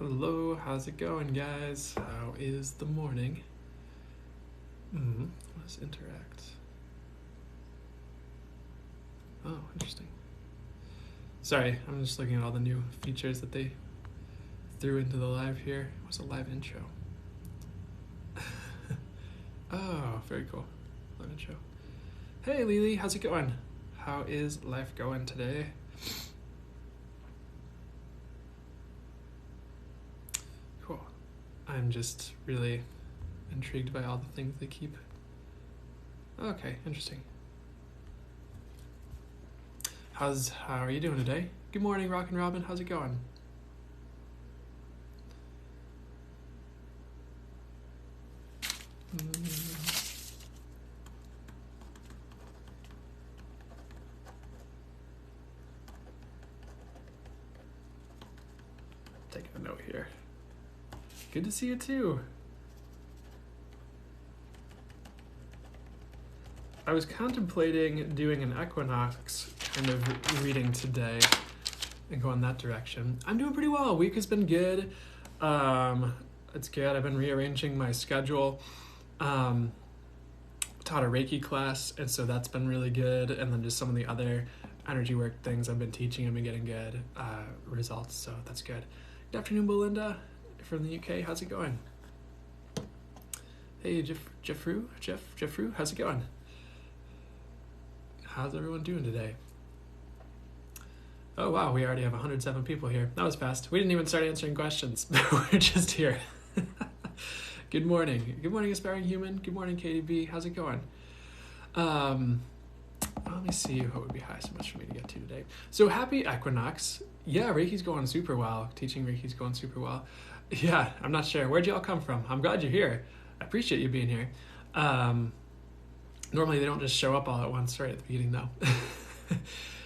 Hello, how's it going, guys? How is the morning? Let's interact. Oh, interesting. Sorry, I'm just looking at all the new features that they threw into the live here. What's a live intro? Oh, very cool. Live intro. Hey, Lily, how's it going? How is life going today? Cool. I'm just really intrigued by all the things they keep. Okay, interesting. How are you doing today? Good morning, Rockin' Robin. How's it going? Take a note here. Good to see you too. I was contemplating doing an Equinox kind of reading today and go in that direction. I'm doing pretty well. Week has been good. It's good. I've been rearranging my schedule. Taught a Reiki class, and so that's been really good. And then just some of the other energy work things I've been teaching have been getting good results, so that's good. Good afternoon, Belinda from the UK. How's it going? Hey, Jeffrey, how's it going? How's everyone doing today? Oh wow, we already have 107 people here. That was fast. We didn't even start answering questions. We're just here. Good morning. Good morning, Aspiring Human. Good morning, KDB. How's it going? Let me see what would be high so much for me to get to today. So happy Equinox. Yeah, Reiki's going super well. Teaching Reiki's going super well. Yeah, I'm not sure. Where'd you all come from? I'm glad you're here. I appreciate you being here. Normally they don't just show up all at once right at the beginning though.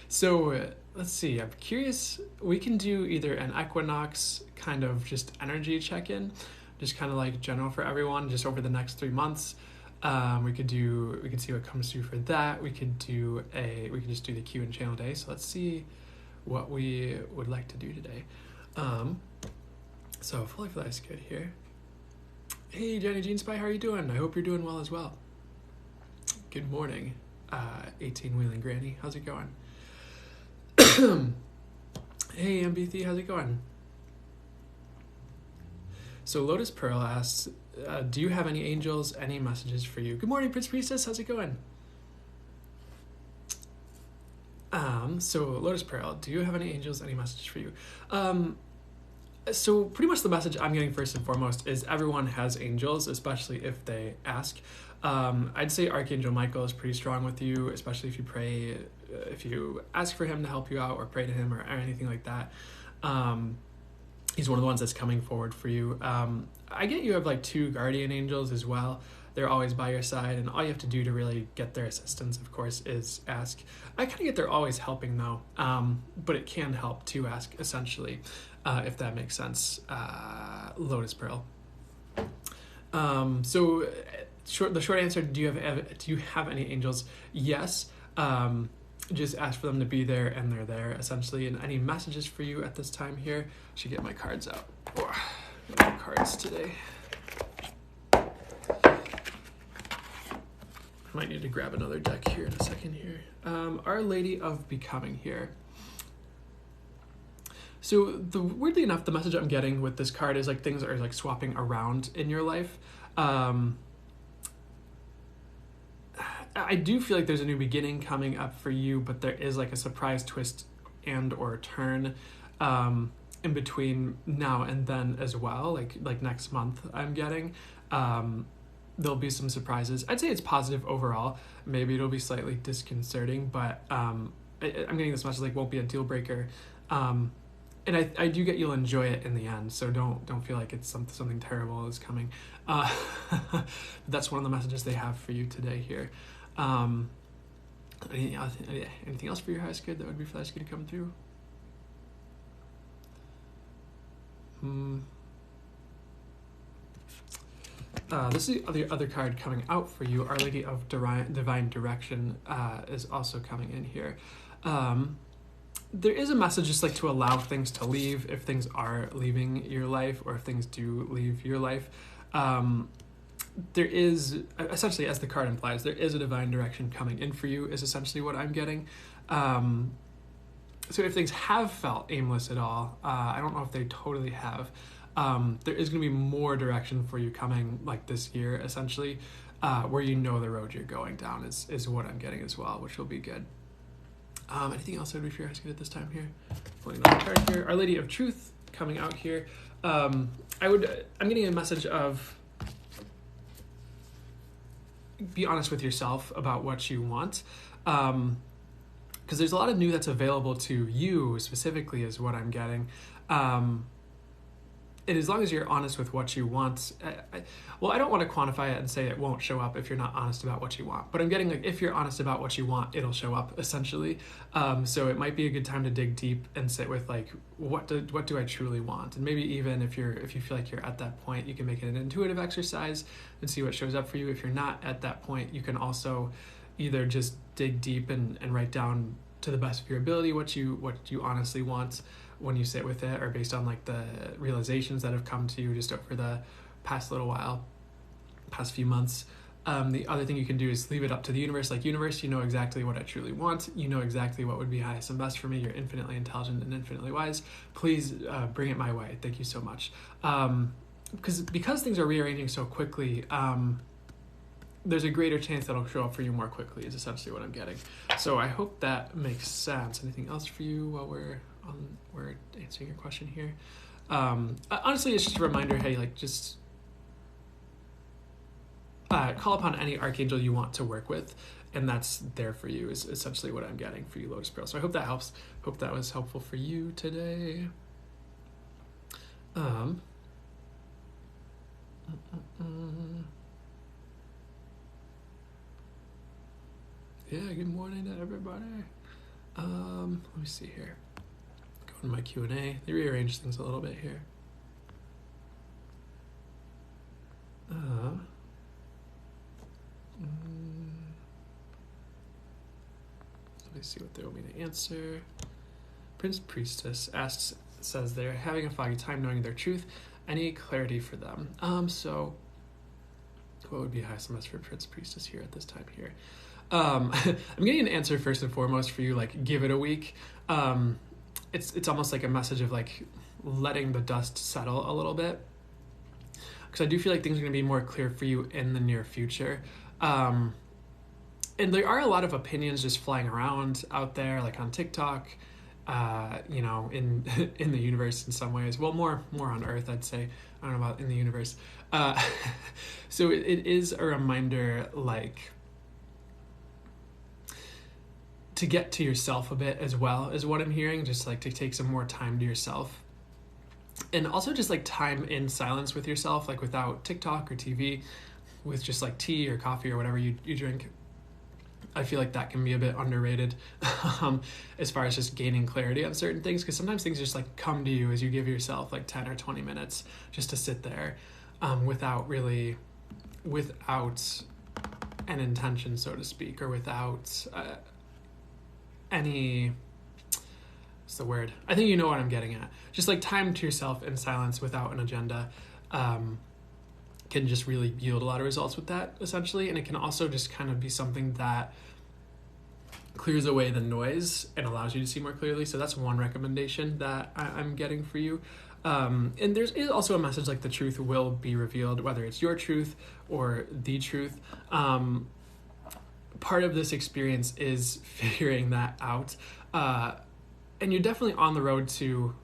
So let's see, I'm curious, we can do either an Equinox kind of just energy check-in, just kind of like general for everyone, just over the next 3 months. We could see what comes through for that. We could just do the Q and channel day. So let's see what we would like to do today. So Fully Fly's good here. Hey Jenny Jean Spy, how are you doing? I hope you're doing well as well. Good morning, 18-wheeling granny. How's it going? Hey MBT, how's it going? So Lotus Pearl asks, do you have any angels, any messages for you? Good morning, Prince Priestess, how's it going? So Lotus Pearl, do you have any angels, any messages for you? So pretty much the message I'm getting first and foremost is everyone has angels, especially if they ask. I'd say Archangel Michael is pretty strong with you, especially if you pray, if you ask for him to help you out or pray to him or anything like that. He's one of the ones that's coming forward for you. I get you have like 2 guardian angels as well. They're always by your side, and all you have to do to really get their assistance, of course, is ask. I kind of get they're always helping though, but it can help to ask essentially, if that makes sense. Lotus Pearl. So the short answer: do you have any angels? Yes. Just ask for them to be there, and they're there essentially. And any messages for you at this time here? Should get my cards out. Oh, no cards today. I might need to grab another deck here in a second here. Our Lady of Becoming here. So weirdly enough, the message I'm getting with this card is like things are like swapping around in your life. I do feel like there's a new beginning coming up for you, but there is like a surprise twist and or turn in between now and then as well. Like next month I'm getting. There'll be some surprises. I'd say it's positive overall. Maybe it'll be slightly disconcerting, but I'm getting this message like won't be a deal breaker. And I do get you'll enjoy it in the end, so don't feel like it's something terrible is coming. That's one of the messages they have for you today here. Anything else for your highest good that would be for the highest good to come through? This is the other card coming out for you. Our Lady of Divine Direction is also coming in here. there is a message just like to allow things to leave if things are leaving your life, or if things do leave your life. There is, essentially, as the card implies, there is a divine direction coming in for you, is essentially what I'm getting. So if things have felt aimless at all, I don't know if they totally have, there is going to be more direction for you coming like this year, essentially, where you know the road you're going down is what I'm getting as well, which will be good. Anything else I would be asking at this time here? Pulling another card here. Our Lady of Truth coming out here. I'm getting a message of be honest with yourself about what you want. Because there's a lot of new that's available to you specifically is what I'm getting. And as long as you're honest with what you want, I don't want to quantify it and say it won't show up if you're not honest about what you want. But I'm getting like, if you're honest about what you want, it'll show up essentially. So it might be a good time to dig deep and sit with like, what do I truly want? And maybe even if you feel like you're at that point, you can make it an intuitive exercise and see what shows up for you. If you're not at that point, you can also either just dig deep and write down to the best of your ability what you honestly want when you sit with it, or based on like the realizations that have come to you just over the past few months. The other thing you can do is leave it up to the universe. Like, universe, you know exactly what I truly want. You know exactly what would be highest and best for me. You're infinitely intelligent and infinitely wise. Please bring it my way. Thank you so much. Because things are rearranging so quickly, there's a greater chance that it'll show up for you more quickly is essentially what I'm getting. So I hope that makes sense. Anything else for you while we're answering your question here? Honestly, it's just a reminder, hey, like, just call upon any archangel you want to work with, and that's there for you is essentially what I'm getting for you, Lotus Pearl. So I hope that helps. Hope that was helpful for you today. Yeah, good morning to everybody. Let me see here. Go to my Q&A. They rearranged things a little bit here. Let me see what they want me to answer. Prince Priestess says they're having a foggy time knowing their truth. Any clarity for them? So what would be highest and best for Prince Priestess here at this time here? I'm getting an answer first and foremost for you, like, give it a week. It's almost like a message of like letting the dust settle a little bit, because I do feel like things are going to be more clear for you in the near future. And there are a lot of opinions just flying around out there, like on TikTok, in the universe in some ways. Well, more on Earth, I'd say. I don't know about in the universe. So it is a reminder, like, to get to yourself a bit as well, is what I'm hearing. Just like to take some more time to yourself, and also just like time in silence with yourself, like without TikTok or TV, with just like tea or coffee or whatever you drink. I feel like that can be a bit underrated as far as just gaining clarity on certain things, because sometimes things just like come to you as you give yourself like 10 or 20 minutes just to sit there without an intention, so to speak, or without any, what's the word? I think you know what I'm getting at. Just like time to yourself in silence without an agenda can just really yield a lot of results with that, essentially. And it can also just kind of be something that clears away the noise and allows you to see more clearly. So that's one recommendation that I'm getting for you. And there's also a message like the truth will be revealed, whether it's your truth or the truth. Part of this experience is figuring that out. And you're definitely on the road to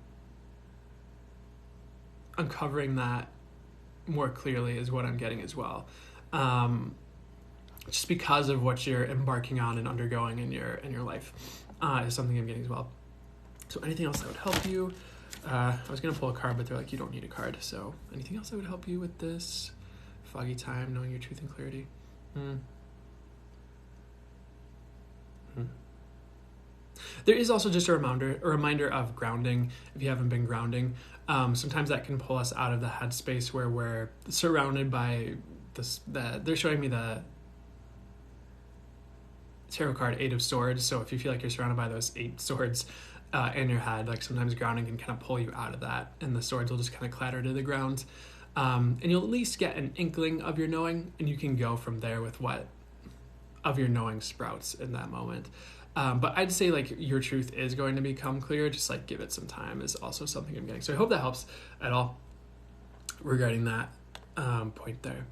uncovering that more clearly is what I'm getting as well. Just because of what you're embarking on and undergoing in your life is something I'm getting as well. So anything else that would help you? I was going to pull a card, but they're like, you don't need a card. So anything else that would help you with this foggy time, knowing your truth and clarity? There is also just a reminder of grounding. If you haven't been grounding, sometimes that can pull us out of the headspace where we're surrounded by this. They're showing me the tarot card 8 of Swords. So if you feel like you're surrounded by those 8 swords, in your head. Like sometimes grounding can kind of pull you out of that, and the swords will just kind of clatter to the ground. And you'll at least get an inkling of your knowing, and you can go from there with what of your knowing sprouts in that moment. But I'd say like your truth is going to become clear. Just like give it some time is also something I'm getting. So I hope that helps at all regarding that point there.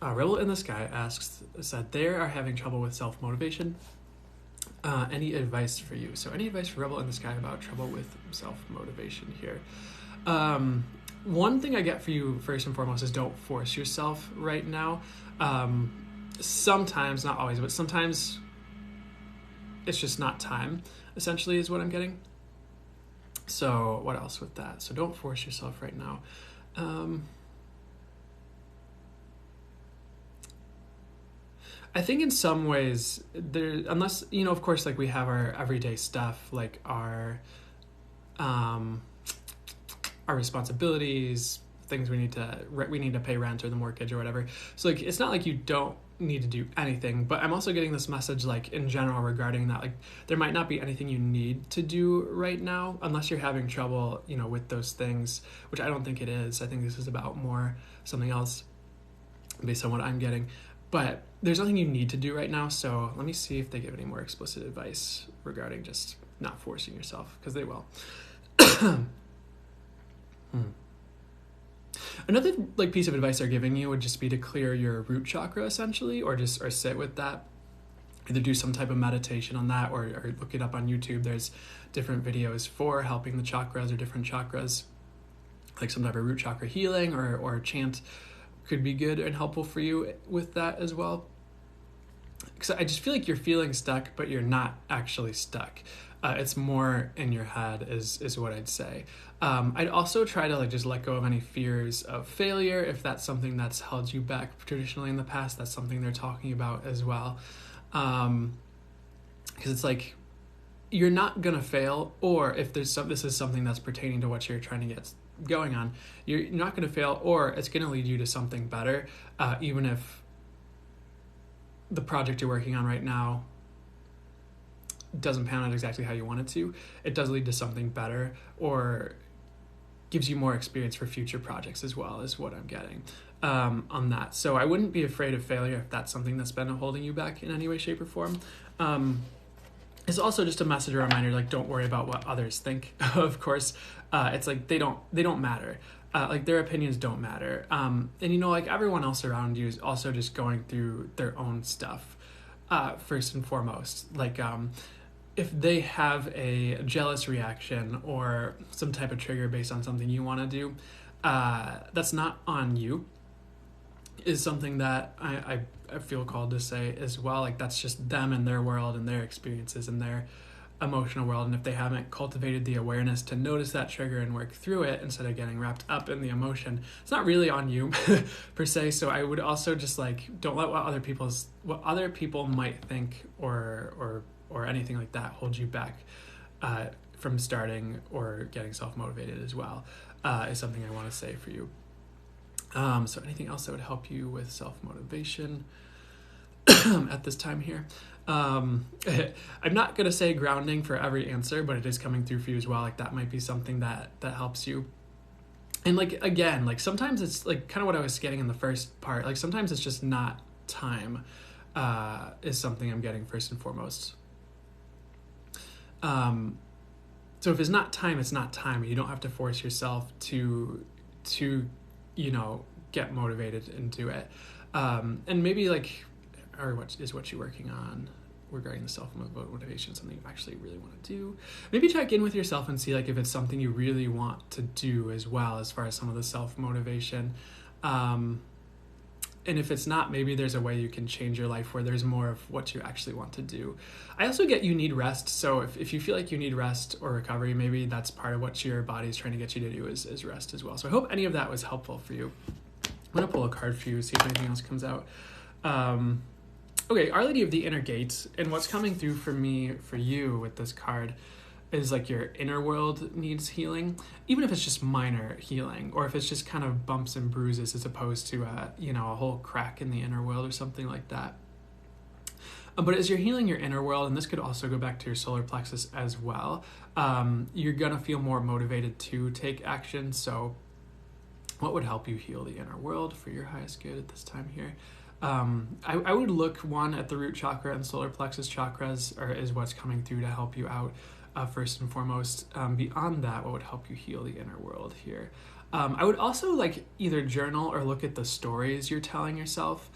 Rebel in the Sky said they are having trouble with self-motivation. Any advice for you? So any advice for Rebel in the Sky about trouble with self-motivation here? One thing I get for you first and foremost is don't force yourself right now. Sometimes, not always, but sometimes it's just not time, essentially, is what I'm getting. So what else with that? So don't force yourself right now. I think in some ways there, unless, you know, of course, like we have our everyday stuff, like our responsibilities, things we need to pay rent or the mortgage or whatever. So like, it's not like you don't need to do anything, but I'm also getting this message like in general regarding that, like there might not be anything you need to do right now unless you're having trouble, you know, with those things, which I don't think it is. I think this is about more something else based on what I'm getting. But there's nothing you need to do right now, so let me see if they give any more explicit advice regarding just not forcing yourself, because they will. Another like piece of advice they're giving you would just be to clear your root chakra, essentially, or sit with that. Either do some type of meditation on that, or look it up on YouTube. There's different videos for helping the chakras or different chakras, like some type of root chakra healing or chant could be good and helpful for you with that as well. Because I just feel like you're feeling stuck, but you're not actually stuck. It's more in your head is what I'd say. I'd also try to like just let go of any fears of failure. If that's something that's held you back traditionally in the past, that's something they're talking about as well. Because it's like, you're not going to fail, or if this is something that's pertaining to what you're trying to get going on, you're not going to fail, or it's going to lead you to something better, even if the project you're working on right now doesn't pan out exactly how you want it to. It does lead to something better, or gives you more experience for future projects as well, is what I'm getting on that. So I wouldn't be afraid of failure if that's something that's been holding you back in any way, shape, or form. It's also just a message or reminder, like, don't worry about what others think. Of course, it's like they don't matter. Like their opinions don't matter. And you know, like everyone else around you is also just going through their own stuff, first and foremost. Like if they have a jealous reaction or some type of trigger based on something you want to do, that's not on you, is something that I feel called to say as well. Like that's just them and their world and their experiences and their emotional world. And if they haven't cultivated the awareness to notice that trigger and work through it instead of getting wrapped up in the emotion, it's not really on you per se. So I would also just like, don't let what other people might think or anything like that hold you back from starting or getting self-motivated as well, is something I want to say for you. So anything else that would help you with self-motivation at this time here? I'm not going to say grounding for every answer, but it is coming through for you as well. Like that might be something that helps you. And like, again, like sometimes it's like kind of what I was getting in the first part. Like sometimes it's just not time, is something I'm getting first and foremost. So if it's not time, it's not time. You don't have to force yourself to you know, get motivated and do it. And maybe like, or what you're working on regarding the self-motivation, something you actually really want to do. Maybe check in with yourself and see like if it's something you really want to do as well, as far as some of the self-motivation. And if it's not, maybe there's a way you can change your life where there's more of what you actually want to do. I also get you need rest. So if you feel like you need rest or recovery, maybe that's part of what your body is trying to get you to do is rest as well. So I hope any of that was helpful for you. I'm going to pull a card for you, see if anything else comes out. Okay, Our Lady of the Inner Gate, and what's coming through for me, for you with this card, is like your inner world needs healing, even if it's just minor healing, or if it's just kind of bumps and bruises as opposed to a whole crack in the inner world or something like that. But as you're healing your inner world, and this could also go back to your solar plexus as well, you're gonna feel more motivated to take action. So what would help you heal the inner world for your highest good at this time here? I would look at the root chakra and solar plexus chakras is what's coming through to help you out first and foremost. Beyond that, what would help you heal the inner world here? I would also like either journal or look at the stories you're telling yourself,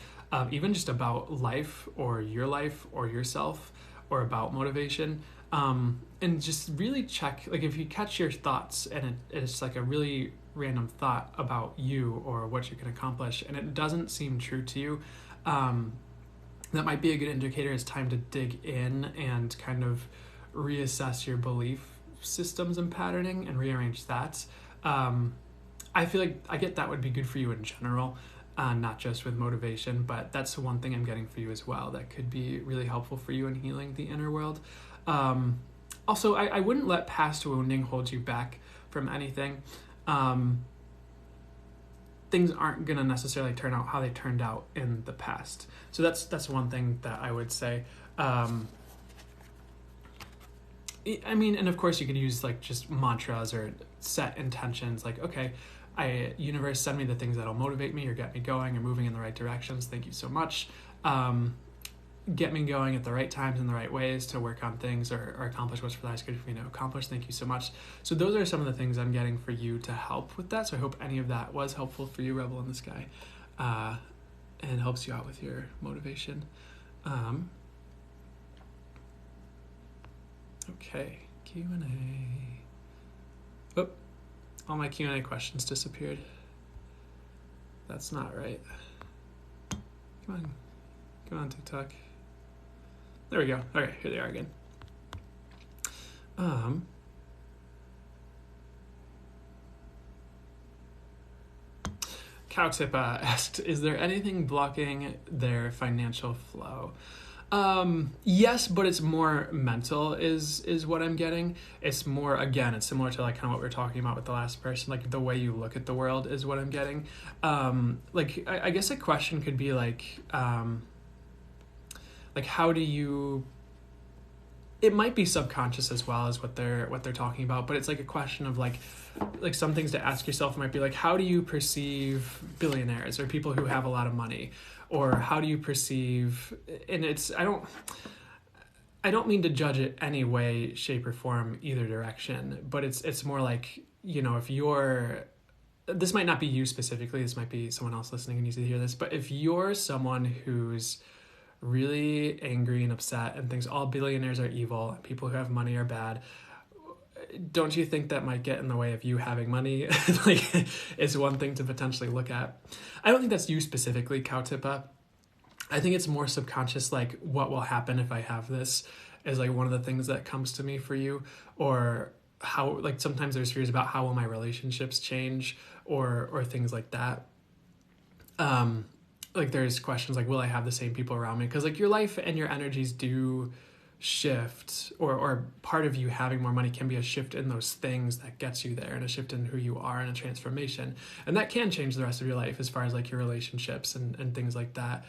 even just about life or yourself or about motivation. And just really check, like if you catch your thoughts and it's like a really random thought about you or what you can accomplish and it doesn't seem true to you, that might be a good indicator. It's time to dig in and kind of reassess your belief systems and patterning and rearrange that. I feel like I get that would be good for you in general, not just with motivation, but that's the one thing I'm getting for you as well that could be really helpful for you in healing the inner world. Also, I wouldn't let past wounding hold you back from anything. Things aren't going to necessarily turn out how they turned out in the past. So that's one thing that I would say. I mean, and of course you could use like just mantras or set intentions like, okay, universe, send me the things that'll motivate me or get me going or moving in the right directions. Thank you so much. Get me going at the right times in the right ways to work on things or accomplish what's for the highest good for me to accomplish. Thank you so much. So those are some of the things I'm getting for you to help with that. So I hope any of that was helpful for you, Rebel in the Sky, and helps you out with your motivation. Okay, Q&A. Oh, all my Q&A questions disappeared. That's not right. Come on, TikTok. There we go. All right, here they are again. Cowtip asked, is there anything blocking their financial flow? Yes, but it's more mental is what I'm getting. It's more, again, it's similar to like kind of what we were talking about with the last person, like the way you look at the world is what I'm getting. Like, I guess a question could be like how do you, it might be subconscious as well as what they're talking about, but it's like a question of like some things to ask yourself might be like, how do you perceive billionaires or people who have a lot of money? Or how do you perceive, and it's, I don't mean to judge it any way, shape, or form, either direction, but it's more like, if this might not be you specifically, this might be someone else listening who needs to hear this, but if you're someone who's really angry and upset and thinks all billionaires are evil and people who have money are bad, don't you think that might get in the way of you having money? Like, it's one thing to potentially look at. I don't think that's you specifically, Cowtipa. I think it's more subconscious, like what will happen if I have this is like one of the things that comes to me for you, or how, like sometimes there's fears about how will my relationships change or things like that. Like there's questions like, will I have the same people around me? Because like your life and your energies do shift, or part of you having more money can be a shift in those things that gets you there, and a shift in who you are, and a transformation, and that can change the rest of your life as far as like your relationships and things like that,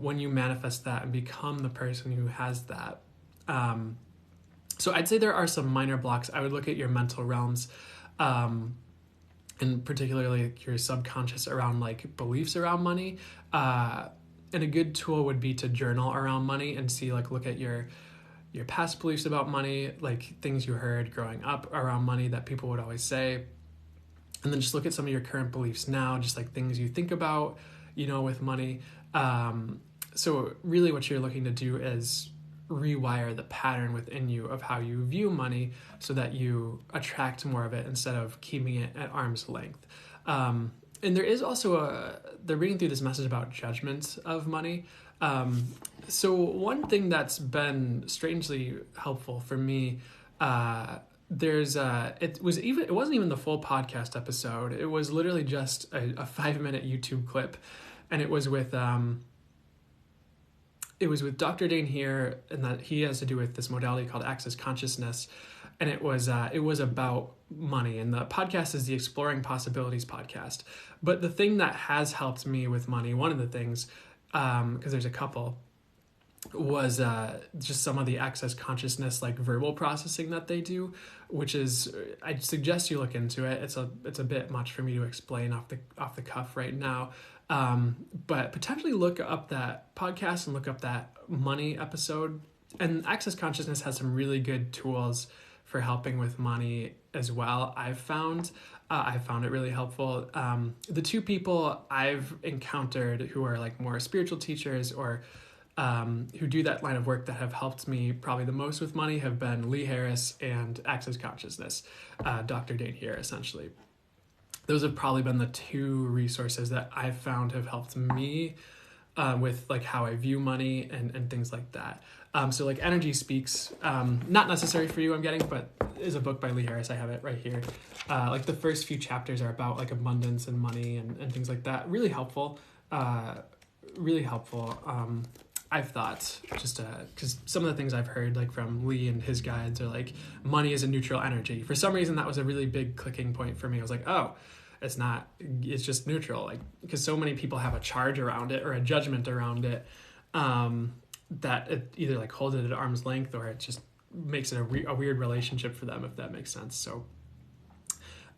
when you manifest that and become the person who has that. So I'd say there are some minor blocks. I would look at your mental realms, and particularly like your subconscious around like beliefs around money. And a good tool would be to journal around money and see, like, look at your past beliefs about money, like things you heard growing up around money that people would always say. And then just look at some of your current beliefs now, just like things you think about, with money. So really what you're looking to do is rewire the pattern within you of how you view money so that you attract more of it instead of keeping it at arm's length. And there is also they're reading through this message about judgment of money. So one thing that's been strangely helpful for me, it wasn't even the full podcast episode. It was literally just a 5-minute YouTube clip, and it was with Dr. Dane here, and that he has to do with this modality called access consciousness. and it was about money. And the podcast is the Exploring Possibilities podcast. But the thing that has helped me with money, one of the things, because there's a couple, was just some of the access consciousness, like verbal processing that they do, which is, I suggest you look into it. It's a bit much for me to explain off the cuff right now, but potentially look up that podcast and look up that money episode. And access consciousness has some really good tools for helping with money as well. I found it really helpful. The two people I've encountered who are like more spiritual teachers or who do that line of work that have helped me probably the most with money have been Lee Harris and Access Consciousness, Dr. Dane here, essentially. Those have probably been the two resources that I've found have helped me with like how I view money and things like that. So like Energy Speaks, not necessary for you, I'm getting, but is a book by Lee Harris. I have it right here. Like the first few chapters are about like abundance and money and things like that. Really helpful. Really helpful. I've thought just because some of the things I've heard like from Lee and his guides are like money is a neutral energy. For some reason, that was a really big clicking point for me. I was like, oh, it's not, it's just neutral. Like, because so many people have a charge around it or a judgment around it, that it either like holds it at arm's length or it just makes it a weird relationship for them, if that makes sense. So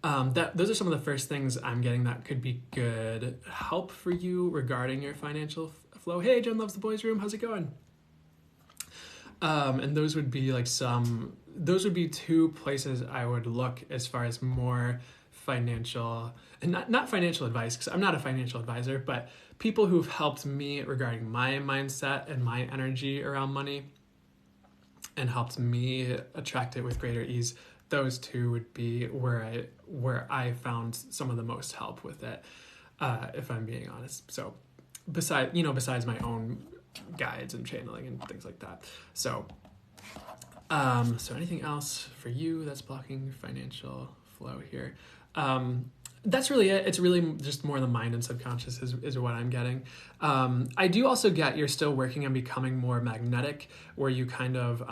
those are some of the first things I'm getting that could be good help for you regarding your financial flow. Hey, Jen loves the boys room. How's it going? And those would be like those would be two places I would look as far as more financial, and not financial advice, because I'm not a financial advisor, but people who've helped me regarding my mindset and my energy around money and helped me attract it with greater ease. Those two would be where I found some of the most help with it, if I'm being honest. So besides my own guides and channeling and things like that. So anything else for you that's blocking financial flow here? That's really it. It's really just more the mind and subconscious is what I'm getting. I do also get you're still working on becoming more magnetic, where you kind of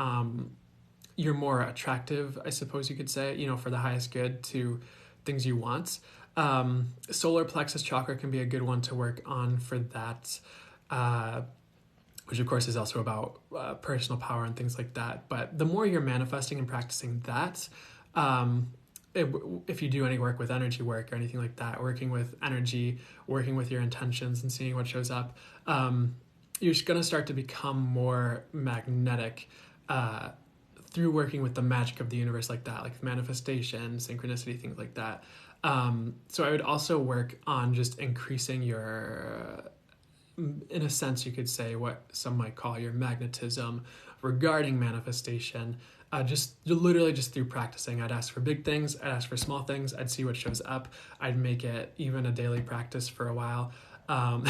you're more attractive, I suppose you could say, for the highest good to things you want. Solar plexus chakra can be a good one to work on for that, which of course is also about personal power and things like that. But the more you're manifesting and practicing that, if you do any work with energy work or anything like that, working with energy, working with your intentions and seeing what shows up, you're going to start to become more magnetic through working with the magic of the universe like that, like manifestation, synchronicity, things like that. So I would also work on just increasing your, in a sense, you could say what some might call your magnetism regarding manifestation. Just literally just through practicing. I'd ask for big things. I'd ask for small things. I'd see what shows up. I'd make it even a daily practice for a while. And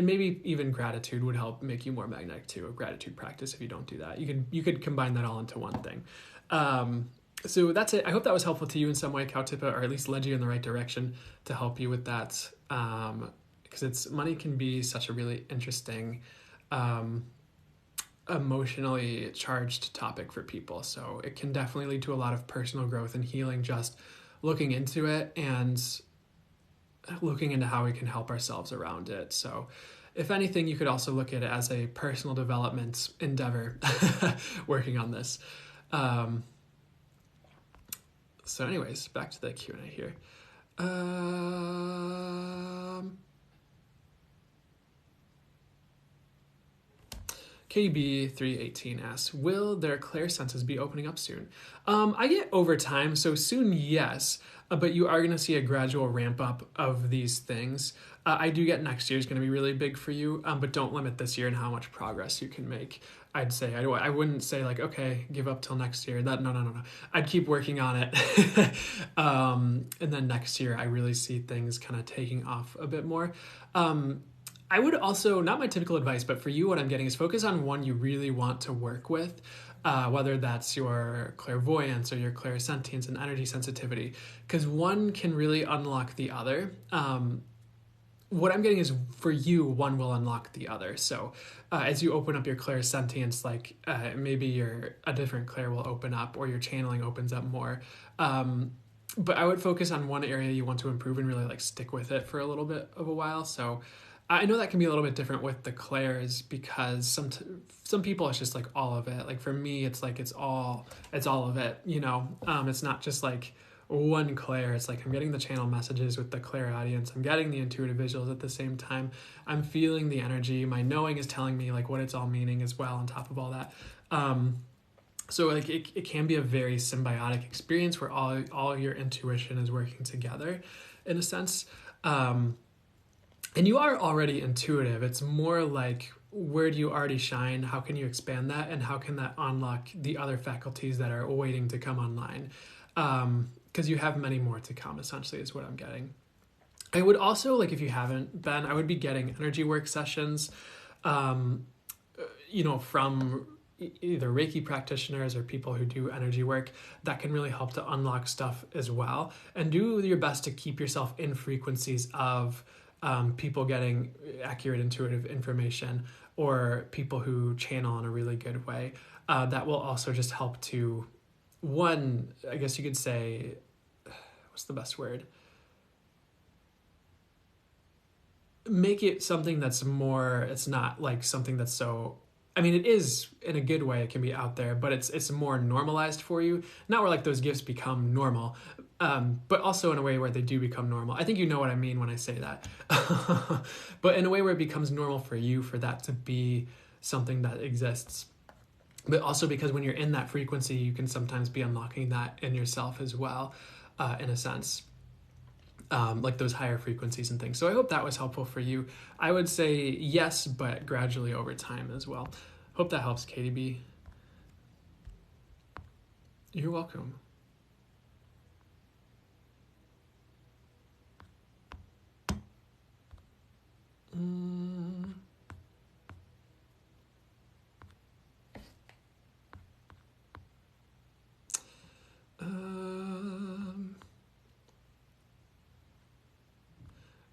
maybe even gratitude would help make you more magnetic too. A gratitude practice, if you don't do that, you could combine that all into one thing. So that's it. I hope that was helpful to you in some way, Kautipa, or at least led you in the right direction to help you with that. Because money can be such a really interesting, emotionally charged topic for people. So it can definitely lead to a lot of personal growth and healing, just looking into it and looking into how we can help ourselves around it. So if anything, you could also look at it as a personal development endeavor, working on this. So anyways, back to the Q&A here. KB318 asks, will their clairsenses be opening up soon? I get over time, so soon, yes, but you are going to see a gradual ramp up of these things. I do get next year is going to be really big for you, but don't limit this year and how much progress you can make. I'd say, I wouldn't say like, okay, give up till next year. No. I'd keep working on it. And then next year, I really see things kind of taking off a bit more. I would also, not my typical advice, but for you, what I'm getting is focus on one you really want to work with, whether that's your clairvoyance or your clairsentience and energy sensitivity, because one can really unlock the other. what I'm getting is for you, one will unlock the other. So as you open up your clairsentience, like maybe a different clair will open up or your channeling opens up more. But I would focus on one area you want to improve and really like stick with it for a little bit of a while. So I know that can be a little bit different with the clairs because some people it's just like all of it. Like for me, it's like it's all of it. You know, it's not just like one clair. It's like I'm getting the channel messages with the clair audience. I'm getting the intuitive visuals at the same time. I'm feeling the energy. My knowing is telling me like what it's all meaning as well. On top of all that. So like it can be a very symbiotic experience where all your intuition is working together in a sense. And you are already intuitive. It's more like where do you already shine? How can you expand that? And how can that unlock the other faculties that are waiting to come online? Because you have many more to come, essentially, is what I'm getting. I would also, like if you haven't been, I would be getting energy work sessions, from either Reiki practitioners or people who do energy work that can really help to unlock stuff as well. And do your best to keep yourself in frequencies of people getting accurate intuitive information or people who channel in a really good way. That will also just help to, one, I guess you could say, what's the best word? Make it something that's more, it's not like something that's so, I mean, it is in a good way, it can be out there, but it's more normalized for you. Not where like those gifts become normal, but also in a way where they do become normal. I think you know what I mean when I say that. But in a way where it becomes normal for you, for that to be something that exists. But also because when you're in that frequency, you can sometimes be unlocking that in yourself as well, in a sense. Like those higher frequencies and things. So I hope that was helpful for you. I would say yes, but gradually over time as well. Hope that helps, Katie B. You're welcome.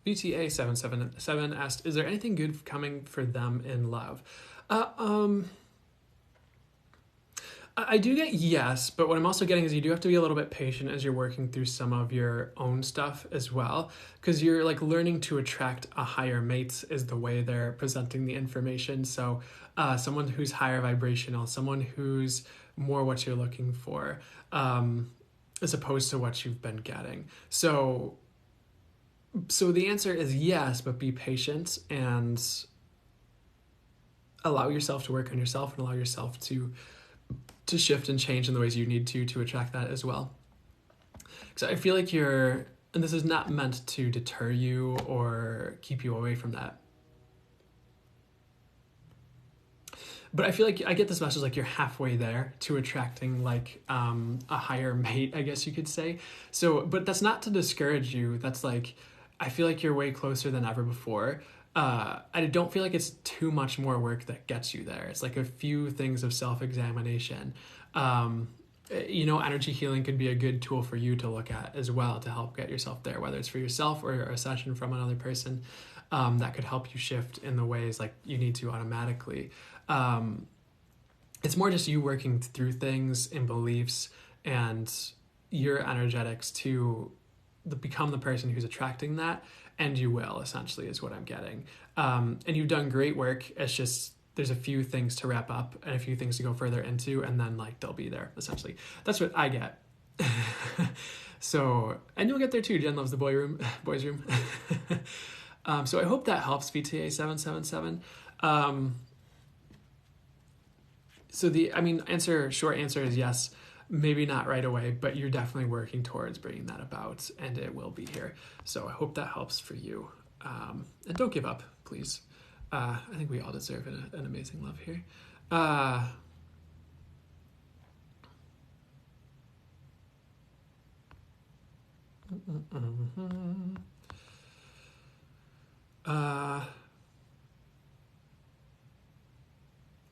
VTA777 asked, is there anything good coming for them in love? I do get yes, but what I'm also getting is you do have to be a little bit patient as you're working through some of your own stuff as well, because you're like learning to attract a higher mate is the way they're presenting the information. So someone who's higher vibrational, someone who's more what you're looking for, as opposed to what you've been getting. So the answer is yes, but be patient and allow yourself to work on yourself and allow yourself to shift and change in the ways you need to attract that as well. So I feel like and this is not meant to deter you or keep you away from that. But I feel like I get this message like you're halfway there to attracting like a higher mate, I guess you could say. So, but that's not to discourage you. That's like, I feel like you're way closer than ever before. I don't feel like it's too much more work that gets you there. It's like a few things of self-examination. Energy healing could be a good tool for you to look at as well to help get yourself there, whether it's for yourself or a session from another person that could help you shift in the ways like you need to automatically. It's more just you working through things and beliefs and your energetics to become the person who's attracting that, and you will, essentially, is what I'm getting. And you've done great work. It's just there's a few things to wrap up and a few things to go further into, and then like they'll be there, essentially. That's what I get. So, and you'll get there too. Jen loves the boys room. So I hope that helps, VTA777. Short answer is yes. Maybe not right away, but you're definitely working towards bringing that about, and it will be here. So I hope that helps for you. And don't give up, please. I think we all deserve an amazing love here.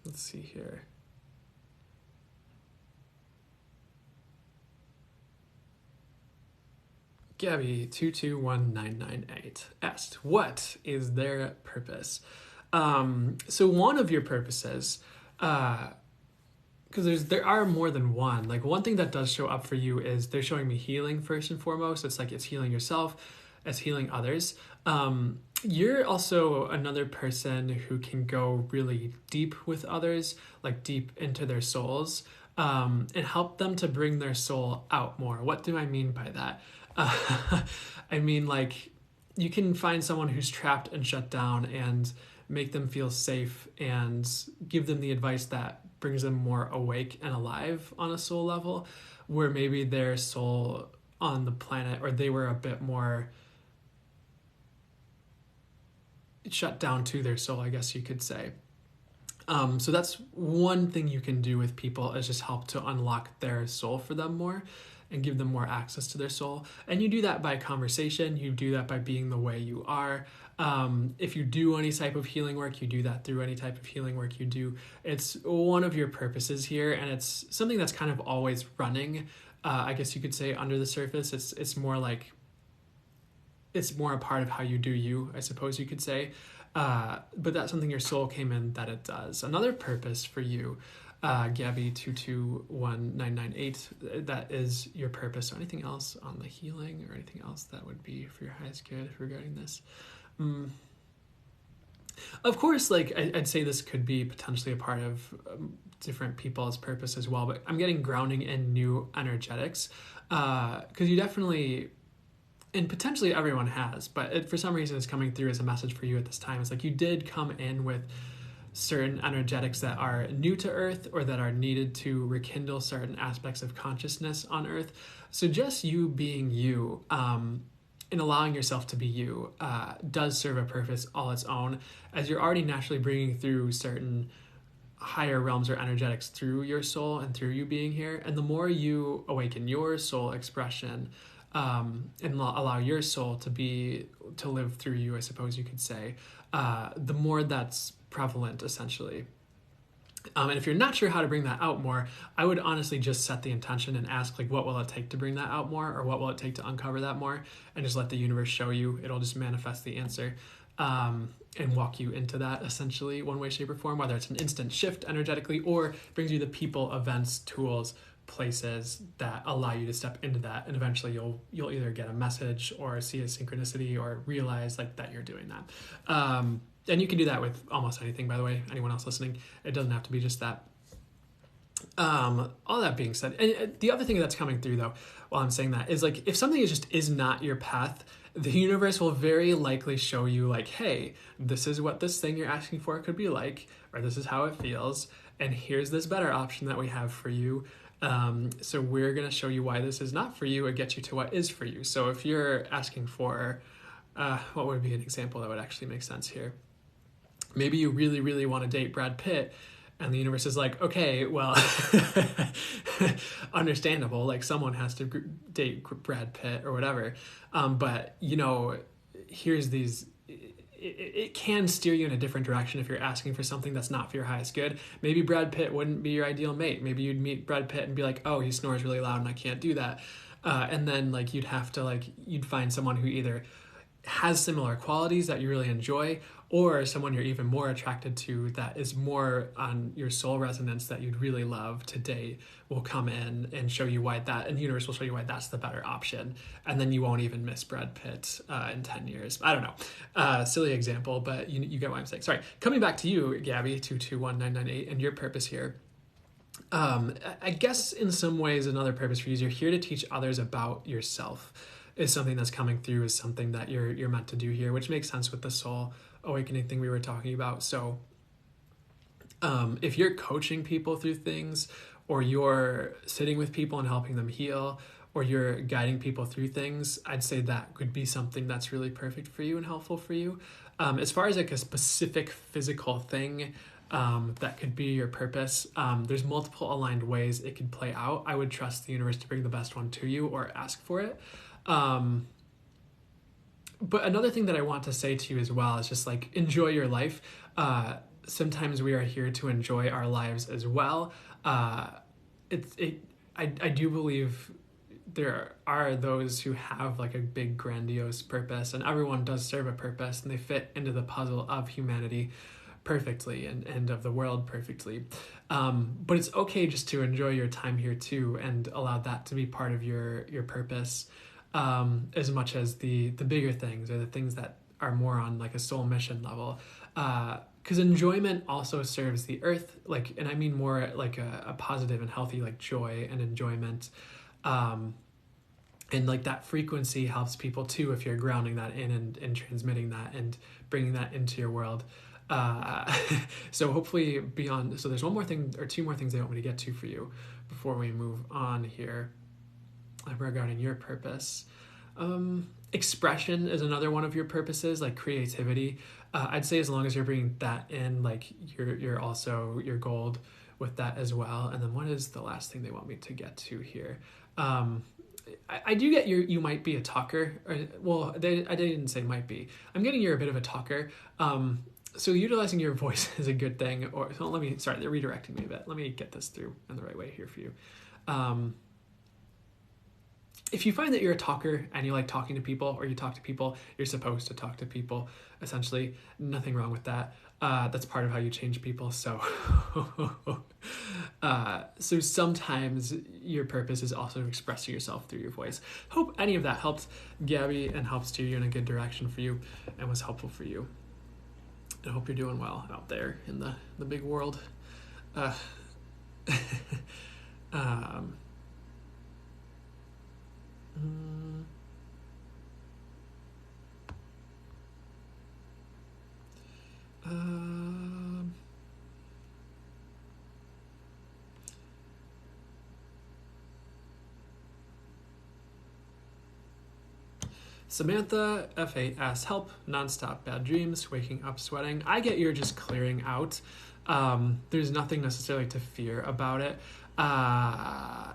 Let's see here. Gabby221998 asked, what is their purpose? So one of your purposes, because there are more than one. Like one thing that does show up for you is they're showing me healing first and foremost. It's like it's healing yourself, it's healing others. You're also another person who can go really deep with others, like deep into their souls, and help them to bring their soul out more. What do I mean by that? I mean, like, you can find someone who's trapped and shut down and make them feel safe and give them the advice that brings them more awake and alive on a soul level, where maybe their soul on the planet, or they were a bit more shut down to their soul, I guess you could say. So that's one thing you can do with people, is just help to unlock their soul for them more and give them more access to their soul. And you do that by conversation. You do that by being the way you are. If you do any type of healing work, you do that through any type of healing work you do. It's one of your purposes here, and it's something that's kind of always running, I guess you could say, under the surface. It's more like, it's more a part of how you do you, I suppose you could say. But that's something your soul came in that it does. Another purpose for you, Gabby221998, that is your purpose. So anything else on the healing or anything else that would be for your highest good regarding this? Of course, like I'd say this could be potentially a part of different people's purpose as well, but I'm getting grounding in new energetics, because you definitely, and potentially everyone has, but for some reason it's coming through as a message for you at this time. It's like you did come in with certain energetics that are new to Earth, or that are needed to rekindle certain aspects of consciousness on Earth. So just you being you, and allowing yourself to be you, does serve a purpose all its own, as you're already naturally bringing through certain higher realms or energetics through your soul and through you being here. And the more you awaken your soul expression, and allow your soul to live through you, I suppose you could say, the more that's prevalent, essentially. And if you're not sure how to bring that out more, I would honestly just set the intention and ask, like, what will it take to bring that out more? Or what will it take to uncover that more? And just let the universe show you. It'll just manifest the answer, and walk you into that, essentially, one way, shape, or form, whether it's an instant shift energetically or brings you the people, events, tools, places that allow you to step into that. And eventually you'll either get a message or see a synchronicity or realize like that you're doing that. And you can do that with almost anything, by the way, anyone else listening. It doesn't have to be just that. All that being said, and the other thing that's coming through though, while I'm saying that, is like, if something is not your path, the universe will very likely show you like, hey, this is what this thing you're asking for could be like, or this is how it feels, and here's this better option that we have for you. So we're going to show you why this is not for you and get you to what is for you. So if you're asking for, what would be an example that would actually make sense here? Maybe you really, really want to date Brad Pitt, and the universe is like, okay, well, understandable. Like, someone has to date Brad Pitt or whatever. But, you know, here's these... It can steer you in a different direction if you're asking for something that's not for your highest good. Maybe Brad Pitt wouldn't be your ideal mate. Maybe you'd meet Brad Pitt and be like, oh, he snores really loud and I can't do that. And then like you'd find someone who either has similar qualities that you really enjoy, or someone you're even more attracted to that is more on your soul resonance that you'd really love to date, will come in and show you why that, and the universe will show you why that's the better option. And then you won't even miss Brad Pitt in 10 years. I don't know. Silly example, but you get what I'm saying. Sorry. Coming back to you, Gabby221998, and your purpose here. I guess in some ways, another purpose for you is you're here to teach others about yourself, is something that's coming through, is something that you're meant to do here, which makes sense with the soul awakening thing we were talking about. So if you're coaching people through things, or you're sitting with people and helping them heal, or you're guiding people through things, I'd say that could be something that's really perfect for you and helpful for you. As far as like a specific physical thing that could be your purpose, there's multiple aligned ways it could play out. I would trust the universe to bring the best one to you, or ask for it. But another thing that I want to say to you as well is just like, enjoy your life. Sometimes we are here to enjoy our lives as well. I do believe there are those who have like a big grandiose purpose, and everyone does serve a purpose, and they fit into the puzzle of humanity perfectly, and of the world perfectly. But it's okay just to enjoy your time here too, and allow that to be part of your purpose, as much as the bigger things, or the things that are more on like a soul mission level. Because enjoyment also serves the earth, like, and I mean more like a positive and healthy like joy and enjoyment. And like that frequency helps people too, if you're grounding that in, and transmitting that and bringing that into your world. So hopefully beyond, so there's one more thing or two more things I want me to get to for you before we move on here regarding your purpose. Expression is another one of your purposes, like creativity. I'd say as long as you're bringing that in, like you're also, your gold with that as well. And then what is the last thing they want me to get to here? I do get you might be a talker. Well, I didn't say might be. I'm getting you're a bit of a talker. So utilizing your voice is a good thing. Or so they're redirecting me a bit. Let me get this through in the right way here for you. If you find that you're a talker and you like talking to people, or you talk to people, you're supposed to talk to people, essentially, nothing wrong with that. That's part of how you change people. So, so sometimes your purpose is also expressing yourself through your voice. Hope any of that helped Gabby and helped steer you in a good direction for you and was helpful for you. I hope you're doing well out there in the big world. Samantha F8 asks, help, nonstop bad dreams, waking up sweating. I get you're just clearing out. There's nothing necessarily to fear about it.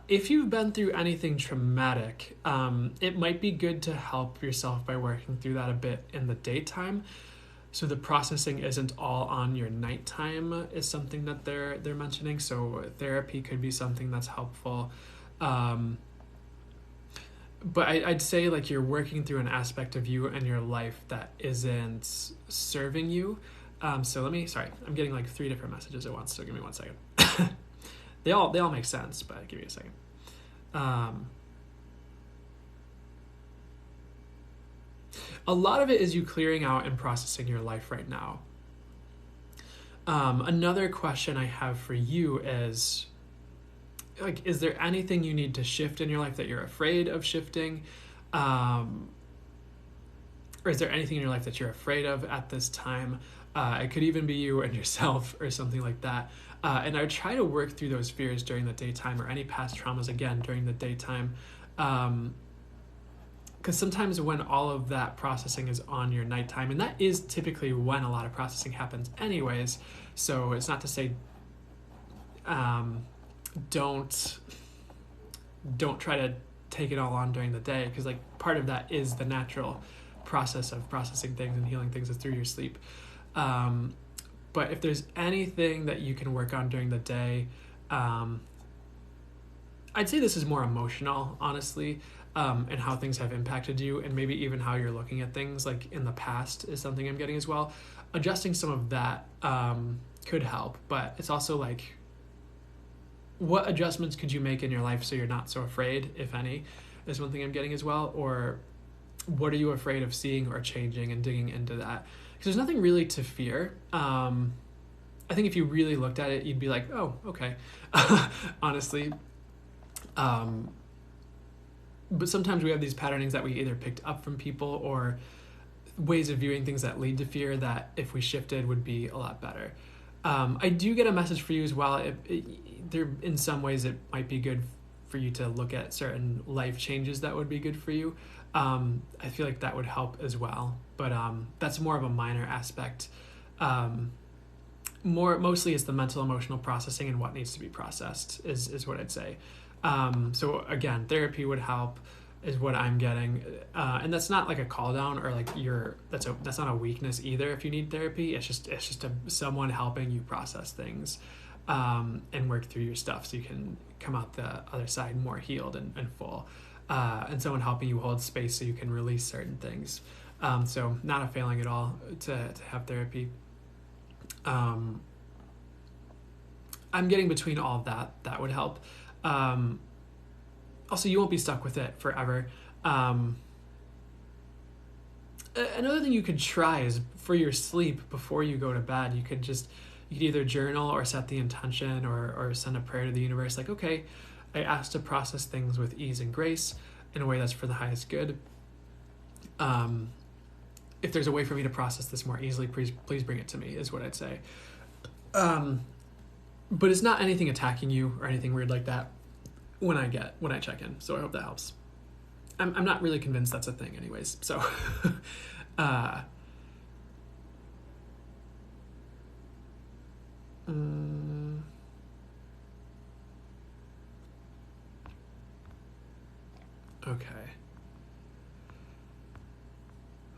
If you've been through anything traumatic, it might be good to help yourself by working through that a bit in the daytime. So the processing isn't all on your nighttime is something that they're mentioning. So therapy could be something that's helpful. But I'd say like you're working through an aspect of you and your life that isn't serving you. So I'm getting like 3 different messages at once. So give me 1 second. They all make sense, but give me a second. A lot of it is you clearing out and processing your life right now. Another question I have for you is, like, is there anything you need to shift in your life that you're afraid of shifting? Or is there anything in your life that you're afraid of at this time? It could even be you and yourself or something like that. And I would try to work through those fears during the daytime, or any past traumas again during the daytime. Because sometimes when all of that processing is on your nighttime, and that is typically when a lot of processing happens anyways. So it's not to say don't try to take it all on during the day, because like part of that is the natural process of processing things and healing things is through your sleep. But if there's anything that you can work on during the day, I'd say this is more emotional, honestly, and how things have impacted you, and maybe even how you're looking at things like in the past is something I'm getting as well. Adjusting some of that could help, but it's also like, what adjustments could you make in your life so you're not so afraid, if any, is one thing I'm getting as well. Or what are you afraid of seeing or changing, and digging into that? Because there's nothing really to fear. I think if you really looked at it, you'd be like, oh, okay, honestly. But sometimes we have these patternings that we either picked up from people, or ways of viewing things that lead to fear that if we shifted would be a lot better. I do get a message for you as well. There, in some ways, it might be good for you to look at certain life changes that would be good for you. I feel like that would help as well, but that's more of a minor aspect. Mostly it's the mental, emotional processing and what needs to be processed is what I'd say. So again, therapy would help, is what I'm getting, and that's not like a call down, or like that's not a weakness either. If you need therapy, it's just someone helping you process things, and work through your stuff so you can come out the other side more healed and full. and someone helping you hold space so you can release certain things. So not a failing at all to have therapy. I'm getting between all of that. That would help. Also, you won't be stuck with it forever. Another thing you could try is for your sleep before you go to bed, you could either journal or set the intention or send a prayer to the universe. Like, okay, I ask to process things with ease and grace in a way that's for the highest good. If there's a way for me to process this more easily, please bring it to me, is what I'd say. But it's not anything attacking you or anything weird like that when I check in. So I hope that helps. I'm not really convinced that's a thing anyways. So, okay.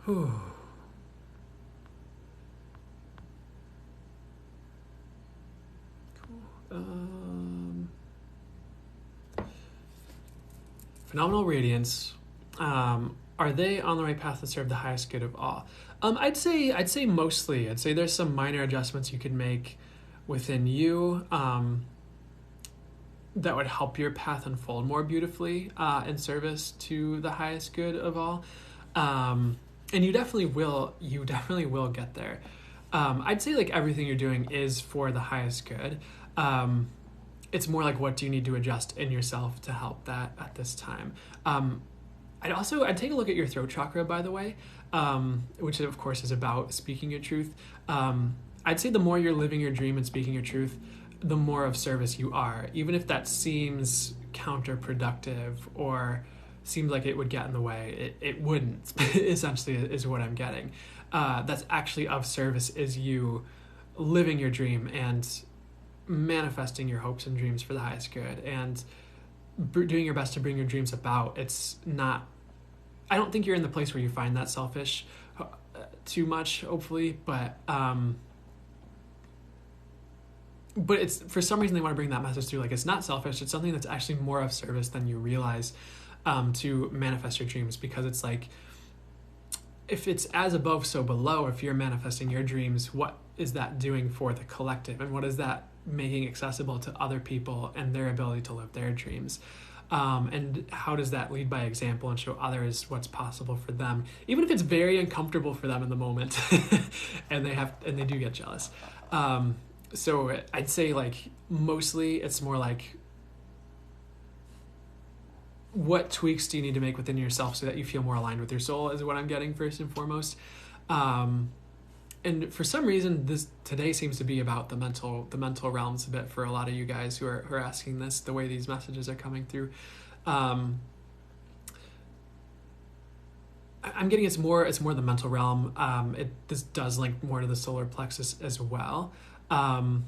Whew. Cool. Phenomenal radiance. Are they on the right path to serve the highest good of all? I'd say mostly. I'd say there's some minor adjustments you can make within you that would help your path unfold more beautifully in service to the highest good of all. And you definitely will get there. I'd say like everything you're doing is for the highest good. It's more like, what do you need to adjust in yourself to help that at this time? I'd take a look at your throat chakra, by the way, which of course is about speaking your truth. I'd say the more you're living your dream and speaking your truth, the more of service you are, even if that seems counterproductive or seems like it would get in the way. It wouldn't, essentially, is what I'm getting. That's actually of service, is you living your dream and manifesting your hopes and dreams for the highest good and doing your best to bring your dreams about. It's not, I don't think you're in the place where you find that selfish too much, hopefully, but it's, for some reason they want to bring that message through, like it's not selfish, it's something that's actually more of service than you realize, to manifest your dreams, because it's like, if it's as above so below, if you're manifesting your dreams, what is that doing for the collective, and what is that making accessible to other people and their ability to live their dreams, and how does that lead by example and show others what's possible for them, even if it's very uncomfortable for them in the moment and they do get jealous. So I'd say like mostly it's more like, what tweaks do you need to make within yourself so that you feel more aligned with your soul, is what I'm getting first and foremost. And for some reason, today seems to be about the mental realms a bit for a lot of you guys who are asking this, the way these messages are coming through. I'm getting it's more the mental realm. This does link more to the solar plexus as well. And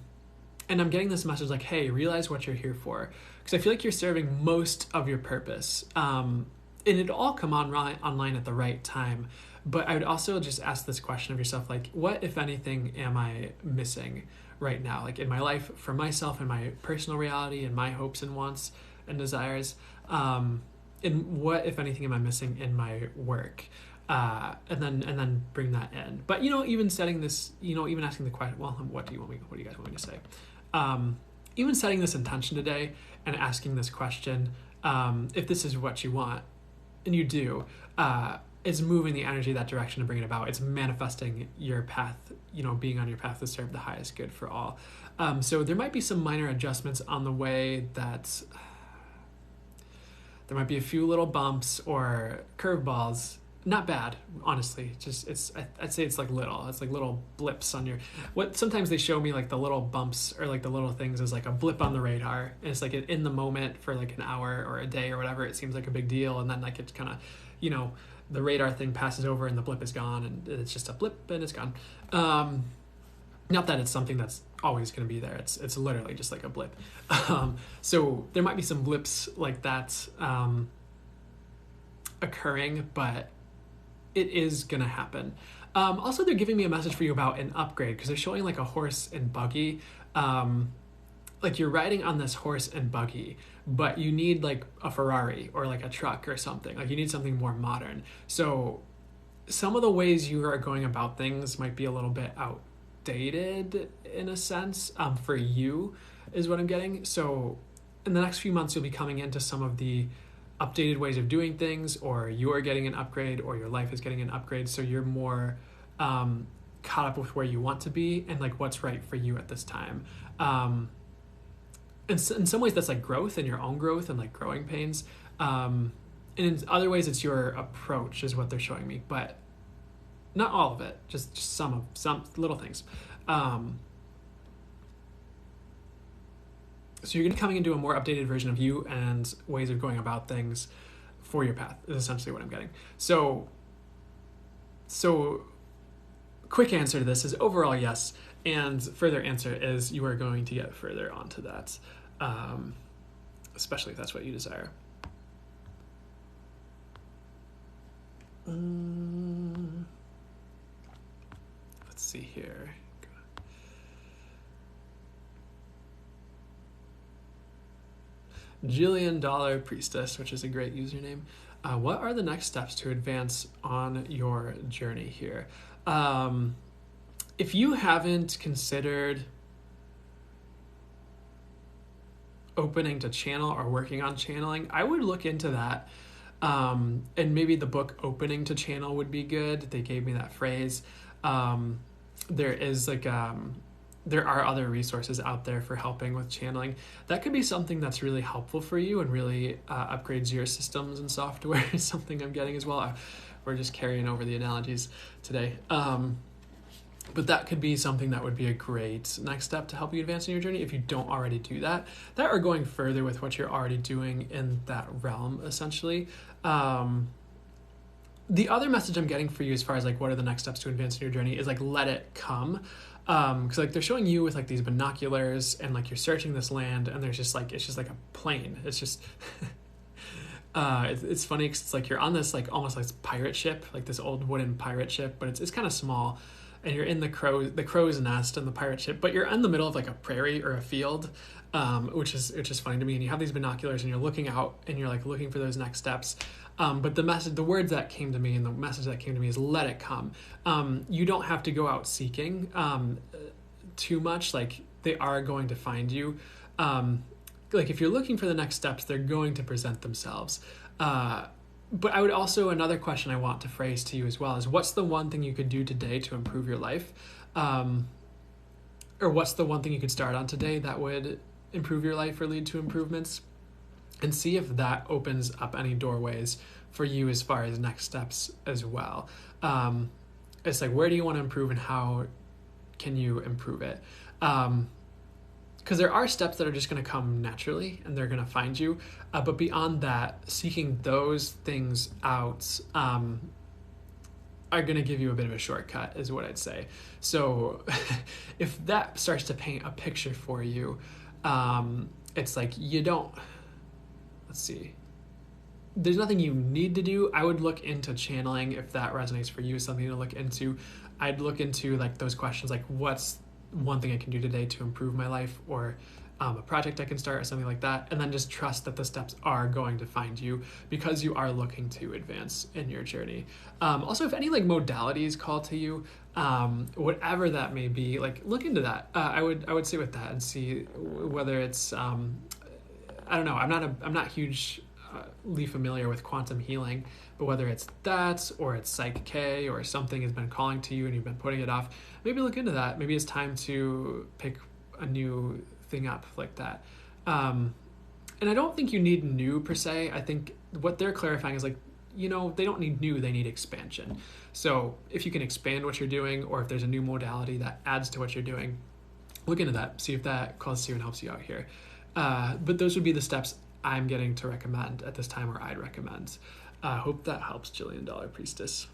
I'm getting this message like, hey, realize what you're here for. Because I feel like you're serving most of your purpose. And it'll all come online at the right time. But I would also just ask this question of yourself, like, what, if anything, am I missing right now? Like in my life, for myself, in my personal reality, and my hopes and wants and desires. And what, if anything, am I missing in my work? And then bring that in. But, even setting this, even asking the question, well, what do you guys want me to say? Even setting this intention today and asking this question, if this is what you want, and you do, is moving the energy that direction to bring it about. It's manifesting your path, being on your path to serve the highest good for all. So there might be some minor adjustments on the way, that there might be a few little bumps or curveballs. Not bad, honestly. I'd say it's like little blips on what sometimes they show me, like the little bumps or like the little things as like a blip on the radar. And it's like in the moment for like an hour or a day or whatever, it seems like a big deal. And then like it's kind of, the radar thing passes over and the blip is gone, and it's just a blip and it's gone. Not that it's something that's always going to be there. It's literally just like a blip. So there might be some blips like that occurring, but it is going to happen. Also, they're giving me a message for you about an upgrade, because they're showing like a horse and buggy. like you're riding on this horse and buggy, but you need like a Ferrari or like a truck or something. Like you need something more modern. So some of the ways you are going about things might be a little bit outdated in a sense, for you, is what I'm getting. So in the next few months, you'll be coming into some of the updated ways of doing things, or you're getting an upgrade, or your life is getting an upgrade. So you're more caught up with where you want to be and like what's right for you at this time. In some ways, that's like growth and your own growth and like growing pains. And in other ways, it's your approach is what they're showing me, but not all of it. Just some little things. So you're going to be coming into a more updated version of you and ways of going about things for your path is essentially what I'm getting. So quick answer to this is overall yes, and further answer is you are going to get further onto that, especially if that's what you desire. Let's see here. Jillian Dollar Priestess, which is a great username. What are the next steps to advance on your journey here? If you haven't considered opening to channel or working on channeling, I would look into that. And maybe the book Opening to Channel would be good. They gave me that phrase. There is like there are other resources out there for helping with channeling. That could be something that's really helpful for you and really upgrades your systems and software is something I'm getting as well. We're just carrying over the analogies today. But that could be something that would be a great next step to help you advance in your journey if you don't already do that. That or going further with what you're already doing in that realm, essentially. The other message I'm getting for you as far as like what are the next steps to advance in your journey is like let it come. Because like they're showing you with like these binoculars and like you're searching this land and there's just like it's just like a plane. It's just it's funny because it's like you're on this like almost like pirate ship, like this old wooden pirate ship, but it's kind of small, and you're in the crow's nest in the pirate ship, but you're in the middle of like a prairie or a field, which is funny to me. And you have these binoculars and you're looking out and you're like looking for those next steps. But the words that came to me and the message that came to me is let it come. You don't have to go out seeking too much. Like they are going to find you. Like if you're looking for the next steps, they're going to present themselves. But I would also, another question I want to phrase to you as well is what's the one thing you could do today to improve your life? Or what's the one thing you could start on today that would improve your life or lead to improvements? And see if that opens up any doorways for you as far as next steps as well. It's like, where do you want to improve and how can you improve it? Because there are steps that are just going to come naturally and they're going to find you. But beyond that, seeking those things out are going to give you a bit of a shortcut is what I'd say. So if that starts to paint a picture for you, it's like you don't... Let's see. There's nothing you need to do. I would look into channeling if that resonates for you, something to look into. I'd look into like those questions, like what's one thing I can do today to improve my life, or a project I can start or something like that. And then just trust that the steps are going to find you because you are looking to advance in your journey. Also, if any like modalities call to you, whatever that may be, like look into that. I would say with that and see whether it's, I don't know. I'm not hugely familiar with quantum healing, but whether it's that or it's Psych K or something has been calling to you and you've been putting it off, maybe look into that. Maybe it's time to pick a new thing up like that. And I don't think you need new per se. I think what they're clarifying is like, they don't need new, they need expansion. So if you can expand what you're doing, or if there's a new modality that adds to what you're doing, look into that, see if that calls to you and helps you out here. But those would be the steps I'm getting to recommend at this time, or I'd recommend. Hope that helps, Jillian Dollar Priestess.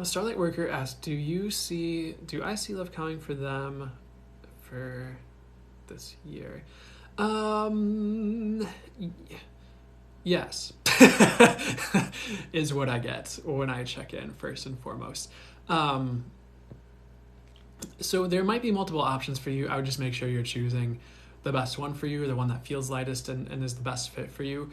Starlight Worker asked, do I see love coming for them for this year? Y- yes, is what I get when I check in first and foremost. So there might be multiple options for you. I would just make sure you're choosing the best one for you, the one that feels lightest and is the best fit for you.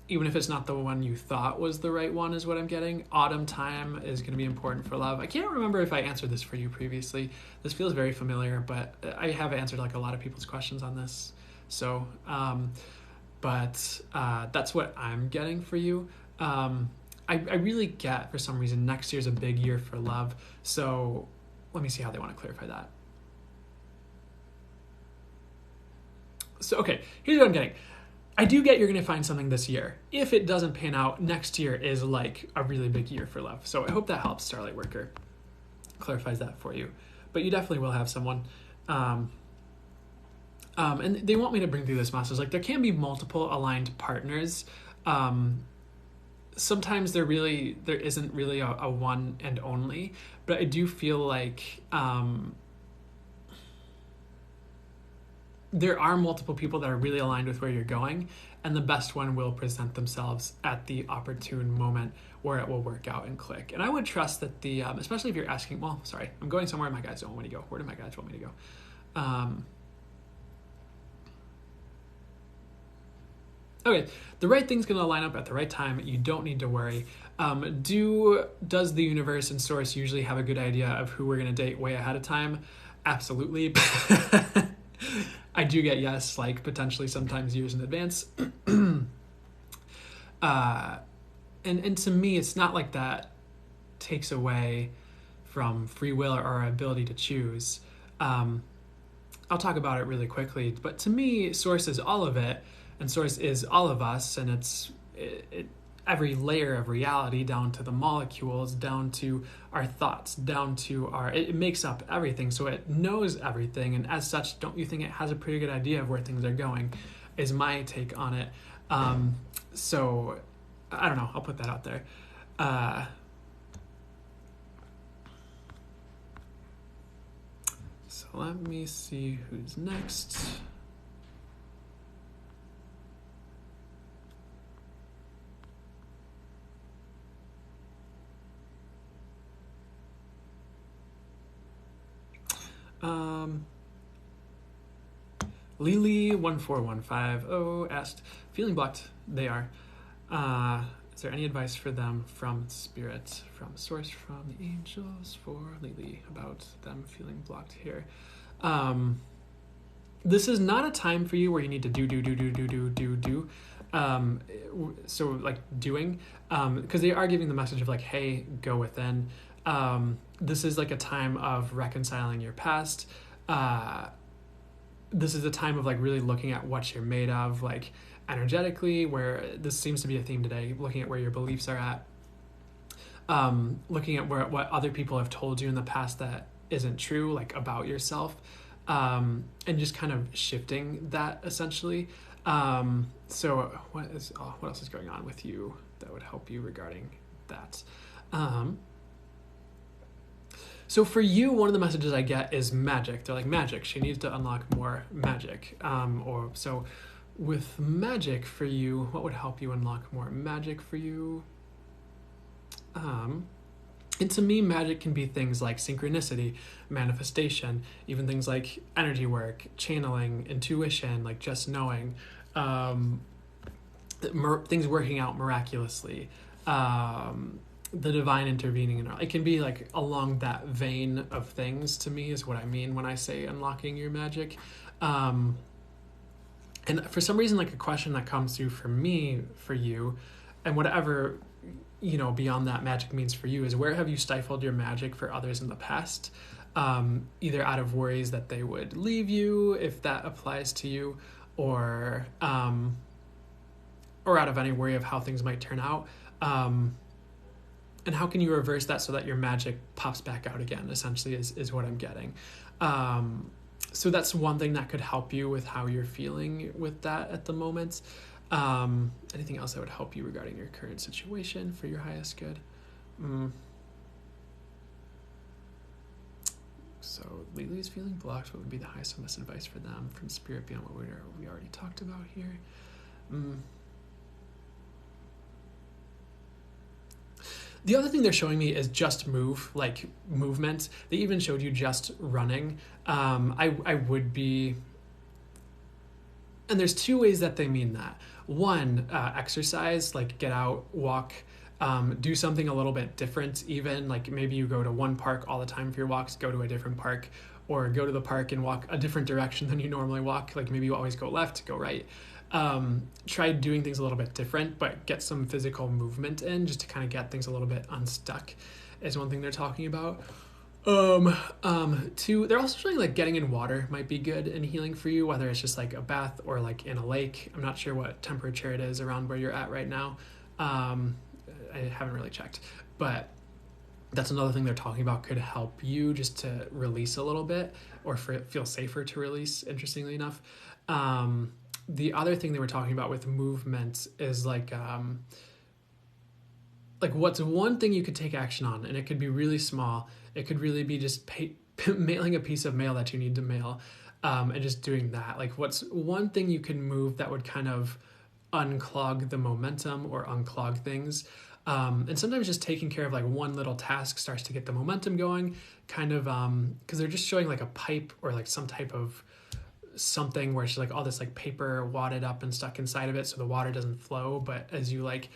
Even if it's not the one you thought was the right one, is what I'm getting. Autumn time is going to be important for love. I can't remember if I answered this for you previously. This feels very familiar, but I have answered like a lot of people's questions on this. So, that's what I'm getting for you. I really get, for some reason, next year's a big year for love. So let me see how they want to clarify that. So, okay, here's what I'm getting. I do get you're going to find something this year. If it doesn't pan out, next year is like a really big year for love. So I hope that helps, Starlight Worker. Clarifies that for you. But you definitely will have someone. And they want me to bring through this message. Like, there can be multiple aligned partners. Sometimes there isn't really a one and only. But I do feel like there are multiple people that are really aligned with where you're going, and the best one will present themselves at the opportune moment where it will work out and click. And I would trust that especially if you're asking, well, sorry, I'm going somewhere my guides don't want me to go. Where do my guides want me to go? Okay, the right thing's going to line up at the right time. You don't need to worry. Does the universe and source usually have a good idea of who we're going to date way ahead of time? Absolutely. I do get yes, like potentially sometimes years in advance. And to me, it's not like that takes away from free will or our ability to choose. I'll talk about it really quickly, but to me, source is all of it, and source is all of us, and it's every layer of reality, down to the molecules, down to our thoughts, down to it makes up everything. So it knows everything. And as such, don't you think it has a pretty good idea of where things are going, is my take on it. So I don't know. I'll put that out there. So let me see who's next. Lily14150 asked, feeling blocked, they are. Is there any advice for them from spirit, from source, from the angels for Lily about them feeling blocked here? This is not a time for you where you need to do. So like doing, because they are giving the message of like, hey, go within. This is like a time of reconciling your past. This is a time of like really looking at what you're made of, like energetically, where this seems to be a theme today, looking at where your beliefs are at, looking at what other people have told you in the past that isn't true, like about yourself, and just kind of shifting that essentially. So what else is going on with you that would help you regarding that? So for you, one of the messages I get is magic. They're like, magic. She needs to unlock more magic. So with magic for you, what would help you unlock more magic for you? And to me, magic can be things like synchronicity, manifestation, even things like energy work, channeling, intuition, like just knowing, things working out miraculously, the divine intervening. It can be like along that vein of things, to me, is what I mean when I say unlocking your magic. And for some reason, like a question that comes through for me, for you, and whatever, beyond that magic means for you, is where have you stifled your magic for others in the past? Either out of worries that they would leave you, if that applies to you, or out of any worry of how things might turn out. And how can you reverse that so that your magic pops back out again, essentially, is what I'm getting. So that's one thing that could help you with how you're feeling with that at the moment. Anything else that would help you regarding your current situation for your highest good? So Lily's feeling blocked. What would be the highest and best advice for them from spirit beyond what we already talked about here? The other thing they're showing me is just move, like movement. They even showed you just running. I would be, and there's two ways that they mean that. One, exercise, like get out, walk, do something a little bit different even. Like maybe you go to one park all the time for your walks, go to a different park, or go to the park and walk a different direction than you normally walk. Like maybe you always go left, go right. Try doing things a little bit different, but get some physical movement in just to kind of get things a little bit unstuck is one thing they're talking about. Two, they're also showing like getting in water might be good and healing for you, whether it's just like a bath or like in a lake. I'm not sure what temperature it is around where you're at right now. I haven't really checked, but that's another thing they're talking about could help you just to release a little bit or feel safer to release, interestingly enough. The other thing they were talking about with movement is like what's one thing you could take action on, and it could be really small. It could really be just mailing a piece of mail that you need to mail, and just doing that. Like what's one thing you can move that would kind of unclog the momentum or unclog things. And sometimes just taking care of like one little task starts to get the momentum going, kind of because they're just showing like a pipe or like some type of something where it's like all this like paper wadded up and stuck inside of it so the water doesn't flow. But as you like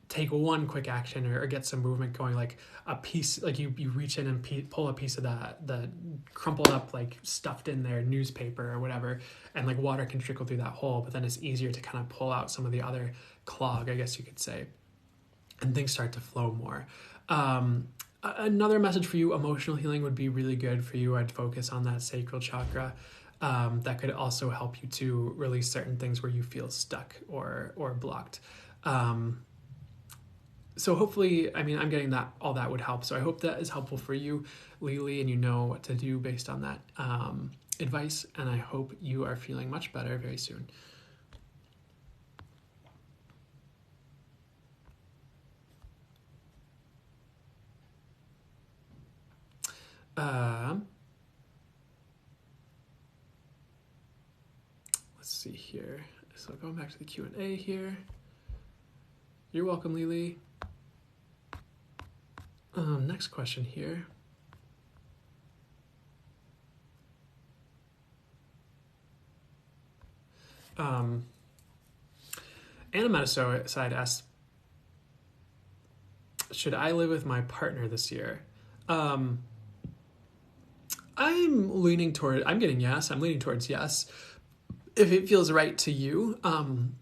take one quick action or get some movement going, like a piece, like you reach in and pull a piece of the crumpled up, like stuffed in there newspaper or whatever, and like water can trickle through that hole, but then it's easier to kind of pull out some of the other clog, I guess you could say, and things start to flow more. Another message for you, emotional healing would be really good for you. I'd focus on that sacral chakra. That could also help you to release certain things where you feel stuck or blocked. So hopefully, I mean, I'm getting that all that would help. So I hope that is helpful for you, Lily, and you know what to do based on that advice. And I hope you are feeling much better very soon. Let's see here. So going back to the Q&A here. You're welcome, Lily. Next question here. Anna Metaside asks, should I live with my partner this year? I'm leaning towards yes. If it feels right to you, I'm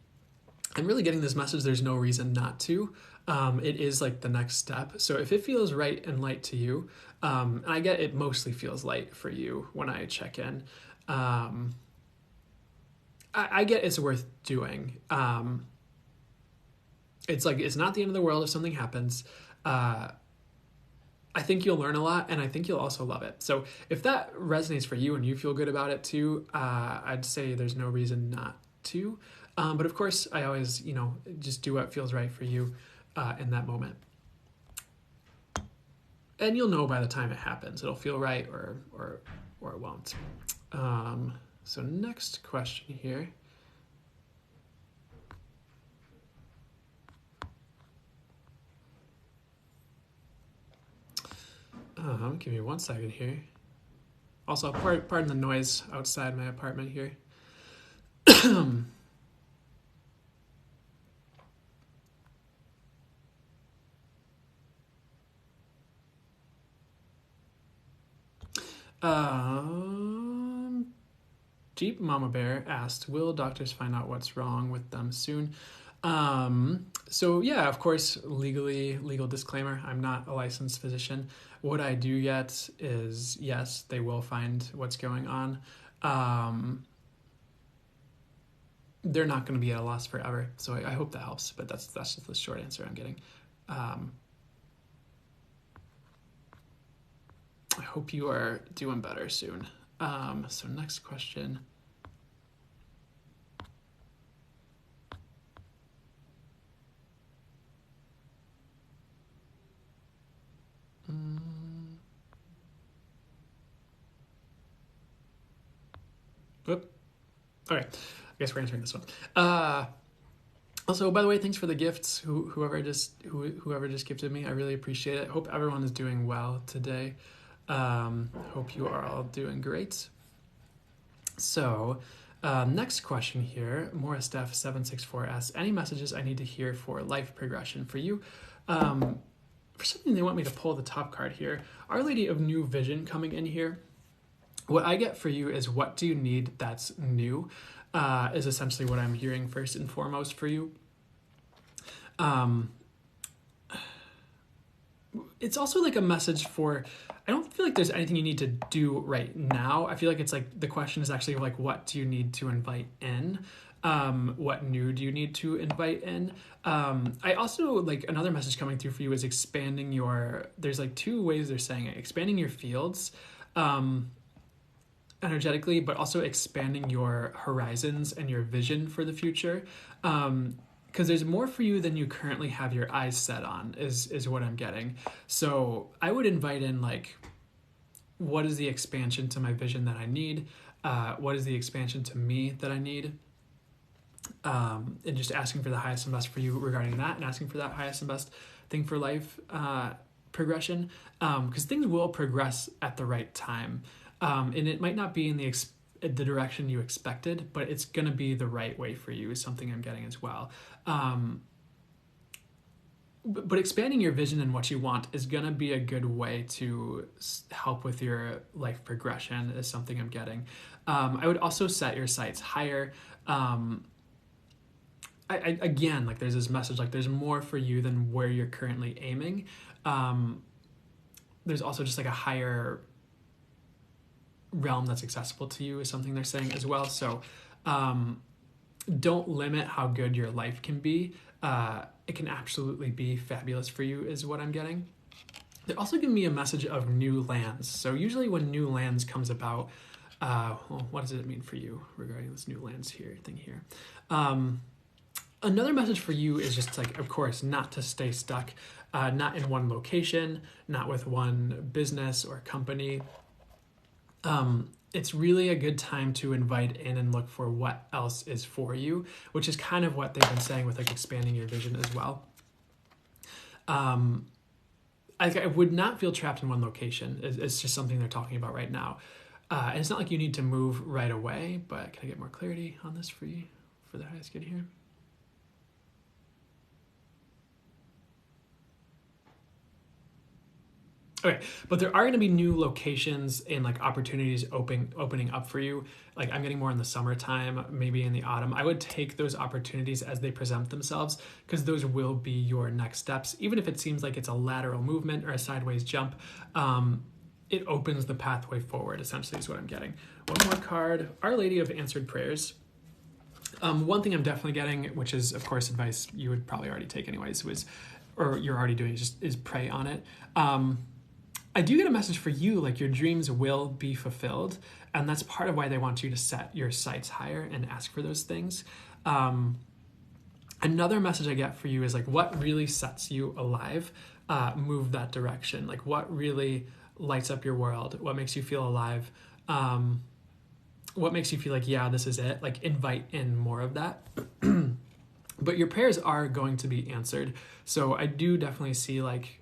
really getting this message. There's no reason not to. It is like the next step. So if it feels right and light to you, and I get it mostly feels light for you when I check in. I get it's worth doing. It's like, it's not the end of the world if something happens. I think you'll learn a lot, and I think you'll also love it. So if that resonates for you and you feel good about it too, I'd say there's no reason not to. But of course, I always, just do what feels right for you in that moment. And you'll know by the time it happens. It'll feel right or it won't. So next question here. Give me 1 second here. Also, pardon the noise outside my apartment here. Jeep Mama Bear asked, will doctors find out what's wrong with them soon? So yeah, of course, legal disclaimer, I'm not a licensed physician. What I do yet is, yes, they will find what's going on. They're not going to be at a loss forever. So I hope that helps, but that's just the short answer I'm getting. I hope you are doing better soon. So next question. Whoop. All right. I guess we're answering this one. Also, by the way, thanks for the gifts. Whoever just gifted me, I really appreciate it. Hope everyone is doing well today. Hope you are all doing great. So, next question here, Moristef764 asks, any messages I need to hear for life progression for you? For something they want me to pull the top card here, Our Lady of New Vision coming in here. What I get for you is, what do you need that's new? Is essentially what I'm hearing first and foremost for you. It's also like a message for, I don't feel like there's anything you need to do right now. I feel like it's like the question is actually like, what do you need to invite in? What new do you need to invite in? I also like another message coming through for you is expanding your, there's like two ways they're saying it, expanding your fields energetically, but also expanding your horizons and your vision for the future. Because there's more for you than you currently have your eyes set on, is what I'm getting. So I would invite in like, what is the expansion to my vision that I need? What is the expansion to me that I need? And just asking for the highest and best for you regarding that, and asking for that highest and best thing for life progression. Because things will progress at the right time. And it might not be in the direction you expected, but it's going to be the right way for you is something I'm getting as well. But expanding your vision and what you want is going to be a good way to help with your life progression is something I'm getting. I would also set your sights higher. Again, like there's this message, like there's more for you than where you're currently aiming. There's also just like a higher realm that's accessible to you is something they're saying as well. So don't limit how good your life can be. It can absolutely be fabulous for you is what I'm getting. They're also giving me a message of new lands. So usually when new lands comes about, well, what does it mean for you regarding this new lands thing here? Another message for you is just like, of course, not to stay stuck, not in one location, not with one business or company. It's really a good time to invite in and look for what else is for you, which is kind of what they've been saying with like expanding your vision as well. I would not feel trapped in one location. It's just something they're talking about right now. And it's not like you need to move right away, but can I get more clarity on this for you, for the highest good here? Okay, but there are going to be new locations and like opportunities opening up for you. Like I'm getting more in the summertime, maybe in the autumn. I would take those opportunities as they present themselves, because those will be your next steps. Even if it seems like it's a lateral movement or a sideways jump, it opens the pathway forward, essentially is what I'm getting. One more card, Our Lady of Answered Prayers. One thing I'm definitely getting, which is of course advice you would probably already take anyways, or you're already doing, is pray on it. I do get a message for you, like your dreams will be fulfilled. And that's part of why they want you to set your sights higher and ask for those things. Another message I get for you is like, what really sets you alive? Move that direction. Like what really lights up your world? What makes you feel alive? What makes you feel like, yeah, this is it? Like invite in more of that. But your prayers are going to be answered. So I do definitely see like,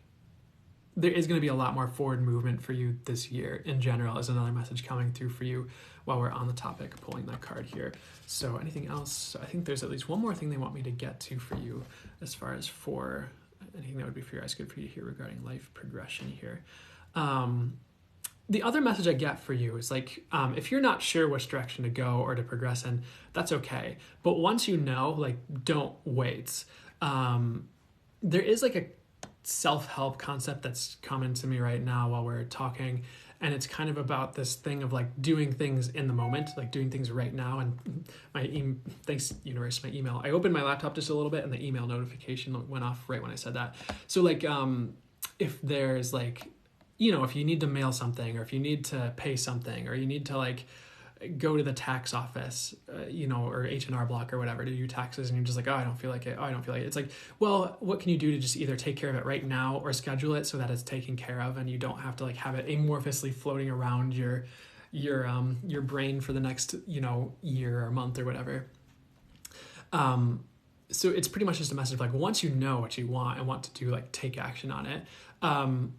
there is going to be a lot more forward movement for you this year in general, is another message coming through for you while we're on the topic, pulling that card here. So anything else? I think there's at least one more thing they want me to get to for you as far as for anything that would be for your eyes good for you here regarding life progression here. The other message I get for you is like, if you're not sure which direction to go or to progress in, that's okay. But once you know, like, don't wait. There is like a self-help concept that's coming to me right now while we're talking, and it's kind of about this thing of like doing things in the moment, like doing things right now. And thanks universe, my email, I opened my laptop just a little bit and the email notification went off right when I said that. So like if there's like, if you need to mail something, or if you need to pay something, or you need to like go to the tax office, or H&R Block or whatever to do taxes, and you're just like, oh, I don't feel like it. It's like, well, what can you do to just either take care of it right now or schedule it so that it's taken care of and you don't have to like have it amorphously floating around your your brain for the next year or month or whatever. So it's pretty much just a message of like, once you know what you want and want to do, like take action on it,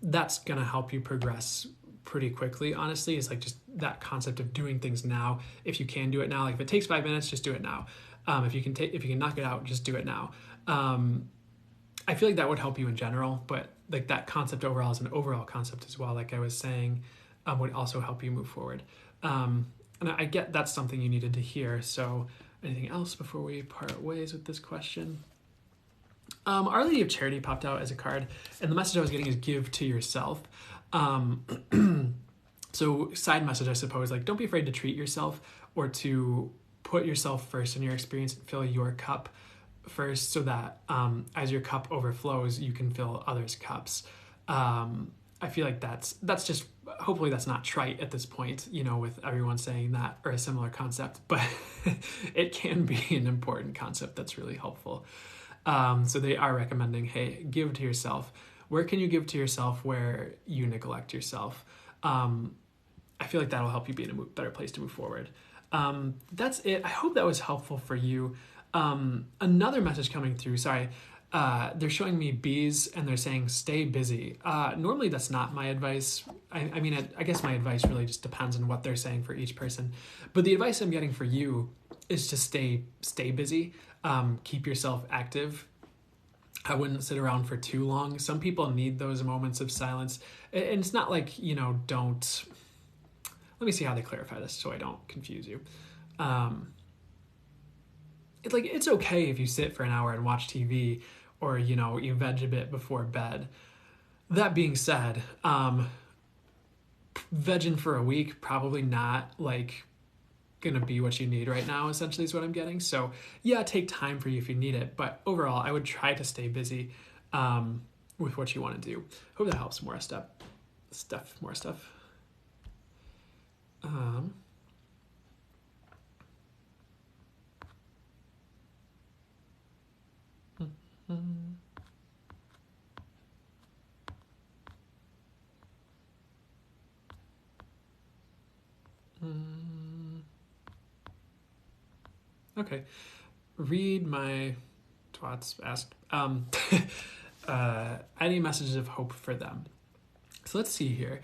that's gonna help you progress pretty quickly. Honestly, it's like just that concept of doing things now. If you can do it now, like if it takes 5 minutes, just do it now. If you can knock it out, just do it now. I feel like that would help you in general, but like that concept overall is an overall concept as well. Like I was saying, would also help you move forward. And I get that's something you needed to hear. So anything else before we part ways with this question? Our Lady of Charity popped out as a card, and the message I was getting is give to yourself. So side message, I suppose, like don't be afraid to treat yourself or to put yourself first in your experience and fill your cup first, so that as your cup overflows, you can fill others' cups. I feel like that's just, hopefully that's not trite at this point, with everyone saying that or a similar concept, but it can be an important concept that's really helpful. So they are recommending, hey, give to yourself. Where can you give to yourself where you neglect yourself? I feel like that'll help you be in a better place to move forward. That's it. I hope that was helpful for you. Another message coming through, sorry, they're showing me bees and they're saying stay busy. Normally that's not my advice. I mean, I guess my advice really just depends on what they're saying for each person. But the advice I'm getting for you is to stay busy. Keep yourself active. I wouldn't sit around for too long. Some people need those moments of silence. And it's not like, don't... Let me see how they clarify this so I don't confuse you. It's okay if you sit for an hour and watch TV or, you veg a bit before bed. That being said, vegging for a week, probably not gonna be what you need right now, essentially is what I'm getting. So yeah, take time for you if you need it. But overall, I would try to stay busy with what you want to do. Hope that helps. More stuff. Okay. Read my twats asked. Any messages of hope for them? So let's see here.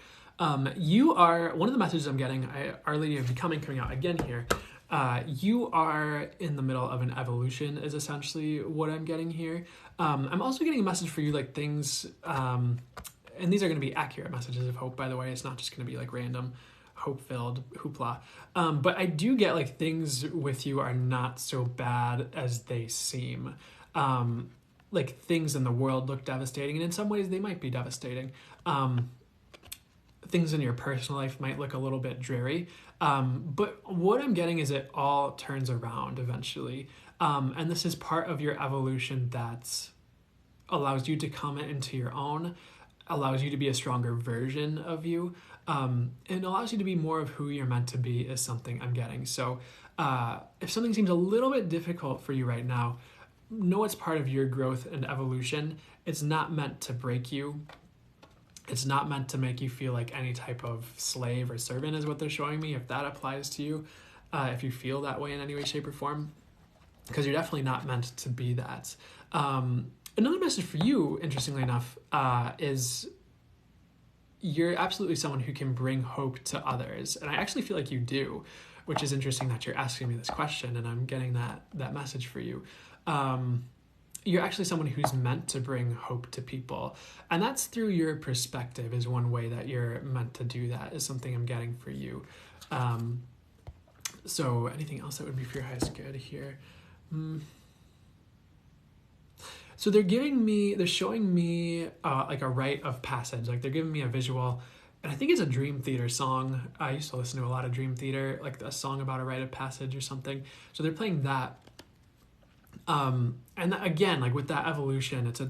You are, one of the messages I'm getting, Our Lady of Becoming coming out again here. You are in the middle of an evolution is essentially what I'm getting here. I'm also getting a message for you, like things, and these are going to be accurate messages of hope, by the way. It's not just going to be like random hope-filled hoopla. But I do get like things with you are not so bad as they seem. Like things in the world look devastating, and in some ways they might be devastating. Things in your personal life might look a little bit dreary. But what I'm getting is it all turns around eventually. And this is part of your evolution that allows you to come into your own, allows you to be a stronger version of you, and allows you to be more of who you're meant to be is something I'm getting. So if something seems a little bit difficult for you right now, know it's part of your growth and evolution. It's not meant to break you. It's not meant to make you feel like any type of slave or servant is what they're showing me, if that applies to you, if you feel that way in any way, shape, or form, because you're definitely not meant to be that. Another message for you, interestingly enough, is you're absolutely someone who can bring hope to others. And I actually feel like you do, which is interesting that you're asking me this question and I'm getting that message for you. You're actually someone who's meant to bring hope to people. And that's through your perspective is one way that you're meant to do that, is something I'm getting for you. So anything else that would be for your highest good here? So they're showing me like a rite of passage. Like they're giving me a visual, and I think it's a Dream Theater song. I used to listen to a lot of Dream Theater, like a song about a rite of passage or something. So they're playing that. And again, like with that evolution, it's a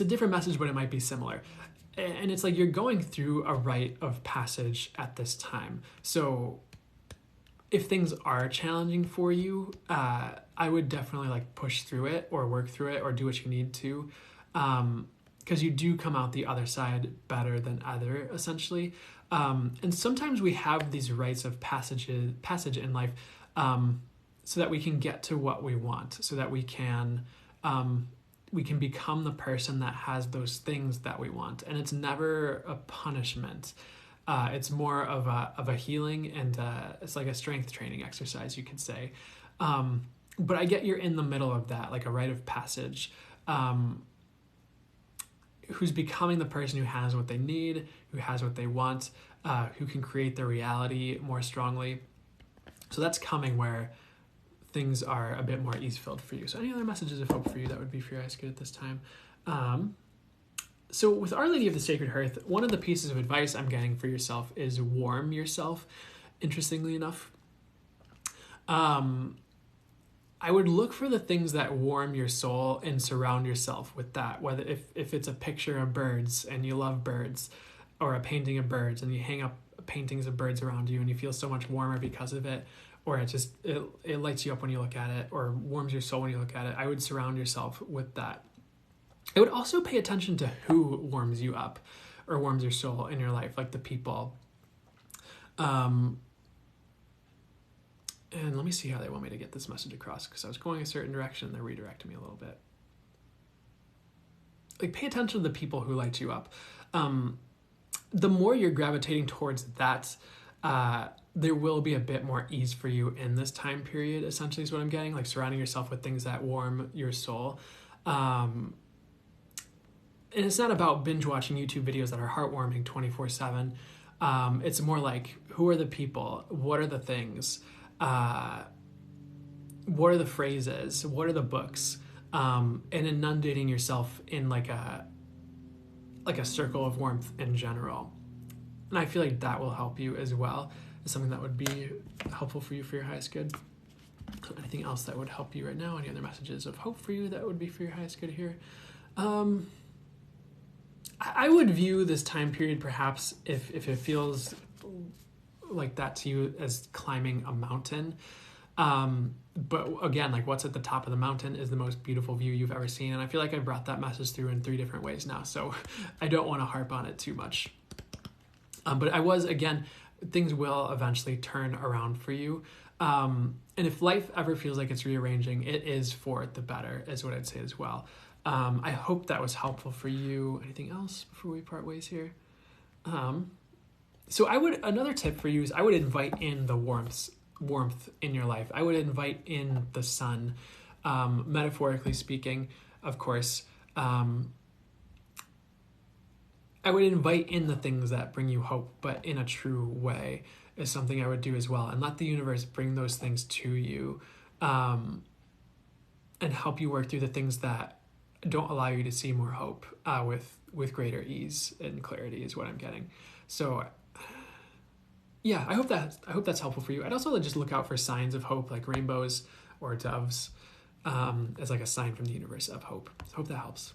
different message, but it might be similar. And it's like you're going through a rite of passage at this time. So if things are challenging for you, I would definitely like push through it or work through it or do what you need to. Because you do come out the other side better than ever, essentially. And sometimes we have these rites of passage in life, so that we can get to what we want, so that we can become the person that has those things that we want. And it's never a punishment. It's more of a healing, and it's like a strength training exercise, you could say. But I get you're in the middle of that, like a rite of passage, who's becoming the person who has what they need, who has what they want, who can create their reality more strongly. So that's coming where things are a bit more ease-filled for you. So any other messages of hope for you that would be for your highest good at this time? So with Our Lady of the Sacred Hearth, one of the pieces of advice I'm getting for yourself is warm yourself, interestingly enough. I would look for the things that warm your soul and surround yourself with that, whether if it's a picture of birds and you love birds, or a painting of birds and you hang up paintings of birds around you and you feel so much warmer because of it, or it lights you up when you look at it, or warms your soul when you look at it. I would surround yourself with that. I would also pay attention to who warms you up or warms your soul in your life, like the people. And let me see how they want me to get this message across, because I was going a certain direction and they're redirecting me a little bit. Like, pay attention to the people who light you up. The more you're gravitating towards that, there will be a bit more ease for you in this time period, essentially, is what I'm getting. Like, surrounding yourself with things that warm your soul. And it's not about binge watching YouTube videos that are heartwarming 24/7. It's more like, who are the people? What are the things? What are the phrases? What are the books? And inundating yourself in like a circle of warmth in general. And I feel like that will help you as well. It's something that would be helpful for you for your highest good. Anything else that would help you right now? Any other messages of hope for you that would be for your highest good here? I would view this time period, perhaps, if it feels like that to you, as climbing a mountain. But again, like, what's at the top of the mountain is the most beautiful view you've ever seen. And I feel like I brought that message through in 3 different ways now, so I don't want to harp on it too much. But again, things will eventually turn around for you. And if life ever feels like it's rearranging, it is for the better, is what I'd say as well. I hope that was helpful for you. Anything else before we part ways here? So another tip for you is I would invite in the warmth in your life. I would invite in the sun, metaphorically speaking, of course. I would invite in the things that bring you hope, but in a true way, is something I would do as well. And let the universe bring those things to you, and help you work through the things that don't allow you to see more hope, with greater ease and clarity, is what I'm getting. So yeah, I hope that's helpful for you. I'd also just look out for signs of hope, like rainbows or doves, as like a sign from the universe of hope. So hope that helps.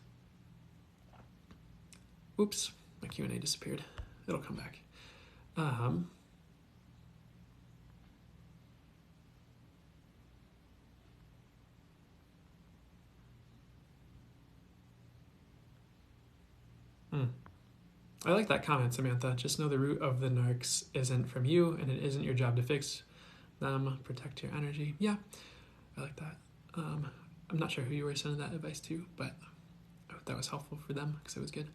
Oops, my Q&A disappeared. It'll come back. I like that comment, Samantha. Just know the root of the narcs isn't from you, and it isn't your job to fix them. Protect your energy. Yeah, I like that. I'm not sure who you were sending that advice to, but I hope that was helpful for them, because it was good.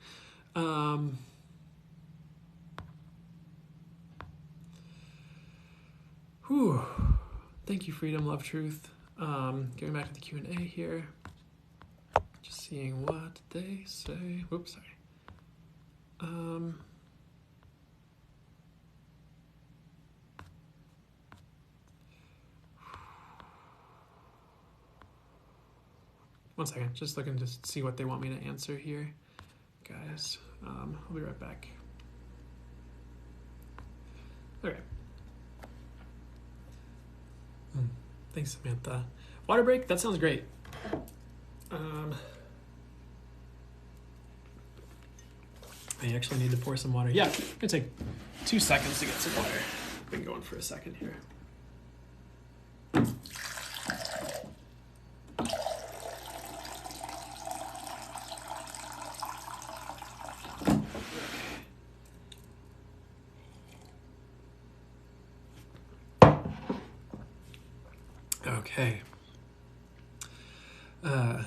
Thank you, Freedom, Love, Truth. Going back to the Q&A here. Just seeing what they say. Whoops, sorry. One second, just looking to see what they want me to answer here, guys. I'll be right back. Okay. Thanks, Samantha. Water break? That sounds great. I actually need to pour some water. Yeah, it's gonna take 2 seconds to get some water. Been going for a second here. Okay. Uh,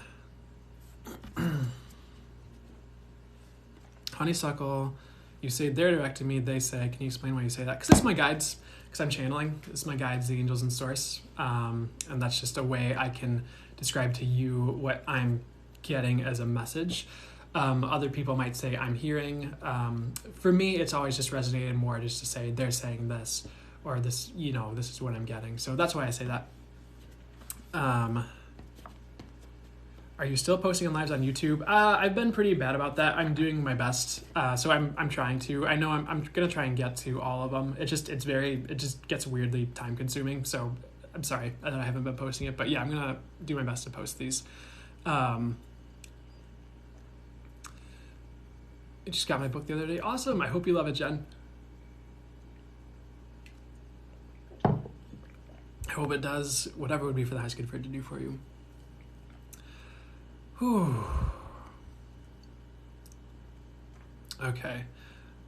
Honeysuckle, you say they're directing me. They say, can you explain why you say that? Because it's my guides. Because I'm channeling. It's my guides, the angels and source. And that's just a way I can describe to you what I'm getting as a message. Other people might say I'm hearing. For me, it's always just resonated more just to say they're saying this, or this, this is what I'm getting. So that's why I say that. Are you still posting on lives on YouTube? I've been pretty bad about that. I'm doing my best. So I'm trying to. I know I'm gonna try and get to all of them. It just gets weirdly time consuming. So I'm sorry that I haven't been posting it, but yeah, I'm gonna do my best to post these. I just got my book the other day. Awesome. I hope you love it, Jen. I hope it does whatever would be for the highest good for it to do for you. Whew. Okay.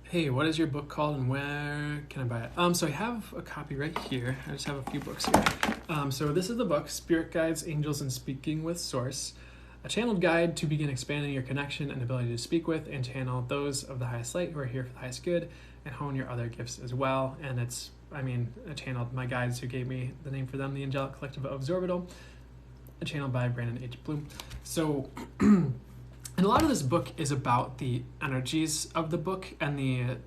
Hey, what is your book called and where can I buy it? So I have a copy right here. I just have a few books here. So this is the book, Spirit Guides, Angels, and Speaking with Source. A channeled guide to begin expanding your connection and ability to speak with and channel those of the highest light who are here for the highest good and hone your other gifts as well. And I channeled my guides who gave me the name for them, the Angelic Collective of Zorbital, channeled by Brandon H. Bloom. So, and a lot of this book is about the energies of the book and the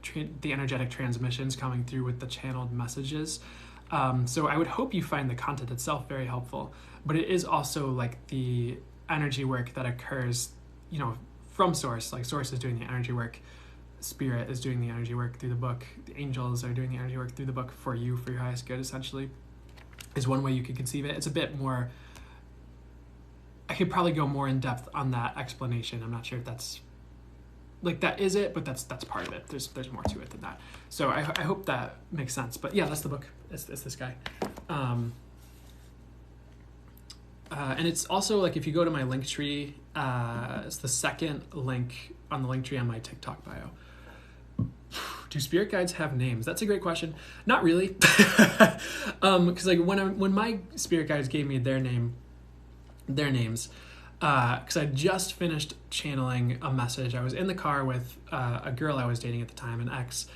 energetic transmissions coming through with the channeled messages. So I would hope you find the content itself very helpful, but it is also like the energy work that occurs, from Source. Like Source is doing the energy work, Spirit is doing the energy work through the book, the angels are doing the energy work through the book for you, for your highest good, essentially, is one way you could conceive it. It's a bit more, I could probably go more in depth on that explanation. I'm not sure if that's, that is it, but that's part of it. There's more to it than that. So I hope that makes sense. But yeah, that's the book. It's this guy. And it's also if you go to my link tree, it's the second link on the link tree on my TikTok bio. Do spirit guides have names? That's a great question. Not really. Because when my spirit guides gave me their names, because I just finished channeling a message. I was in the car with a girl I was dating at the time, an ex,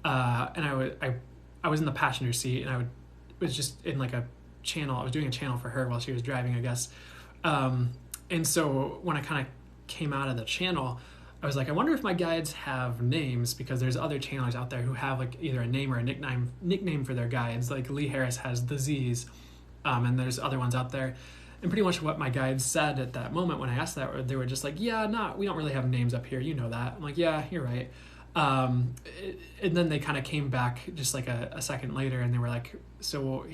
and I was in the passenger seat, and was just in a channel. I was doing a channel for her while she was driving, I guess. And so when I kind of came out of the channel, I was like, I wonder if my guides have names, because there's other channelers out there who have either a name or a nickname for their guides. Like Lee Harris has the Z's, and there's other ones out there. And pretty much what my guides said at that moment when I asked that, they were just like, yeah, we don't really have names up here. You know that. I'm like, yeah, you're right. And then they kind of came back just a second later, and they were like, so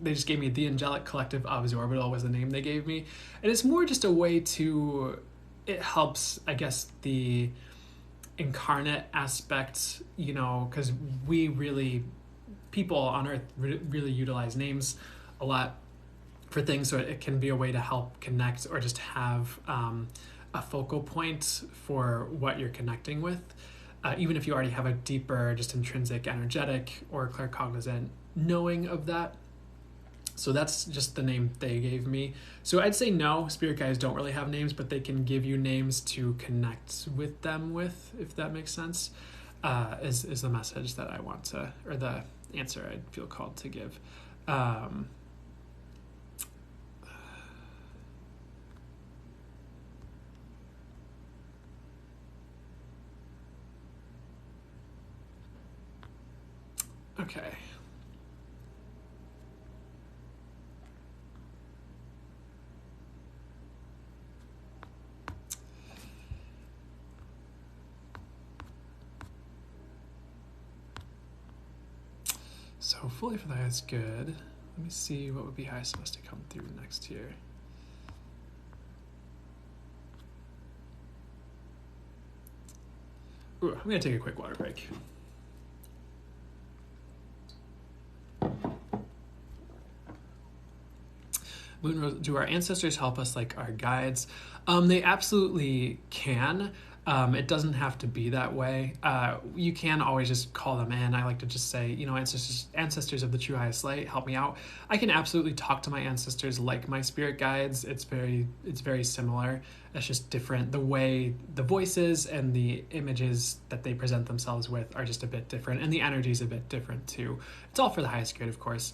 they just gave me the Angelic Collective of Zorbital was the name they gave me. And it's more just a way it helps, I guess, the incarnate aspect, because people on Earth really utilize names a lot for things, so it can be a way to help connect or just have a focal point for what you're connecting with, even if you already have a deeper, just intrinsic, energetic, or claircognizant knowing of that. So that's just the name they gave me. So I'd say no, spirit guides don't really have names, but they can give you names to connect with them with, if that makes sense, is the message that I want to, or the answer I feel called to give. Okay. So fully for the highest good. Let me see what would be highest supposed to come through next here. Ooh, I'm gonna take a quick water break. Moon Rose, do our ancestors help us like our guides? They absolutely can. It doesn't have to be that way. You can always just call them in. I like to just say, ancestors of the true highest light, help me out. I can absolutely talk to my ancestors like my spirit guides. It's very similar. It's just different. The way the voices and the images that they present themselves with are just a bit different, and the energy is a bit different too. It's all for the highest good, of course.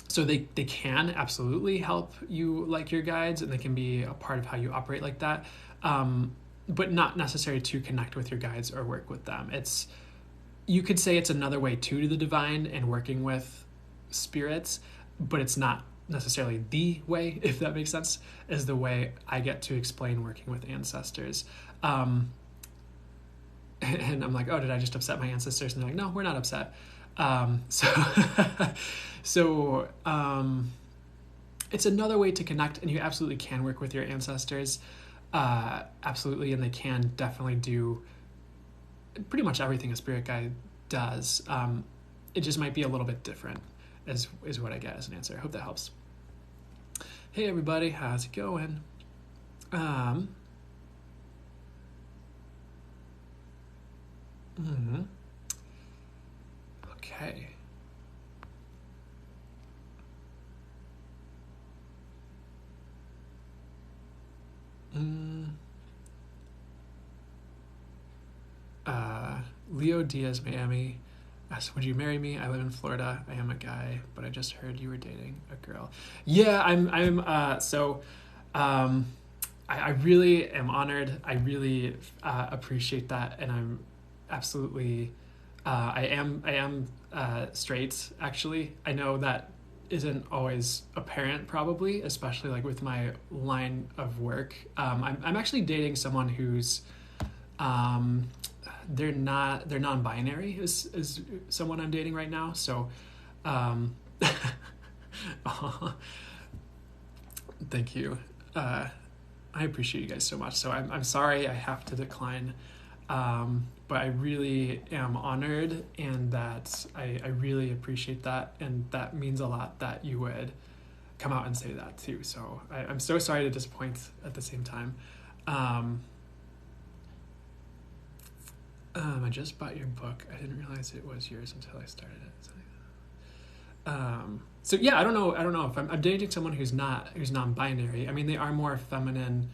So they can absolutely help you like your guides, and they can be a part of how you operate like that, but not necessary to connect with your guides or work with them. You could say it's another way to the divine and working with spirits, but it's not necessarily the way, if that makes sense, is the way I get to explain working with ancestors. And I'm like, oh, did I just upset my ancestors? And they're like, no, we're not upset. So it's another way to connect, and you absolutely can work with your ancestors. Absolutely, and they can definitely do pretty much everything a spirit guide does. It just might be a little bit different, is what I get as an answer. I hope that helps. Hey everybody, how's it going? Okay. Leo Diaz, Miami asks, would you marry me? I live in Florida. I am a guy, but I just heard you were dating a girl. Yeah, I really am honored. I really appreciate that, and I'm absolutely I am straight, actually. I know that isn't always apparent, probably, especially like with my line of work. I'm actually dating someone who's they're non-binary is someone I'm dating right now. So thank you. I appreciate you guys so much. So I'm sorry I have to decline. But I really am honored, and that I really appreciate that, and that means a lot that you would come out and say that too. So I'm so sorry to disappoint at the same time. I just bought your book. I didn't realize it was yours until I started it. So yeah, I don't know if I'm dating someone who's non-binary. I mean, they are more feminine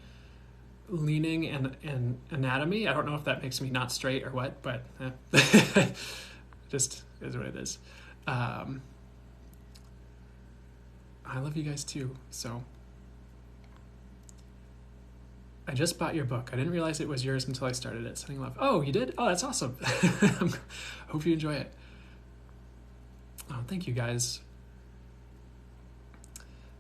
leaning and anatomy. I don't know if that makes me not straight or what, but just is what it is. I love you guys too. So I just bought your book. I didn't realize it was yours until I started it. Sending love. Oh, you did? Oh, that's awesome. Hope you enjoy it. Oh, thank you guys.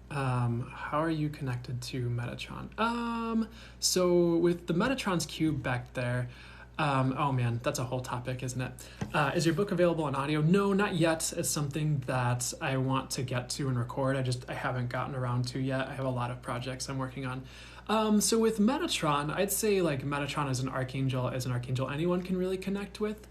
How are you connected to Metatron? So with the Metatron's cube back there, oh man, that's a whole topic, isn't it? Is your book available on audio? No, not yet. It's something that I want to get to and record. I haven't gotten around to yet. I have a lot of projects I'm working on. So with Metatron, I'd say like Metatron as an archangel anyone can really connect with.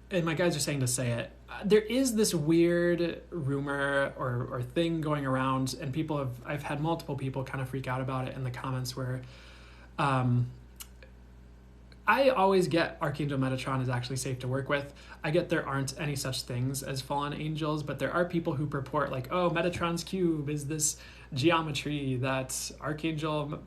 And my guides are saying to say it. There is this weird rumor or thing going around, and I've had multiple people kind of freak out about it in the comments where I always get Archangel Metatron is actually safe to work with. I get there aren't any such things as fallen angels, but there are people who purport like, oh, Metatron's cube is this geometry that Archangel,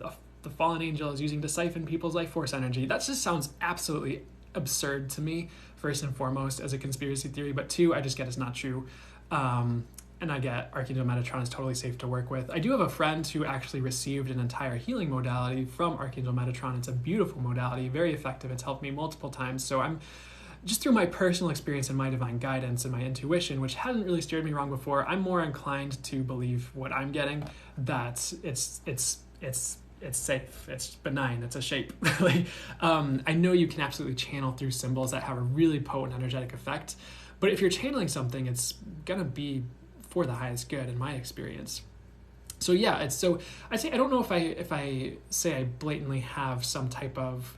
the fallen angel, is using to siphon people's life force energy. That just sounds absolutely absurd to me, first and foremost, as a conspiracy theory, but two, I just get it's not true. And I get Archangel Metatron is totally safe to work with. I do have a friend who actually received an entire healing modality from Archangel Metatron. It's a beautiful modality, very effective. It's helped me multiple times. So I'm just through my personal experience and my divine guidance and my intuition, which hadn't really steered me wrong before, I'm more inclined to believe what I'm getting, that it's safe, it's benign, it's a shape. I know you can absolutely channel through symbols that have a really potent energetic effect, but if you're channeling something, it's gonna be for the highest good in my experience. So yeah, I'd say I don't know if I say I blatantly have some type of,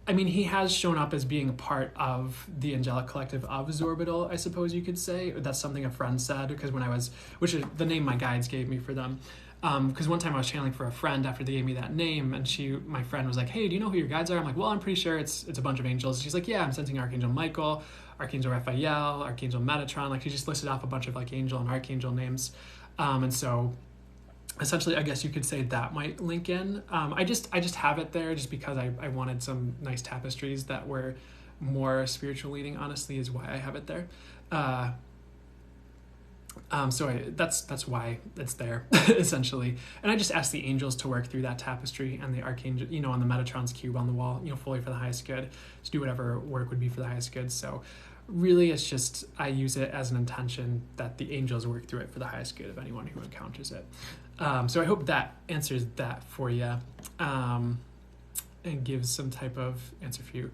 I mean, he has shown up as being a part of the angelic collective of Zorbital, I suppose you could say. That's something a friend said, because which is the name my guides gave me for them. Because one time I was channeling for a friend after they gave me that name, and my friend was like, "Hey, do you know who your guides are?" I'm like, "Well, I'm pretty sure it's a bunch of angels." She's like, "Yeah, I'm sensing Archangel Michael, Archangel Raphael, Archangel Metatron." Like she just listed off a bunch of like angel and archangel names, and so essentially, I guess you could say that might link in. I just have it there just because I wanted some nice tapestries that were more spiritual leaning. Honestly, is why I have it there. That's why it's there essentially. And I just asked the angels to work through that tapestry and the archangel, on the Metatron's cube on the wall, fully for the highest good, to do whatever work would be for the highest good. So really it's just, I use it as an intention that the angels work through it for the highest good of anyone who encounters it. So I hope that answers that for you, and gives some type of answer for you.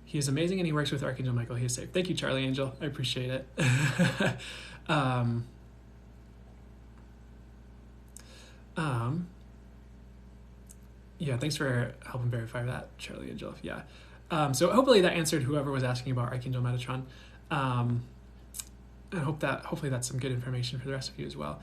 He is amazing and he works with Archangel Michael. He is safe. Thank you, Charlie Angel. I appreciate it. Yeah, thanks for helping verify that, Charlie Angel. Yeah. So hopefully that answered whoever was asking about Archangel Metatron. And hopefully that's some good information for the rest of you as well.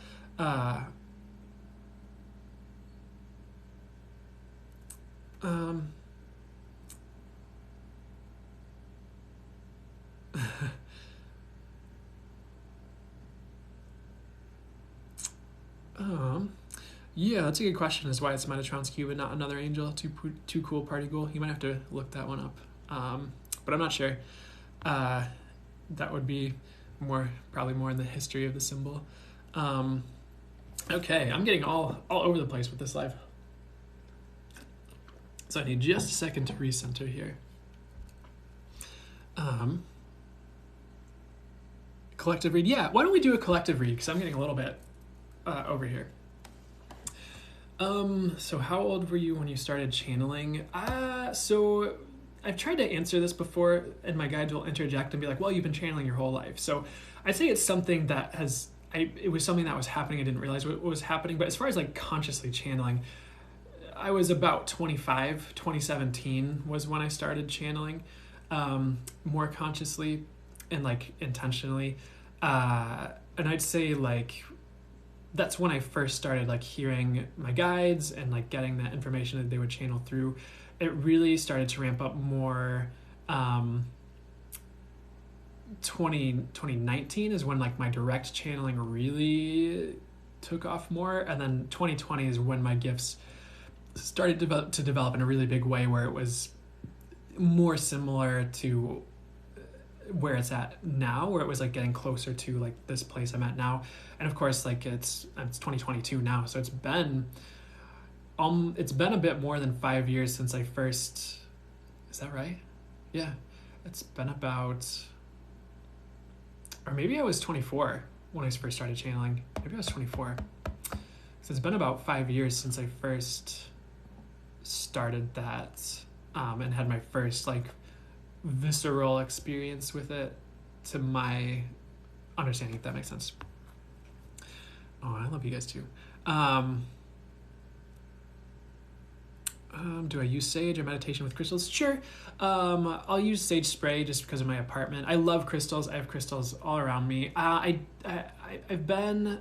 Yeah, that's a good question, is why it's Metatron's cube and not another angel. Too cool party goal. You might have to look that one up. But I'm not sure. That would be probably more in the history of the symbol. Okay, I'm getting all over the place with this live. So I need just a second to recenter here. Collective read. Yeah, why don't we do a collective read? Because I'm getting a little bit over here. So how old were you when you started channeling? So I've tried to answer this before, and my guides will interject and be like, well, you've been channeling your whole life. So I'd say it's something that it was something that was happening. I didn't realize what was happening. But as far as like consciously channeling, I was about 25. 2017 was when I started channeling more consciously and like intentionally. And I'd say like that's when I first started like hearing my guides and like getting that information that they would channel through. It really started to ramp up more. 2019 is when like my direct channeling really took off more, and then 2020 is when my gifts started to develop in a really big way, where it was more similar to where it's at now, where it was like getting closer to like this place I'm at now. And of course, like it's 2022 now, so it's been a bit more than 5 years since I first, is that right? Yeah, it's been about, or maybe I was 24 when I first started channeling. Maybe I was 24. So it's been about 5 years since I first started that, and had my first like visceral experience with it, to my understanding, if that makes sense. Oh, I love you guys too. Do I use sage or meditation with crystals? Sure. I'll use sage spray just because of my apartment. I love crystals. I have crystals all around me. I've been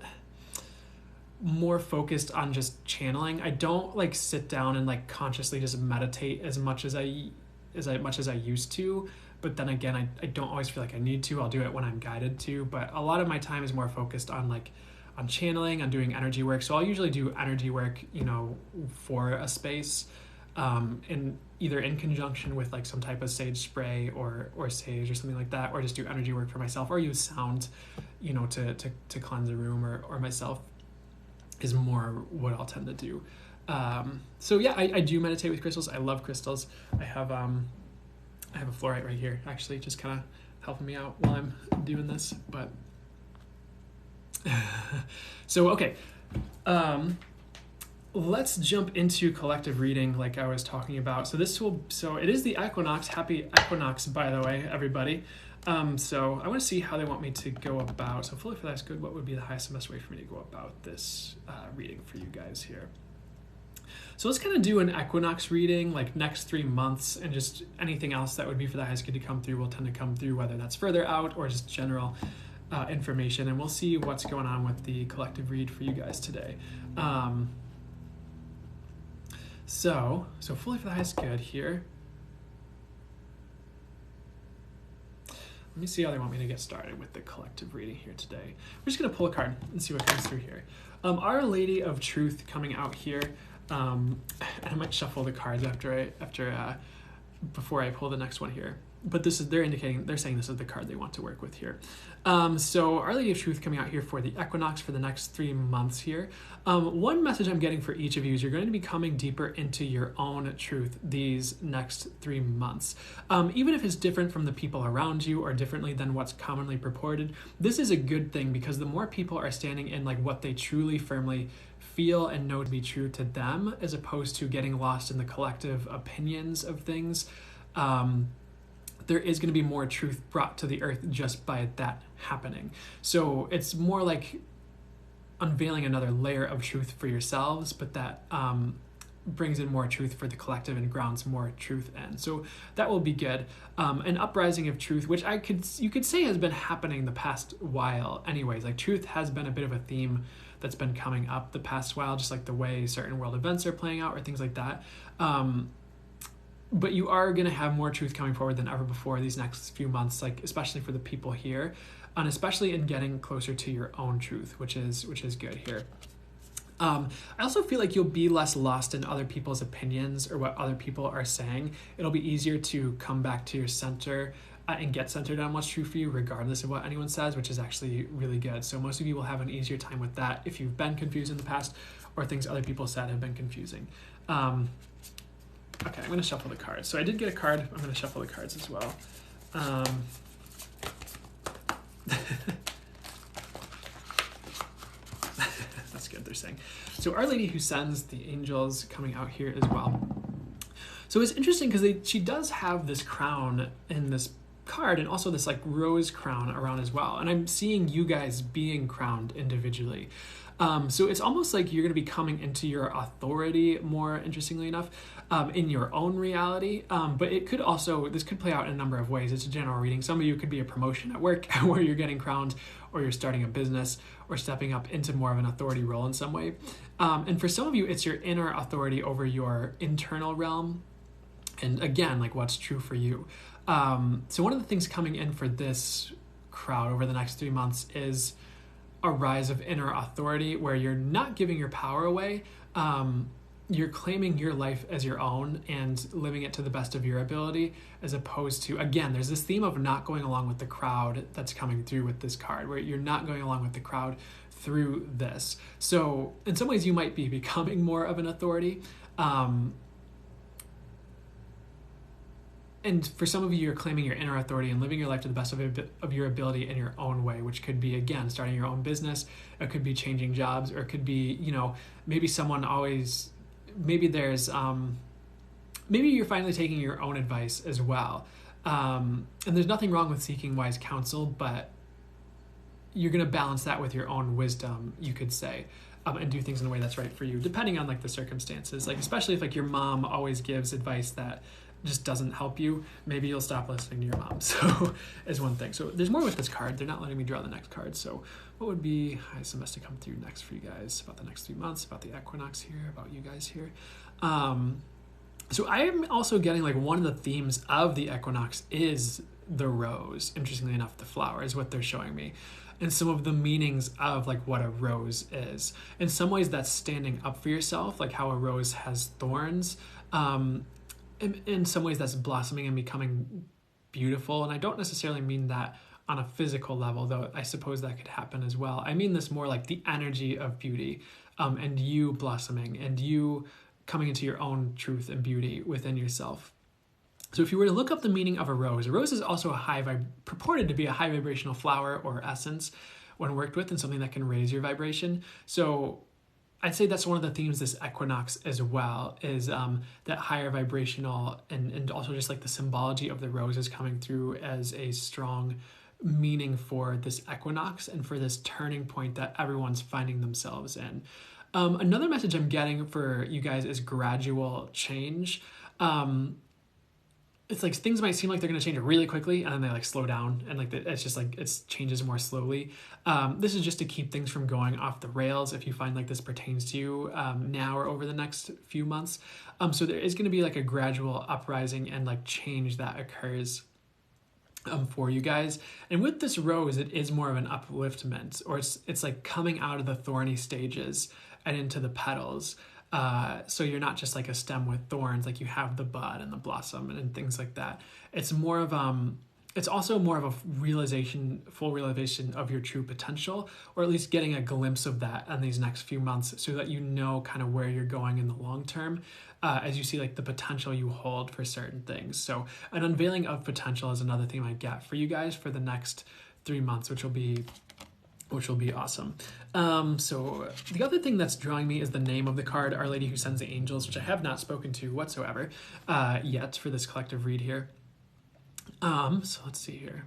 more focused on just channeling. I don't like sit down and like consciously just meditate as much as I used to. But then again, I don't always feel like I need to. I'll do it when I'm guided to. But a lot of my time is more focused on on channeling, on doing energy work. So I'll usually do energy work, for a space, in either in conjunction with like some type of sage spray or sage or something like that, or just do energy work for myself, or use sound, to cleanse a room or myself, is more what I'll tend to do. So yeah, I do meditate with crystals. I love crystals. I have a fluorite right here, actually, just kind of helping me out while I'm doing this. But so okay, let's jump into collective reading, like I was talking about. So it is the Equinox. Happy Equinox, by the way, everybody. So I want to see how they want me to go about. So fully for that's good. What would be the highest and best way for me to go about this reading for you guys here? So let's kind of do an equinox reading, like next 3 months, and just anything else that would be for the highest good to come through will tend to come through, whether that's further out or just general information, and we'll see what's going on with the collective read for you guys today. So fully for the highest good here. Let me see how they want me to get started with the collective reading here today. We're just going to pull a card and see what comes through here. Our Lady of Truth coming out here. And I might shuffle the cards before I pull the next one here. But they're saying this is the card they want to work with here. So Our Lady of Truth coming out here for the equinox for the next 3 months here. One message I'm getting for each of you is you're going to be coming deeper into your own truth these next 3 months. Even if it's different from the people around you or differently than what's commonly purported, this is a good thing, because the more people are standing in like what they truly firmly feel and know to be true to them, as opposed to getting lost in the collective opinions of things, there is going to be more truth brought to the earth just by that happening. So it's more like unveiling another layer of truth for yourselves, but that brings in more truth for the collective and grounds more truth in. So that will be good. An uprising of truth, which you could say has been happening the past while anyways. Like truth has been a bit of a theme that's been coming up the past while, just like the way certain world events are playing out or things like that. But you are going to have more truth coming forward than ever before these next few months, like especially for the people here, and especially in getting closer to your own truth, which is good here. I also feel like you'll be less lost in other people's opinions or what other people are saying. It'll be easier to come back to your center and get centered on what's true for you, regardless of what anyone says, which is actually really good. So most of you will have an easier time with that if you've been confused in the past or things other people said have been confusing. Okay, I'm going to shuffle the cards. So I did get a card. I'm going to shuffle the cards as well. That's good, they're saying. So Our Lady who sends the angels coming out here as well. So it's interesting because she does have this crown in this card, and also this like rose crown around as well. And I'm seeing you guys being crowned individually. So it's almost like you're going to be coming into your authority more, interestingly enough, in your own reality. But this could play out in a number of ways. It's a general reading. Some of you could be a promotion at work where you're getting crowned, or you're starting a business, or stepping up into more of an authority role in some way. And for some of you, it's your inner authority over your internal realm. And again, like what's true for you. So one of the things coming in for this crowd over the next 3 months is a rise of inner authority, where you're not giving your power away. You're claiming your life as your own and living it to the best of your ability, as opposed to, again, there's this theme of not going along with the crowd that's coming through with this card, where you're not going along with the crowd through this. So in some ways you might be becoming more of an authority. And for some of you, you're claiming your inner authority and living your life to the best of your ability in your own way, which could be, again, starting your own business. It could be changing jobs, or it could be, maybe maybe you're finally taking your own advice as well. And there's nothing wrong with seeking wise counsel, but you're going to balance that with your own wisdom, you could say, and do things in a way that's right for you, depending on like the circumstances. Like, especially if like your mom always gives advice that just doesn't help you, maybe you'll stop listening to your mom. So is one thing. So there's more with this card. They're not letting me draw the next card. So what would be highest and best to come through next for you guys about the next 3 months, about the equinox here, about you guys here? So I am also getting like one of the themes of the equinox is the rose. Interestingly enough, the flower is what they're showing me. And some of the meanings of like what a rose is. In some ways that's standing up for yourself, like how a rose has thorns. In some ways that's blossoming and becoming beautiful. And I don't necessarily mean that on a physical level, though I suppose that could happen as well. I mean this more like the energy of beauty, and you blossoming and you coming into your own truth and beauty within yourself. So if you were to look up the meaning of a rose is also purported to be a high vibrational flower or essence when worked with, and something that can raise your vibration. So I'd say that's one of the themes this equinox as well, is that higher vibrational and also just like the symbology of the rose is coming through as a strong meaning for this equinox and for this turning point that everyone's finding themselves in. Another message I'm getting for you guys is gradual change. it's like things might seem like they're going to change really quickly and then they like slow down and like it's just like it changes more slowly. This is just to keep things from going off the rails if you find like this pertains to you now or over the next few months. So there is going to be like a gradual uprising and like change that occurs for you guys. And with this rose, it is more of an upliftment, or it's like coming out of the thorny stages and into the petals. So you're not just like a stem with thorns, like you have the bud and the blossom and things like that. It's more of it's also more of a full realization of your true potential, or at least getting a glimpse of that in these next few months, so that you know kind of where you're going in the long term, as you see like the potential you hold for certain things. So an unveiling of potential is another thing I get for you guys for the next 3 months, which will be awesome. So the other thing that's drawing me is the name of the card, Our Lady Who Sends the Angels, which I have not spoken to whatsoever yet for this collective read here. So let's see here.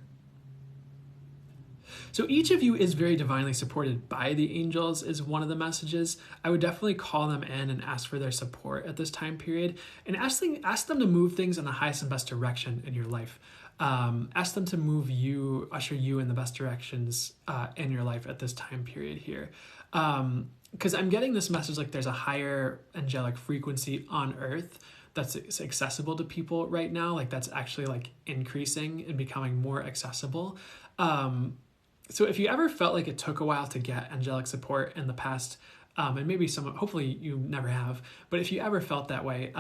So each of you is very divinely supported by the angels is one of the messages. I would definitely call them in and ask for their support at this time period, and ask them to move things in the highest and best direction in your life. Ask them to usher you in the best directions in your life at this time period here. Because I'm getting this message like there's a higher angelic frequency on Earth that's accessible to people right now. Like that's actually like increasing and becoming more accessible. So if you ever felt like it took a while to get angelic support in the past, and maybe hopefully you never have, but if you ever felt that way,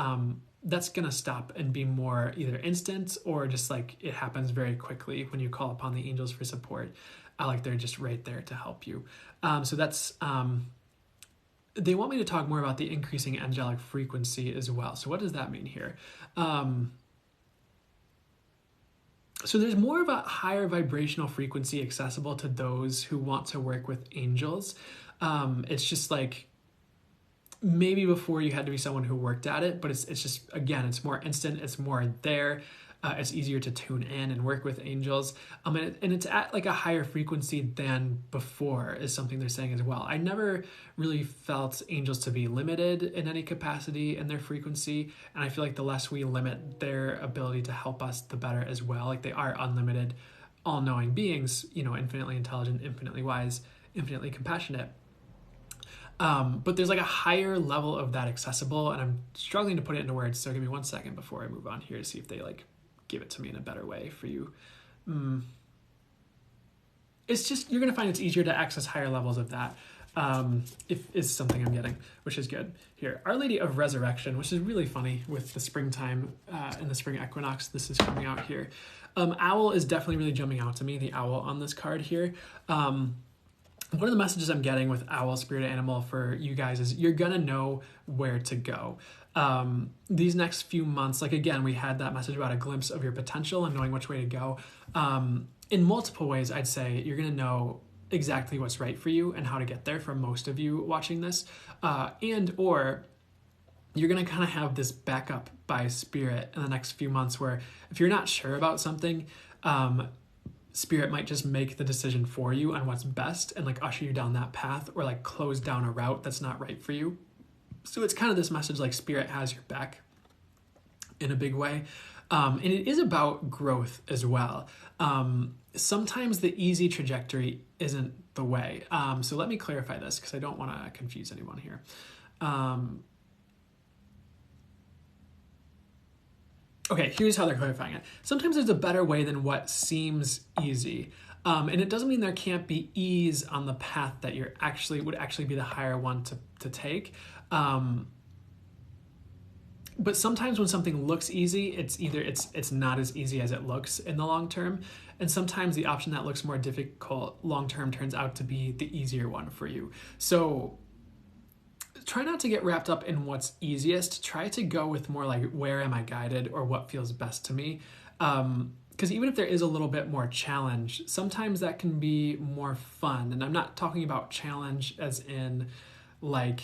that's going to stop and be more either instant or just like it happens very quickly when you call upon the angels for support. Like they're just right there to help you. So that's, they want me to talk more about the increasing angelic frequency as well. So what does that mean here? So there's more of a higher vibrational frequency accessible to those who want to work with angels. It's just like, maybe before you had to be someone who worked at it, but it's just, again, it's more instant, it's more there, it's easier to tune in and work with angels, and it's at like a higher frequency than before is something they're saying as well. I never really felt angels to be limited in any capacity in their frequency, and I feel like the less we limit their ability to help us, the better as well. Like they are unlimited, all-knowing beings, infinitely intelligent, infinitely wise, infinitely compassionate. But there's like a higher level of that accessible, and I'm struggling to put it into words, so give me 1 second before I move on here to see if they like give it to me in a better way for you. It's just, you're going to find it's easier to access higher levels of that, if is something I'm getting, which is good. Here, Our Lady of Resurrection, which is really funny with the springtime and the spring equinox. This is coming out here. Owl is definitely really jumping out to me, the owl on this card here. One of the messages I'm getting with owl spirit animal for you guys is you're going to know where to go. These next few months, like again, we had that message about a glimpse of your potential and knowing which way to go. In multiple ways, I'd say you're going to know exactly what's right for you and how to get there for most of you watching this. And or you're going to kind of have this backup by spirit in the next few months where if you're not sure about something, spirit might just make the decision for you on what's best and like usher you down that path, or like close down a route that's not right for you. So it's kind of this message like spirit has your back in a big way. And it is about growth as well. Sometimes the easy trajectory isn't the way. So let me clarify this because I don't want to confuse anyone here. Okay, here's how they're clarifying it. Sometimes there's a better way than what seems easy. And it doesn't mean there can't be ease on the path that would actually be the higher one to take. But sometimes when something looks easy, it's not as easy as it looks in the long term. And sometimes the option that looks more difficult long term turns out to be the easier one for you. So try not to get wrapped up in what's easiest. Try to go with more like, where am I guided, or what feels best to me? Because even if there is a little bit more challenge, sometimes that can be more fun. And I'm not talking about challenge as in like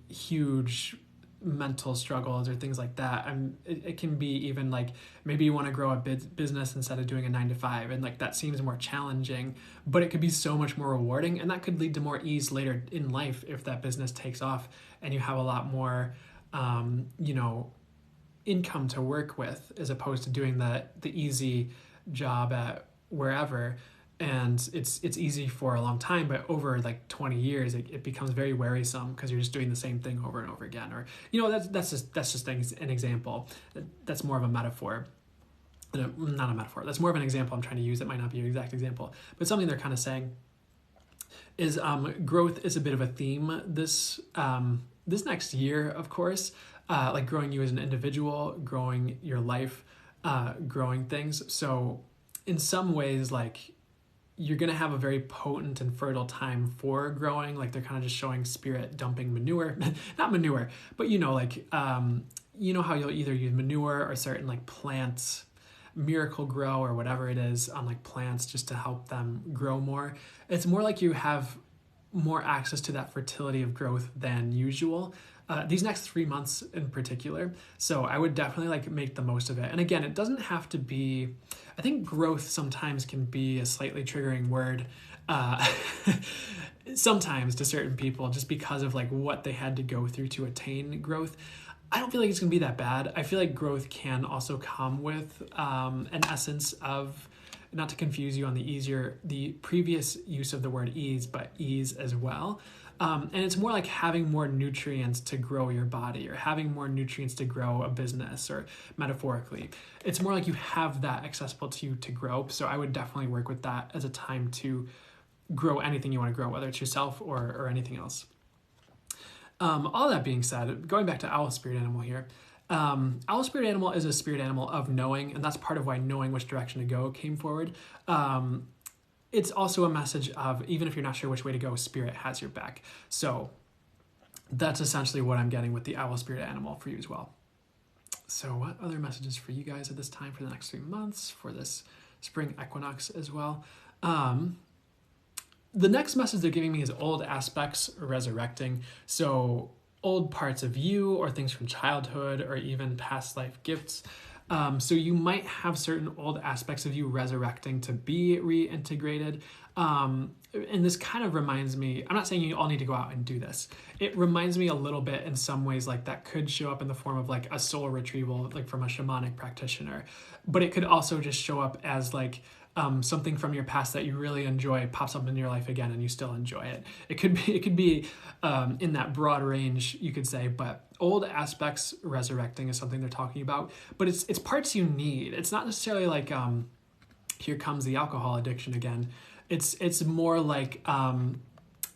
huge mental struggles or things like that. It can be even like, maybe you want to grow a business instead of doing a 9-to-5, and like that seems more challenging, but it could be so much more rewarding, and that could lead to more ease later in life if that business takes off and you have a lot more income to work with, as opposed to doing the easy job at wherever. And it's easy for a long time, but over like 20 years it becomes very wearisome, because you're just doing the same thing over and over again. Or that's just an example. That's more of a metaphor. Not a metaphor, that's more of an example I'm trying to use. It might not be an exact example, but something they're kind of saying is growth is a bit of a theme this next year, of course. Like growing you as an individual, growing your life, growing things. So in some ways, like, you're going to have a very potent and fertile time for growing. Like, they're kind of just showing Spirit dumping manure, not manure, but like, you know how you'll either use manure or certain like plants, Miracle Grow or whatever it is, on like plants, just to help them grow more. It's more like you have more access to that fertility of growth than usual these next 3 months in particular. So I would definitely like make the most of it. And again, it doesn't have to be, I think growth sometimes can be a slightly triggering word sometimes to certain people, just because of like what they had to go through to attain growth. I don't feel like it's going to be that bad. I feel like growth can also come with an essence of, not to confuse you on the previous use of the word ease, but ease as well. And it's more like having more nutrients to grow your body, or having more nutrients to grow a business, or metaphorically. It's more like you have that accessible to you to grow. So I would definitely work with that as a time to grow anything you want to grow, whether it's yourself or anything else. All that being said, going back to owl spirit animal here, owl spirit animal is a spirit animal of knowing, and that's part of why knowing which direction to go came forward. It's also a message of, even if you're not sure which way to go, Spirit has your back. So that's essentially what I'm getting with the owl spirit animal for you as well. So what other messages for you guys at this time for the next 3 months, for this spring equinox as well? The next message they're giving me is old aspects resurrecting. So old parts of you, or things from childhood, or even past life gifts. So you might have certain old aspects of you resurrecting to be reintegrated. And this kind of reminds me, I'm not saying you all need to go out and do this. It reminds me a little bit in some ways like that could show up in the form of like a soul retrieval, like from a shamanic practitioner. But it could also just show up as like something from your past that you really enjoy pops up in your life again, and you still enjoy it. It could be in that broad range, you could say, but old aspects resurrecting is something they're talking about. But it's parts you need. It's not necessarily like here comes the alcohol addiction again. It's more like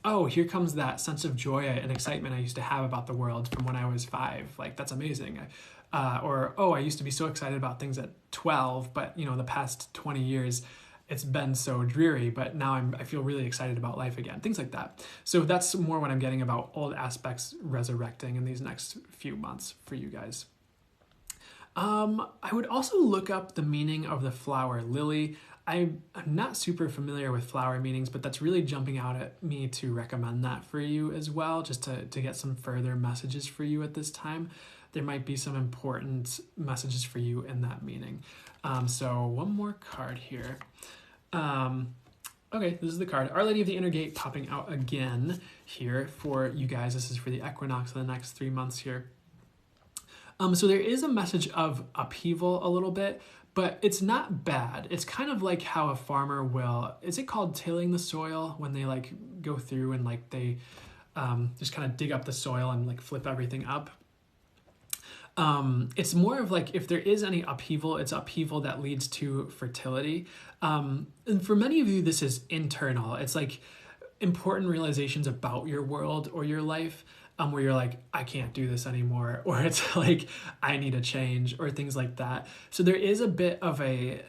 oh, here comes that sense of joy and excitement I used to have about the world from when I was 5. Like, that's amazing. Or, oh, I used to be so excited about things at 12, but the past 20 years, it's been so dreary, but now I feel really excited about life again. Things like that. So that's more what I'm getting about old aspects resurrecting in these next few months for you guys. I would also look up the meaning of the flower lily. I'm not super familiar with flower meanings, but that's really jumping out at me to recommend that for you as well, just to get some further messages for you at this time. There might be some important messages for you in that meaning. So one more card here. Okay, this is the card. Our Lady of the Inner Gate popping out again here for you guys. This is for the equinox of the next 3 months here. So there is a message of upheaval a little bit, but it's not bad. It's kind of like how a farmer will, is it called tilling the soil, when they like go through and like they just kind of dig up the soil and like flip everything up. It's more of like, if there is any upheaval, it's upheaval that leads to fertility. And for many of you, this is internal. It's like important realizations about your world or your life, where you're like, I can't do this anymore, or it's like, I need a change, or things like that. So there is a bit of a,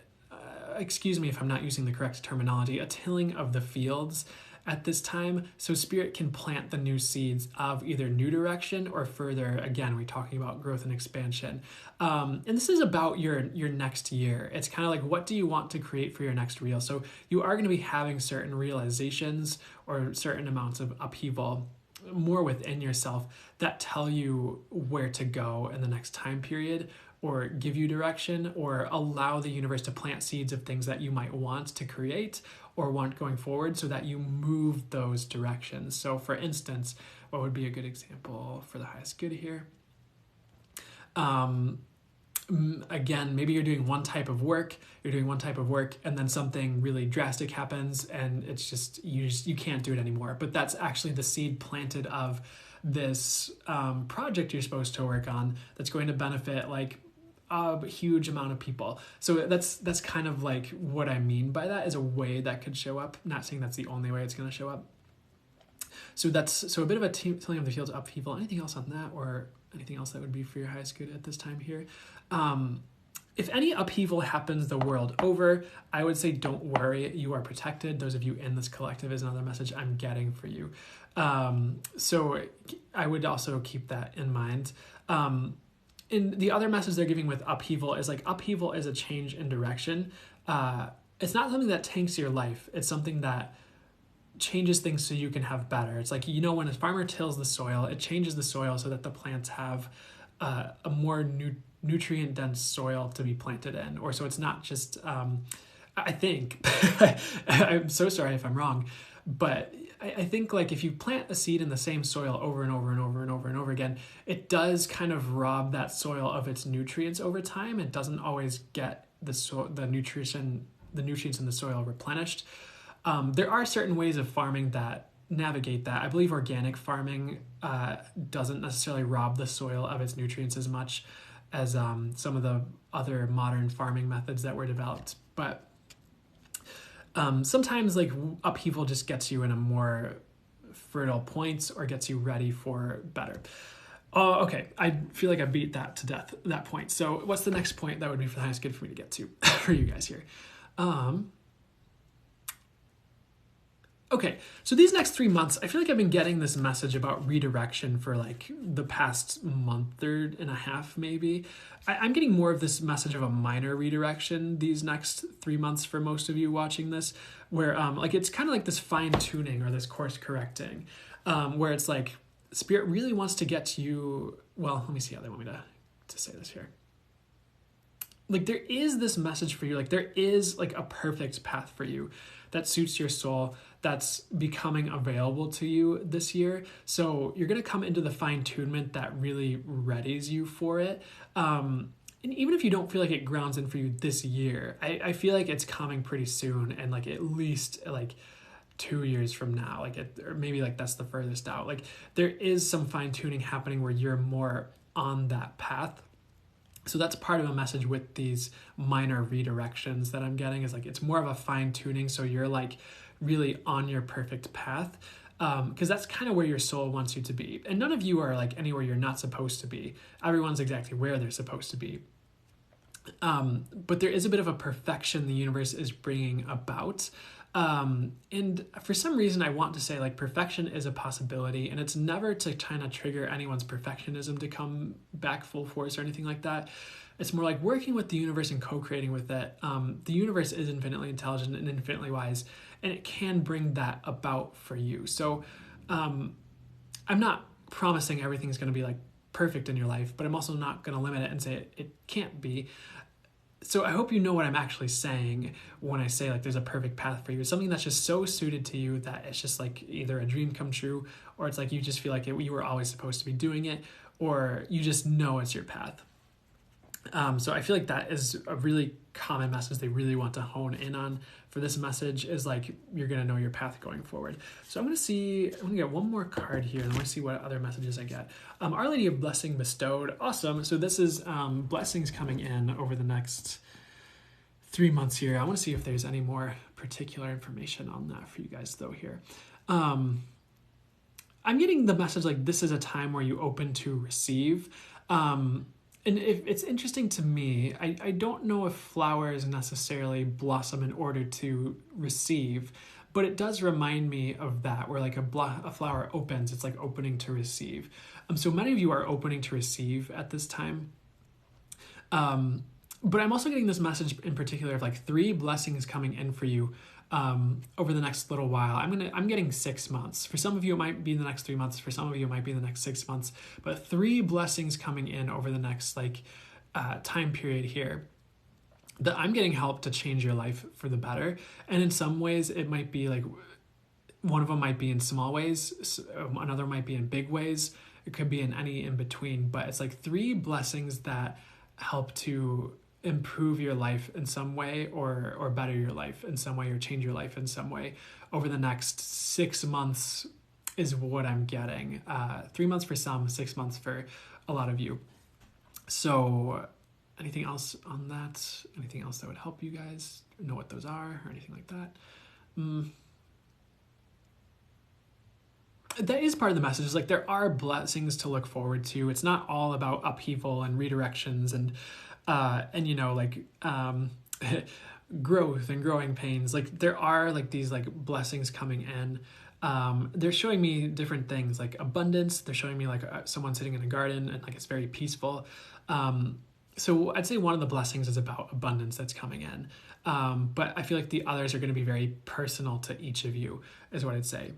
excuse me if I'm not using the correct terminology, a tilling of the fields at this time, so Spirit can plant the new seeds of either new direction or further. Again, we're talking about growth and expansion. And this is about your next year. It's kind of like, what do you want to create for your next reel? So you are going to be having certain realizations or certain amounts of upheaval more within yourself that tell you where to go in the next time period, or give you direction, or allow the universe to plant seeds of things that you might want to create or want going forward, so that you move those directions. So for instance, what would be a good example for the highest good here? again, maybe you're doing one type of work, and then something really drastic happens, and it's you can't do it anymore. But that's actually the seed planted of this project you're supposed to work on that's going to benefit like a huge amount of people. So that's kind of like what I mean by that, is a way that could show up. Not saying that's the only way it's going to show up. So that's a bit of a telling of the field's upheaval. Anything else on that, or anything else that would be for your highest good at this time here? If any upheaval happens the world over, I would say don't worry, you are protected. Those of you in this collective is another message I'm getting for you. So I would also keep that in mind. In the other message they're giving with upheaval is like, upheaval is a change in direction. It's not something that tanks your life. It's something that changes things so you can have better. It's like, when a farmer tills the soil, it changes the soil so that the plants have a more nutrient dense soil to be planted in. Or so it's not just, I think, I'm so sorry if I'm wrong, but I think like if you plant a seed in the same soil over and over and over and over and over again, it does kind of rob that soil of its nutrients over time. It doesn't always get the nutrients in the soil replenished. There are certain ways of farming that navigate that. I believe organic farming doesn't necessarily rob the soil of its nutrients as much as some of the other modern farming methods that were developed. But sometimes like upheaval just gets you in a more fertile point or gets you ready for better. Okay, I feel like I beat that to death, that point. So what's the next point that would be for the highest good for me to get to for you guys here? Okay, so these next 3 months, I feel like I've been getting this message about redirection for like the past month and a half, maybe. I'm getting more of this message of a minor redirection these next 3 months for most of you watching this, where like it's kind of like this fine tuning or this course correcting, where it's like Spirit really wants to get you. Well, let me see how they want me to say this here. Like there is this message for you, like there is like a perfect path for you that suits your soul, that's becoming available to you this year. So you're going to come into the fine-tunement that really readies you for it. And even if you don't feel like it grounds in for you this year, I feel like it's coming pretty soon, and like at least like 2 years from now, or maybe like that's the furthest out. Like there is some fine-tuning happening where you're more on that path. So that's part of a message with these minor redirections that I'm getting, is like it's more of a fine tuning. So you're like really on your perfect path, because that's kind of where your soul wants you to be. And none of you are like anywhere you're not supposed to be. Everyone's exactly where they're supposed to be. But there is a bit of a perfection the universe is bringing about. And for some reason I want to say like perfection is a possibility, and it's never to kind of trigger anyone's perfectionism to come back full force or anything like that. It's more like working with the universe and co-creating with it. The universe is infinitely intelligent and infinitely wise, and it can bring that about for you. So I'm not promising everything's going to be like perfect in your life, but I'm also not going to limit it and say it can't be. So I hope you know what I'm actually saying when I say like there's a perfect path for you. It's something that's just so suited to you that it's just like either a dream come true, or it's like you just feel like you were always supposed to be doing it, or you just know it's your path. So I feel like that is a really common message they really want to hone in on for this message, is like you're going to know your path going forward. So I'm going to get one more card here, and I want to see what other messages I get. Our Lady of Blessing Bestowed. Awesome. So this is blessings coming in over the next 3 months here. I want to see if there's any more particular information on that for you guys though here. I'm getting the message like this is a time where you open to receive. And if it's interesting to me, I don't know if flowers necessarily blossom in order to receive, but it does remind me of that, where like a flower opens, it's like opening to receive. So many of you are opening to receive at this time. But I'm also getting this message in particular of like 3 blessings coming in for you over the next little while. I'm getting 6 months. For some of you, it might be in the next 3 months. For some of you, it might be in the next 6 months. But 3 blessings coming in over the next time period here that I'm getting help to change your life for the better. And in some ways, it might be like one of them might be in small ways, another might be in big ways. It could be in any in between. But it's like 3 blessings that help to improve your life in some way, or better your life in some way, or change your life in some way over the next 6 months is what I'm getting. 3 months for some, 6 months for a lot of you. So anything else on that? Anything else that would help you guys know what those are or anything like that? That is part of the message. Is like there are blessings to look forward to. It's not all about upheaval and redirections and you know, like growth and growing pains. Like there are like these like blessings coming in. They're showing me different things like abundance. They're showing me like someone sitting in a garden and like it's very peaceful. So I'd say one of the blessings is about abundance that's coming in. But I feel like the others are going to be very personal to each of you is what I'd say.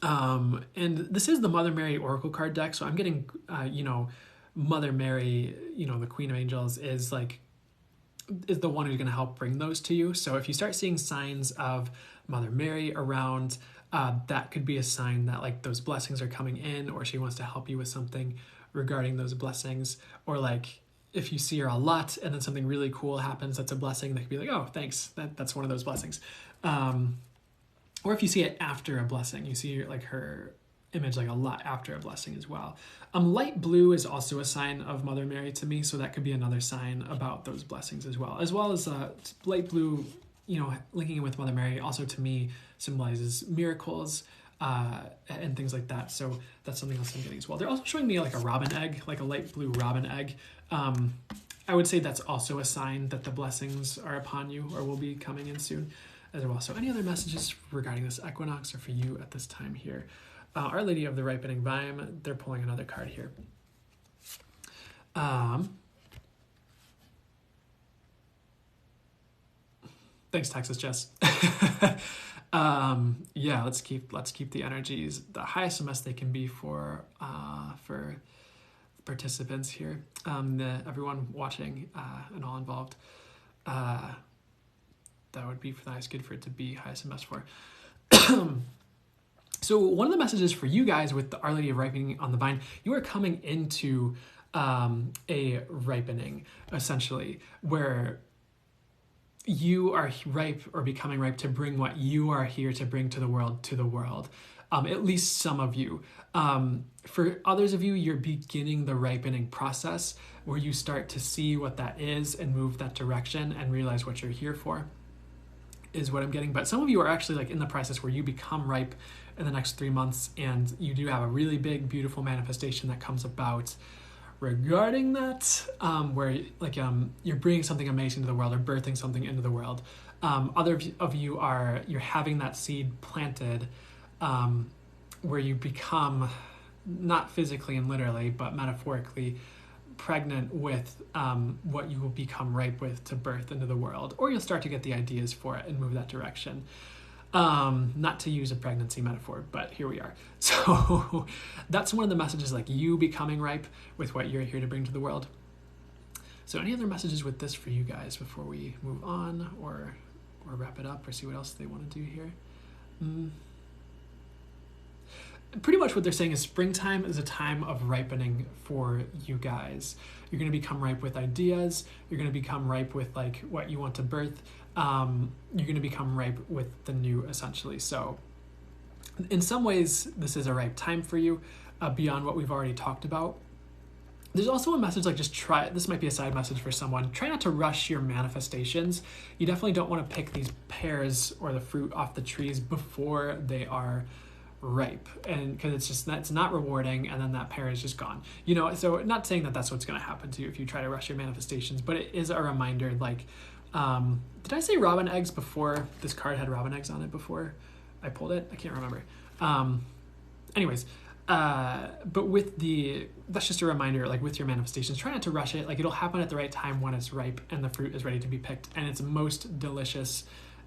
And this is the Mother Mary Oracle card deck. So I'm getting, you know, Mother Mary, you know, the Queen of Angels is the one who's going to help bring those to you. So if you start seeing signs of Mother Mary around, that could be a sign that like those blessings are coming in, or she wants to help you with something regarding those blessings. Or like if you see her a lot and then something really cool happens that's a blessing, that could be like, oh, thanks, that's one of those blessings. Or if you see it after a blessing, you see like her image like a lot after a blessing as well. Light blue is also a sign of Mother Mary to me, so that could be another sign about those blessings as well as light blue, you know, linking in with Mother Mary also to me symbolizes miracles and things like that. So that's something else I'm getting as well. They're also showing me like a robin egg, like a light blue robin egg. I would say that's also a sign that the blessings are upon you or will be coming in soon as well. So any other messages regarding this equinox or for you at this time here? Our Lady of the Ripening Vine, they're pulling another card here. Thanks, Texas Jess. Yeah, let's keep the energies the highest and best they can be for participants here, everyone watching and all involved. That would be for the highest good for it to be highest and best for. So one of the messages for you guys with the Our Lady of Ripening on the Vine, you are coming into a ripening, essentially, where you are ripe or becoming ripe to bring what you are here to bring to the world. At least some of you. For others of you, you're beginning the ripening process where you start to see what that is and move that direction and realize what you're here for, is what I'm getting. But some of you are actually like in the process where you become ripe in the next 3 months, and you do have a really big, beautiful manifestation that comes about regarding that, where like you're bringing something amazing to the world or birthing something into the world. Other of you you're having that seed planted, where you become, not physically and literally, but metaphorically pregnant with what you will become ripe with to birth into the world, or you'll start to get the ideas for it and move that direction. Not to use a pregnancy metaphor, but here we are. So that's one of the messages, like you becoming ripe with what you're here to bring to the world. So any other messages with this for you guys before we move on or wrap it up or see what else they want to do here? Pretty much what they're saying is springtime is a time of ripening for you guys. You're going to become ripe with ideas. You're going to become ripe with like what you want to birth. You're going to become ripe with the new, essentially. So in some ways, this is a ripe time for you beyond what we've already talked about. There's also a message like just try, this might be a side message for someone, try not to rush your manifestations. You definitely don't want to pick these pears or the fruit off the trees before they are ripe, and because it's not rewarding, and then that pear is just gone, you know. So not saying that that's what's going to happen to you if you try to rush your manifestations, but it is a reminder, like did I say robin eggs before this card had robin eggs on it before I pulled it? I can't remember. Anyways, but that's just a reminder, like with your manifestations, try not to rush it. Like it'll happen at the right time when it's ripe and the fruit is ready to be picked and it's most delicious,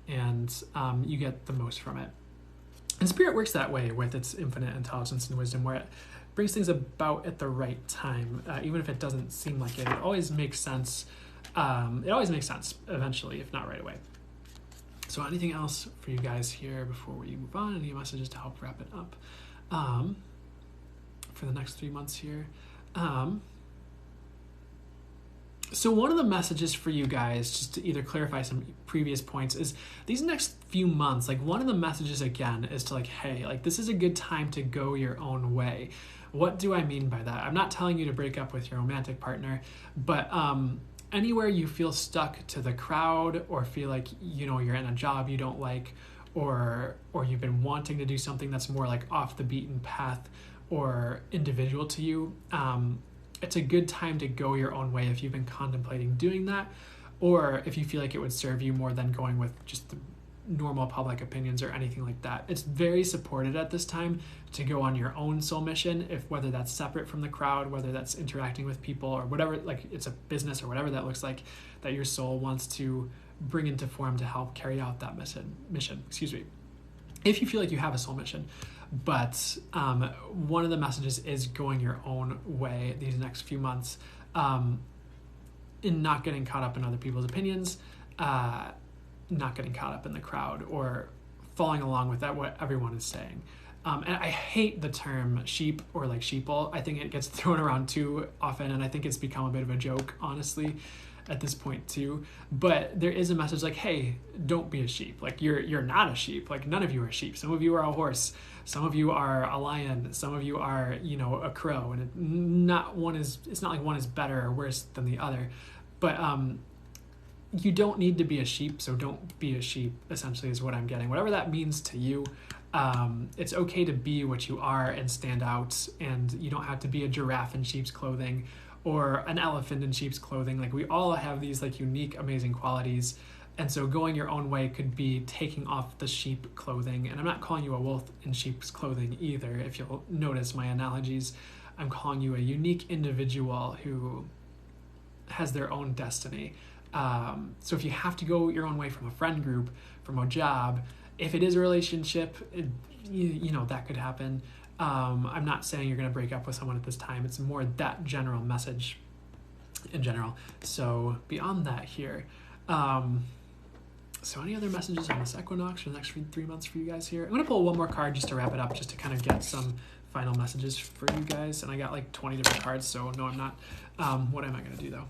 and you get the most from it. And Spirit works that way with its infinite intelligence and wisdom, where it brings things about at the right time, even if it doesn't seem like it. It always makes sense. It always makes sense eventually, if not right away. So anything else for you guys here before we move on? Any messages to help wrap it up for the next 3 months here? So one of the messages for you guys, just to either clarify some previous points, is these next few months, like one of the messages again is to like, hey, like this is a good time to go your own way. What do I mean by that? I'm not telling you to break up with your romantic partner, but anywhere you feel stuck to the crowd or feel like, you know, you're in a job you don't like, or you've been wanting to do something that's more like off the beaten path or individual to you, it's a good time to go your own way if you've been contemplating doing that, or if you feel like it would serve you more than going with just the normal public opinions or anything like that. It's very supported at this time to go on your own soul mission, if whether that's separate from the crowd, whether that's interacting with people or whatever, like it's a business or whatever that looks like, that your soul wants to bring into form to help carry out that mission, if you feel like you have a soul mission. But one of the messages is going your own way these next few months, in not getting caught up in other people's opinions, not getting caught up in the crowd or following along with that what everyone is saying. And I hate the term sheep or like sheeple. I think it gets thrown around too often, and I think it's become a bit of a joke, honestly, at this point too. But there is a message like, hey, don't be a sheep. Like you're not a sheep. Like none of you are sheep. Some of you are a horse. Some of you are a lion. Some of you are, you know, a crow. And it's not like one is better or worse than the other. But you don't need to be a sheep, so don't be a sheep, essentially, is what I'm getting. Whatever that means to you, it's okay to be what you are and stand out, and you don't have to be a giraffe in sheep's clothing or an elephant in sheep's clothing. Like we all have these like unique, amazing qualities, and so going your own way could be taking off the sheep clothing. And I'm not calling you a wolf in sheep's clothing either, if you'll notice my analogies. I'm calling you a unique individual who has their own destiny. So if you have to go your own way from a friend group, from a job, if it is a relationship, you know, that could happen. I'm not saying you're going to break up with someone at this time. It's more that general message in general. So beyond that here, so any other messages on this equinox for the next 3 months for you guys here? I'm going to pull one more card just to wrap it up, just to kind of get some final messages for you guys. And I got like 20 different cards, so no, I'm not. What am I going to do though?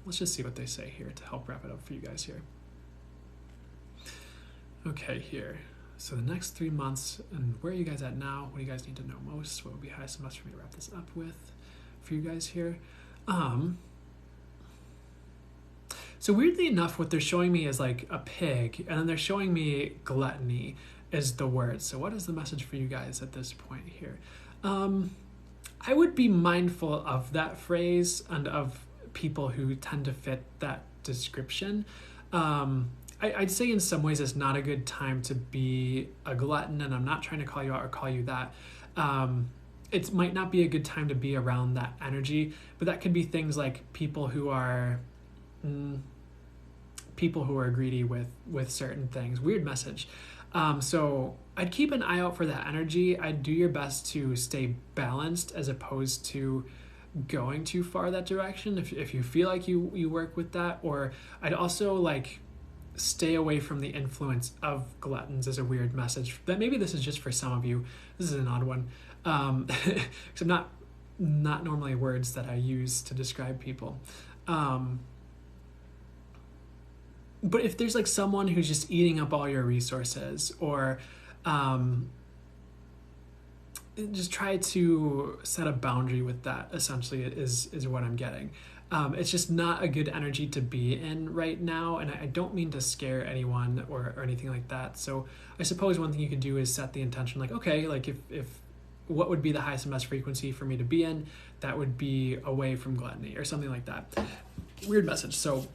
Let's just see what they say here to help wrap it up for you guys here. Okay, here. So the next 3 months, and where are you guys at now? What do you guys need to know most? What would be highest and best for me to wrap this up with for you guys here? So weirdly enough, what they're showing me is like a pig, and then they're showing me gluttony is the word. So what is the message for you guys at this point here? I would be mindful of that phrase and of people who tend to fit that description. I'd say in some ways it's not a good time to be a glutton, and I'm not trying to call you out or call you that. It might not be a good time to be around that energy, but that could be things like people who are greedy with certain things. Weird message. So I'd keep an eye out for that energy. I'd do your best to stay balanced as opposed to going too far that direction if you feel like you work with that. Or I'd also like stay away from the influence of gluttons is a weird message that maybe this is just for some of you. This is an odd one, because I'm not normally words that I use to describe people. But if there's like someone who's just eating up all your resources, or just try to set a boundary with that, essentially, is what I'm getting. It's just not a good energy to be in right now, and I don't mean to scare anyone or anything like that. So I suppose one thing you could do is set the intention, like, okay, like if what would be the highest and best frequency for me to be in, that would be away from gluttony or something like that. Weird message. So,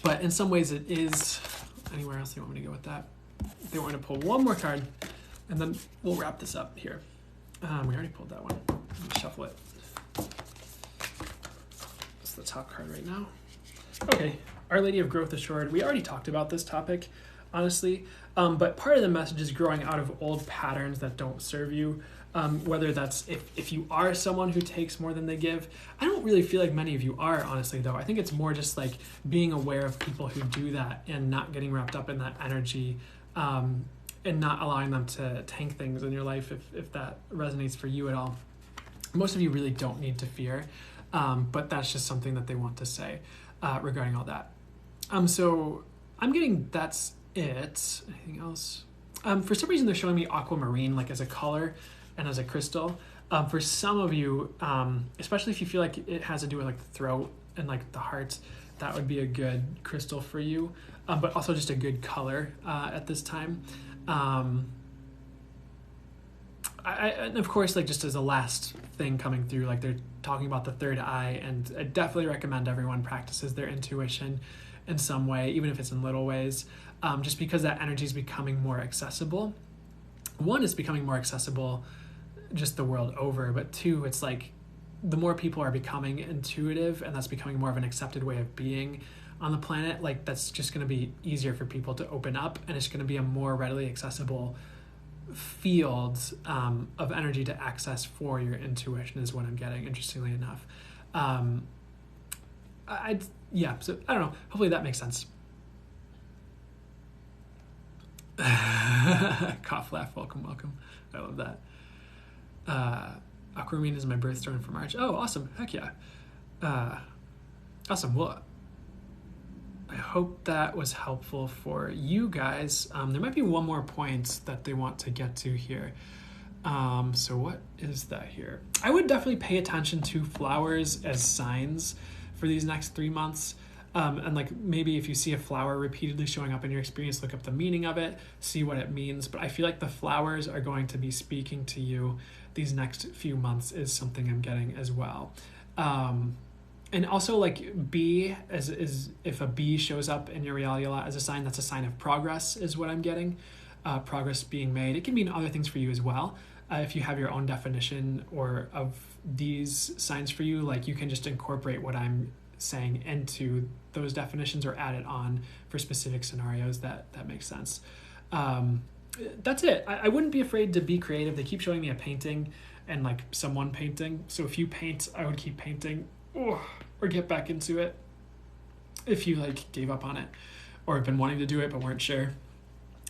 but in some ways it is. Anywhere else you want me to go with that? They want to pull one more card, and then we'll wrap this up here. We already pulled that one. Let me shuffle it. It's the top card right now. Okay, Our Lady of Growth Assured. We already talked about this topic, honestly, but part of the message is growing out of old patterns that don't serve you. Whether that's if you are someone who takes more than they give. I don't really feel like many of you are, honestly, though. I think it's more just like being aware of people who do that and not getting wrapped up in that energy, and not allowing them to tank things in your life if that resonates for you at all. Most of you really don't need to fear. But that's just something that they want to say regarding all that. So I'm getting that's it. Anything else? For some reason, they're showing me aquamarine like as a color and as a crystal. For some of you, especially if you feel like it has to do with like the throat and like the heart, that would be a good crystal for you. But also just a good color at this time. And of course, like just as a last thing coming through, like they're talking about the third eye, and I definitely recommend everyone practices their intuition in some way, even if it's in little ways, just because that energy is becoming more accessible. One, it's becoming more accessible just the world over, but two, it's like the more people are becoming intuitive, and that's becoming more of an accepted way of being on the planet, like that's just going to be easier for people to open up, and it's going to be a more readily accessible field of energy to access for your intuition is what I'm getting, interestingly enough. So I don't know, hopefully that makes sense. Cough, laugh, welcome. I love that. Aquamarine is my birthstone for March. Oh, awesome. Heck yeah. Awesome. Well, I hope that was helpful for you guys. There might be one more point that they want to get to here. So what is that here? I would definitely pay attention to flowers as signs for these next 3 months. And like maybe if you see a flower repeatedly showing up in your experience, look up the meaning of it, see what it means. But I feel like the flowers are going to be speaking to you these next few months is something I'm getting as well. And also like bee is if a bee shows up in your reality a lot as a sign, that's a sign of progress is what I'm getting. Progress being made. It can mean other things for you as well. If you have your own definition or of these signs for you, like you can just incorporate what I'm saying into those definitions or add it on for specific scenarios that makes sense. That's it. I wouldn't be afraid to be creative. They keep showing me a painting and like someone painting. So if you paint, I would keep painting. Or get back into it if you like gave up on it or have been wanting to do it but weren't sure.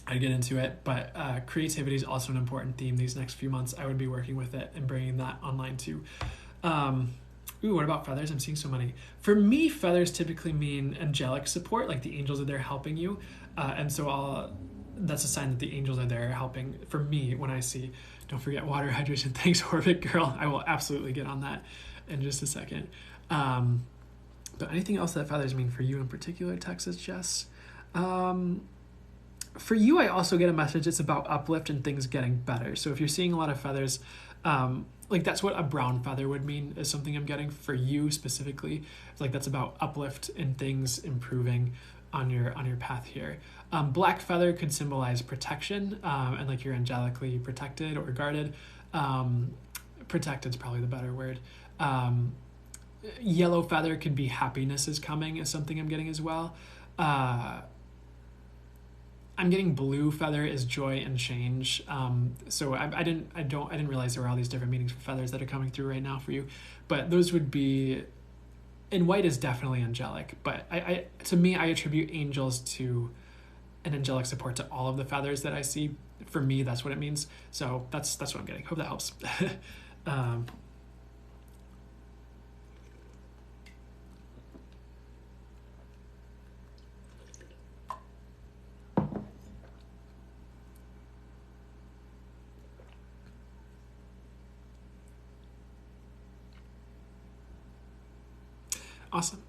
I'd get into it. But creativity is also an important theme these next few months. I would be working with it and bringing that online too. What about feathers? I'm seeing so many. For me, feathers typically mean angelic support, like the angels are there helping you. And so that's a sign that the angels are there helping for me when I see. Don't forget water hydration. Thanks, Orbit Girl. I will absolutely get on that in just a second. But anything else that feathers mean for you in particular, Texas Jess? For you, I also get a message. It's about uplift and things getting better. So if you're seeing a lot of feathers, like that's what a brown feather would mean is something I'm getting for you specifically. Like that's about uplift and things improving on your path here. Black feather could symbolize protection and like you're angelically protected or guarded. Protected is probably the better word. Yellow feather could be happiness is coming is something I'm getting as well. I'm getting blue feather is joy and change. So I didn't realize there were all these different meanings for feathers that are coming through right now for you, but those would be, and white is definitely angelic, but to me, I attribute angels to an angelic support to all of the feathers that I see. For me, that's what it means. So that's what I'm getting. Hope that helps. Awesome.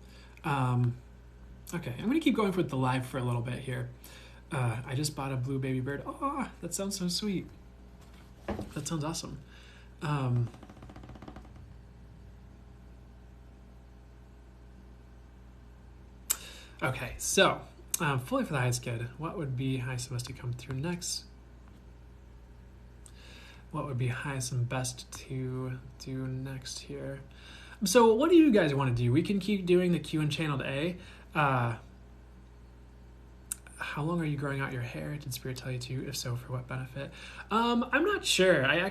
Okay, I'm going to keep going with the live for a little bit here. I just bought a blue baby bird. Oh, that sounds so sweet. That sounds awesome. Okay, so fully for the highest good. What would be highest and best to come through next? What would be highest and best to do next here? So what do you guys want to do? We can keep doing the Q and channeled A. How long are you growing out your hair? Did Spirit tell you to? If so, for what benefit? I'm not sure. I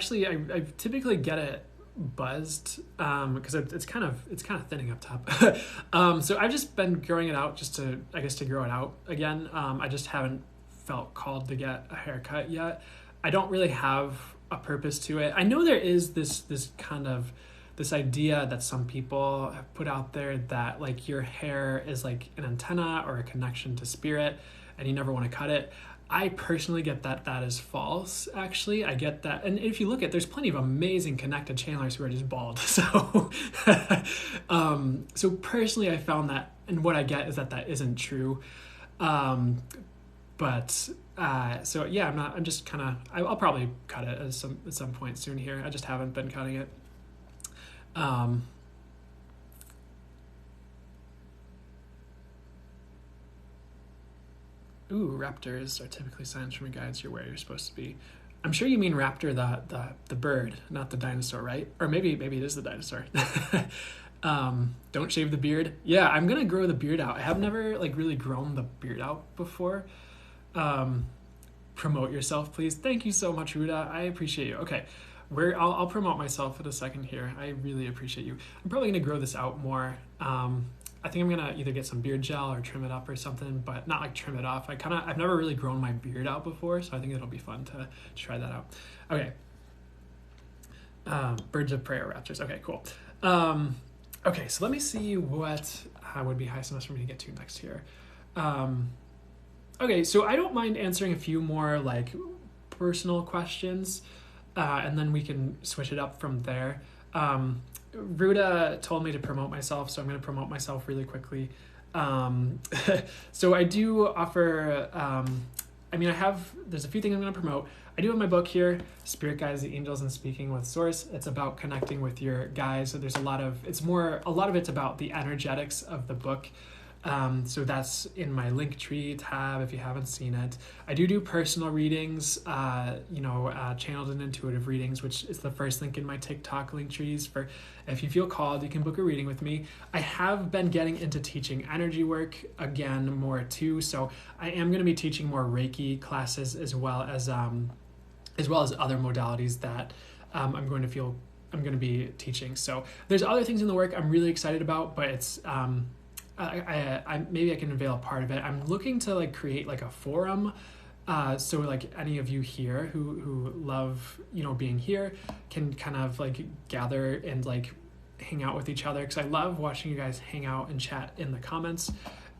typically get it buzzed because it's kind of thinning up top. So I've just been growing it out just to grow it out again. I just haven't felt called to get a haircut yet. I don't really have a purpose to it. I know there is this kind of this idea that some people have put out there that like your hair is like an antenna or a connection to spirit and you never want to cut it. I personally get that that is false, actually. I get that. And if you look at, there's plenty of amazing connected channelers who are just bald. So, so personally, I found that, and what I get is that that isn't true. So yeah, I'm just kind of, I'll probably cut it at some point soon here. I just haven't been cutting it. Ooh, raptors are typically signs from your guides you're where you're supposed to be. I'm sure you mean raptor, the bird, not the dinosaur, right? Or maybe it is the dinosaur. Don't shave the beard. Yeah, I'm gonna grow the beard out. I have never like really grown the beard out before. Promote yourself, please. Thank you so much, Ruda. I appreciate you. Okay, I'll promote myself in a second here. I really appreciate you. I'm probably gonna grow this out more. I think I'm gonna either get some beard gel or trim it up or something, but not like trim it off. I've never really grown my beard out before, so I think it'll be fun to try that out. Okay. Birds of prey or raptors. Okay, cool. Okay, so let me see what would be highest enough for me to get to next here. Okay, so I don't mind answering a few more like personal questions, and then we can switch it up from there. Ruda told me to promote myself, so I'm going to promote myself really quickly. So I do offer, there's a few things I'm going to promote. I do have my book here, Spirit Guides, the Angels, and Speaking with Source. It's about connecting with your guides. So there's a lot of it's about the energetics of the book. So that's in my Linktree tab if you haven't seen it. I do personal readings, channeled and intuitive readings, which is the first link in my TikTok Linktrees. For if you feel called, you can book a reading with me. I have been getting into teaching energy work again more too, so I am going to be teaching more Reiki classes as well as other modalities that I'm going to be teaching. So there's other things in the work I'm really excited about, but it's I maybe I can unveil a part of it. I'm looking to like create like a forum, so like any of you here who love being here can kind of like gather and like hang out with each other, because I love watching you guys hang out and chat in the comments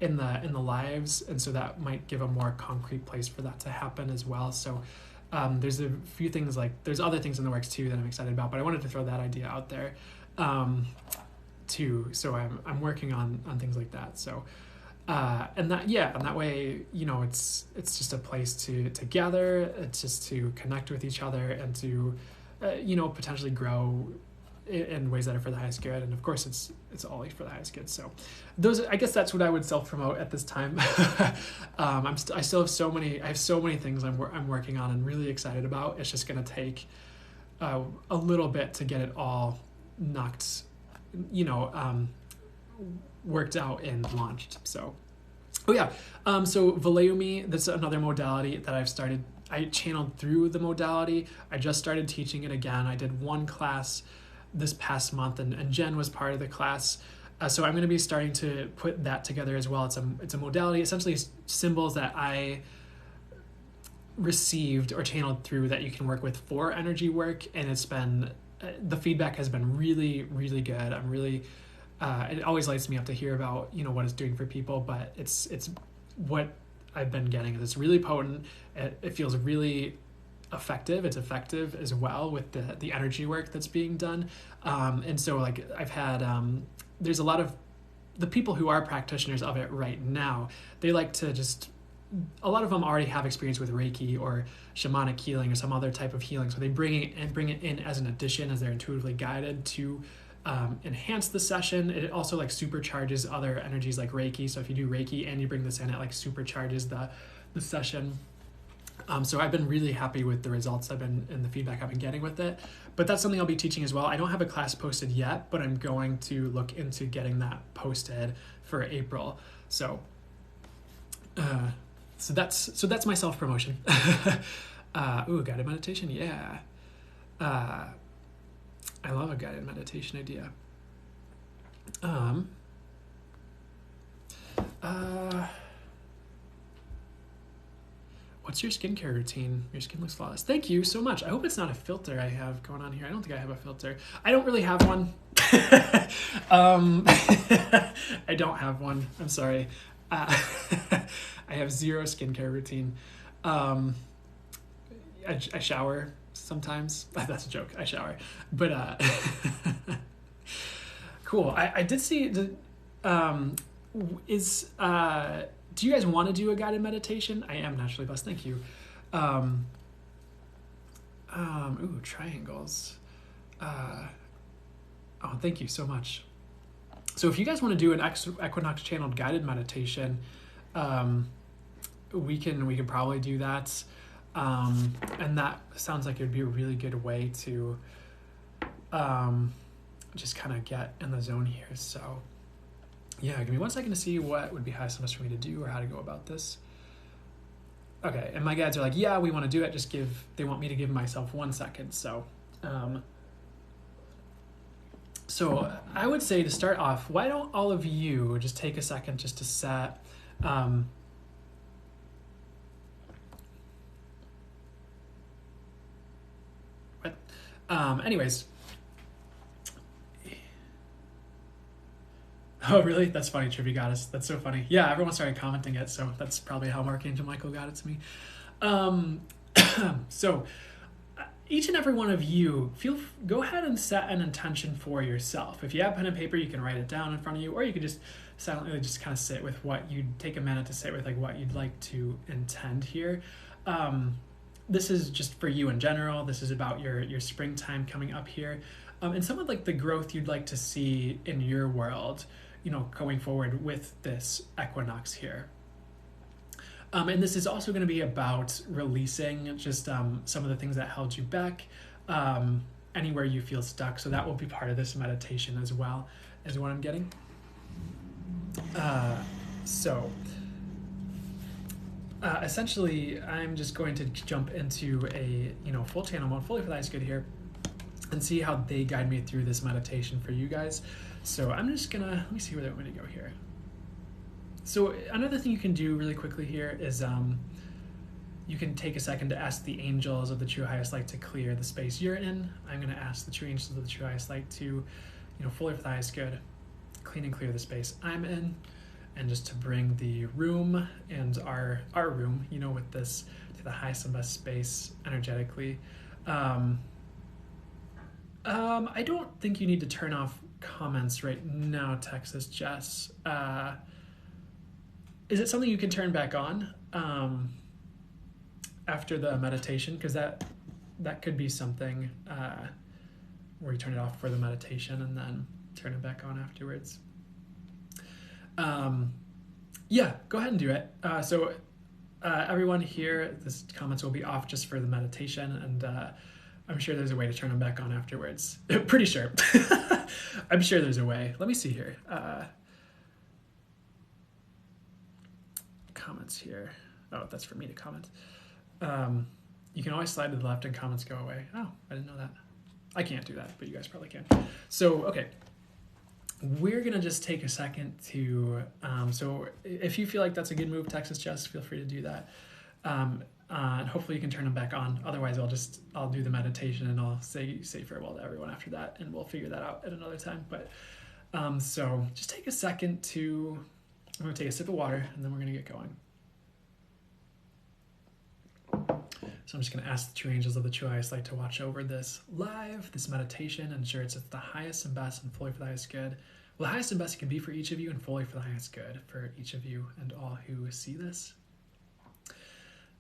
in the lives, and so that might give a more concrete place for that to happen as well. So there's a few things, like there's other things in the works too that I'm excited about, but I wanted to throw that idea out there. Too, so I'm working on things like that. So and that way it's just a place to gather. It's just to connect with each other and to potentially grow in ways that are for the highest good. And of course it's always for the highest good. So I guess that's what I would self-promote at this time. I still have so many things I'm working on and really excited about. It's just going to take a little bit to get it all knocked worked out and launched. So so Valeumi, that's another modality that I channeled through the modality. I just started teaching it again. I did one class this past month, and Jen was part of the class. So I'm going to be starting to put that together as well. It's a modality, essentially symbols that I received or channeled through that you can work with for energy work, and it's been the feedback has been really, really good. I'm really, it always lights me up to hear about, what it's doing for people, but it's what I've been getting. It's really potent. It feels really effective. It's effective as well with the energy work that's being done. And so like I've had, there's a lot of the people who are practitioners of it right now, they like to a lot of them already have experience with Reiki or shamanic healing or some other type of healing. So they bring it in as an addition, as they're intuitively guided to enhance the session. It also like supercharges other energies like Reiki. So if you do Reiki and you bring this in, it like supercharges the session. So I've been really happy with the results and the feedback I've been getting with it. But that's something I'll be teaching as well. I don't have a class posted yet, but I'm going to look into getting that posted for April. So that's my self-promotion. Guided meditation. Yeah. I love a guided meditation idea. What's your skincare routine? Your skin looks flawless. Thank you so much. I hope it's not a filter I have going on here. I don't think I have a filter. I don't really have one. I don't have one. I'm sorry. I have zero skincare routine. I shower sometimes. That's a joke. I shower. But cool. I did see the do you guys want to do a guided meditation? I am naturally blessed. Thank you. Ooh, triangles. Oh, thank you so much. So if you guys want to do an Equinox channeled guided meditation, we can probably do that. And that sounds like it would be a really good way to just kind of get in the zone here. So yeah, give me 1 second to see what would be highest and best for me to do or how to go about this. Okay, and my guides are like, yeah, we want to do it. They want me to give myself 1 second. So, so I would say to start off, why don't all of you just take a second just to set, anyways. Oh, really? That's funny, Trivia Goddess. That's so funny. Yeah, everyone started commenting it, so that's probably how Archangel Michael got it to me. So, each and every one of you, go ahead and set an intention for yourself. If you have pen and paper, you can write it down in front of you, or you could just silently just kind of sit with what you'd take a minute to sit with, like what you'd like to intend here. This is just for you in general. This is about your springtime coming up here. And some of like the growth you'd like to see in your world, going forward with this equinox here. And this is also going to be about releasing just some of the things that held you back, anywhere you feel stuck. So that will be part of this meditation as well, is what I'm getting. Essentially, I'm just going to jump into a full channel mode, fully for the highest good here, and see how they guide me through this meditation for you guys. So I'm just gonna, let me see where they want me to go here. So another thing you can do really quickly here is you can take a second to ask the angels of the true highest light to clear the space you're in. I'm gonna ask the true angels of the true highest light to, fully for the highest good, clean and clear the space I'm in, and just to bring the room and our room, with this to the highest and best space energetically. I don't think you need to turn off comments right now, Texas Jess. Is it something you can turn back on after the meditation? Because that could be something where you turn it off for the meditation and then turn it back on afterwards. Yeah, go ahead and do it. So everyone here, this comments will be off just for the meditation, and I'm sure there's a way to turn them back on afterwards. Pretty sure. I'm sure there's a way. Let me see here. Comments here. Oh, that's for me to comment. You can always slide to the left and comments go away. Oh, I didn't know that. I can't do that, but you guys probably can. So, okay. We're going to just take a second to, so if you feel like that's a good move, Texas Jess, feel free to do that. And hopefully you can turn them back on. Otherwise, I'll do the meditation and I'll say farewell to everyone after that, and we'll figure that out at another time. But so just take a second to, I'm going to take a sip of water and then we're going to get going. So I'm just going to ask the true angels of the true highest light to watch over this meditation, ensure it's at the highest and best and fully for the highest good. Well, the highest and best it can be for each of you and fully for the highest good for each of you and all who see this.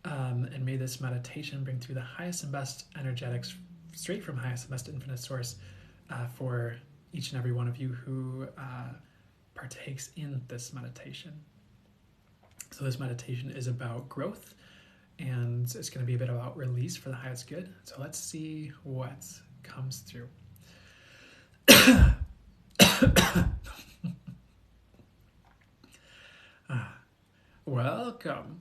And may this meditation bring through the highest and best energetics straight from highest and best infinite source for each and every one of you who partakes in this meditation. So this meditation is about growth, and it's going to be a bit about release for the highest good. So let's see what comes through. Welcome.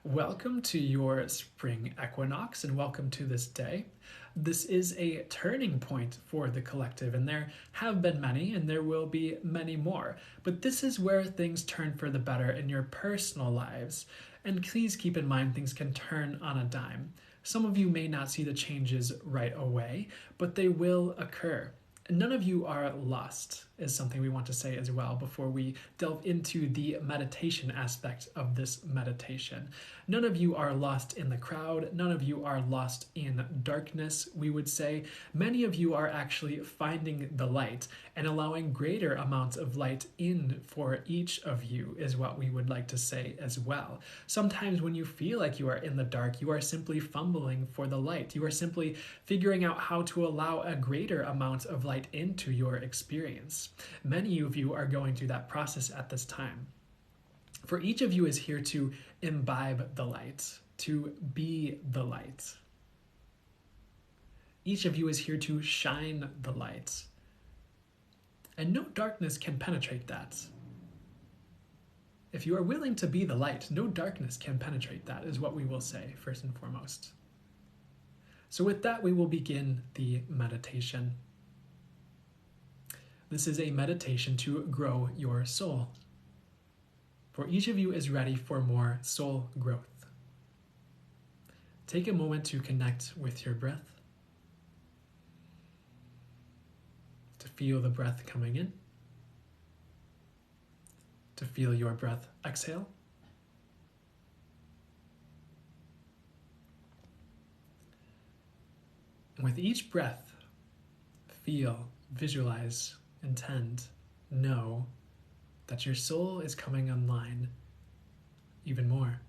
Welcome to your spring equinox and welcome to this day. This is a turning point for the collective, and there have been many and there will be many more. But this is where things turn for the better in your personal lives. And please keep in mind things can turn on a dime. Some of you may not see the changes right away, but they will occur. None of you are lost, is something we want to say as well before we delve into the meditation aspect of this meditation. None of you are lost in the crowd. None of you are lost in darkness, we would say. Many of you are actually finding the light and allowing greater amounts of light in for each of you, is what we would like to say as well. Sometimes when you feel like you are in the dark, you are simply fumbling for the light. You are simply figuring out how to allow a greater amount of light into your experience. Many of you are going through that process at this time. For each of you is here to imbibe the light, to be the light. Each of you is here to shine the light. And no darkness can penetrate that. If you are willing to be the light, no darkness can penetrate that, is what we will say, first and foremost. So with that, we will begin the meditation. This is a meditation to grow your soul. For each of you is ready for more soul growth. Take a moment to connect with your breath, to feel the breath coming in, to feel your breath exhale. And with each breath, feel, visualize, intend, know that your soul is coming online even more.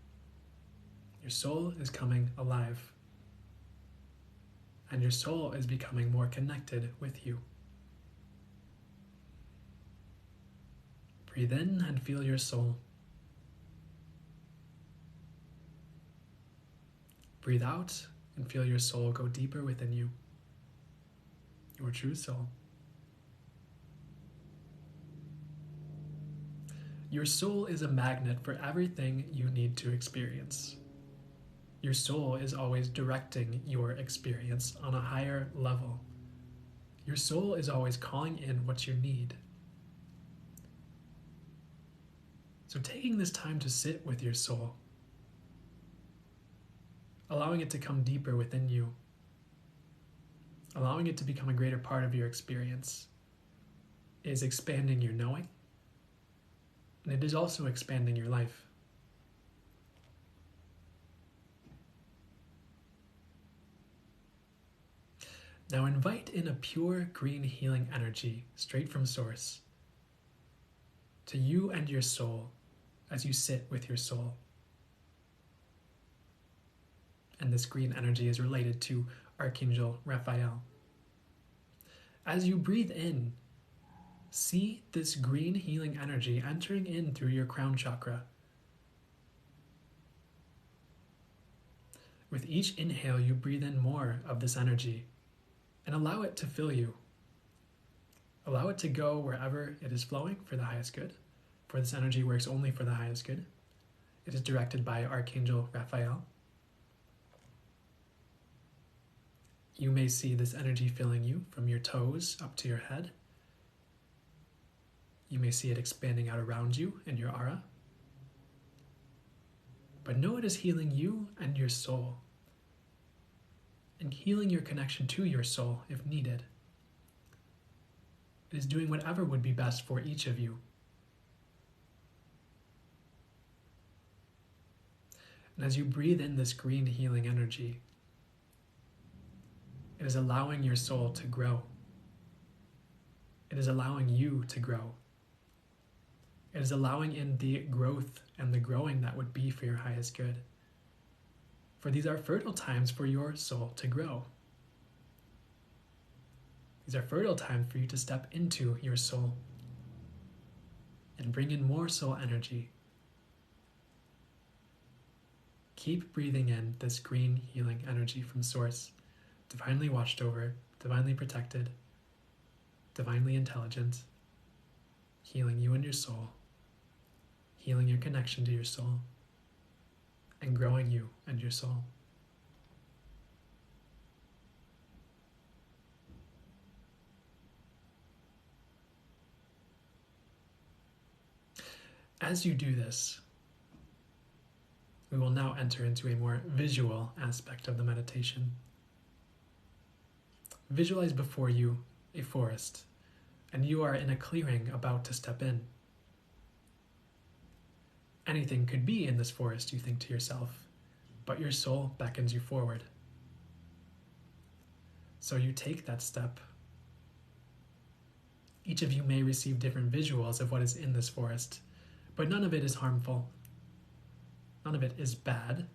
Your soul is coming alive. And your soul is becoming more connected with you. Breathe in and feel your soul. Breathe out and feel your soul go deeper within you. Your true soul. Your soul is a magnet for everything you need to experience. Your soul is always directing your experience on a higher level. Your soul is always calling in what you need. So taking this time to sit with your soul, allowing it to come deeper within you, allowing it to become a greater part of your experience, is expanding your knowing, and it is also expanding your life. Now invite in a pure green healing energy straight from source to you and your soul as you sit with your soul. And this green energy is related to Archangel Raphael. As you breathe in, see this green healing energy entering in through your crown chakra. With each inhale, you breathe in more of this energy and allow it to fill you. Allow it to go wherever it is flowing for the highest good, for this energy works only for the highest good. It is directed by Archangel Raphael. You may see this energy filling you from your toes up to your head. You may see it expanding out around you in your aura. But know it is healing you and your soul, and healing your connection to your soul if needed. It is doing whatever would be best for each of you. And as you breathe in this green healing energy, it is allowing your soul to grow. It is allowing you to grow. It is allowing in the growth and the growing that would be for your highest good. For these are fertile times for your soul to grow. These are fertile times for you to step into your soul and bring in more soul energy. Keep breathing in this green healing energy from source, divinely watched over, divinely protected, divinely intelligent, healing you and your soul, healing your connection to your soul, and growing you and your soul. As you do this, we will now enter into a more visual aspect of the meditation. Visualize before you a forest, and you are in a clearing about to step in. Anything could be in this forest, you think to yourself, but your soul beckons you forward. So you take that step. Each of you may receive different visuals of what is in this forest, but none of it is harmful. None of it is bad.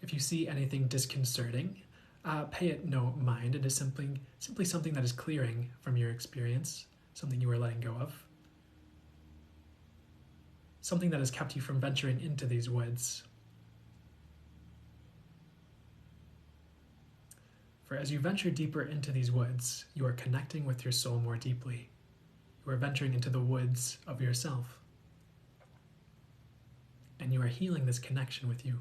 If you see anything disconcerting, pay it no mind. It is simply something that is clearing from your experience, something you are letting go of, something that has kept you from venturing into these woods. For as you venture deeper into these woods, you are connecting with your soul more deeply. You are venturing into the woods of yourself. And you are healing this connection with you.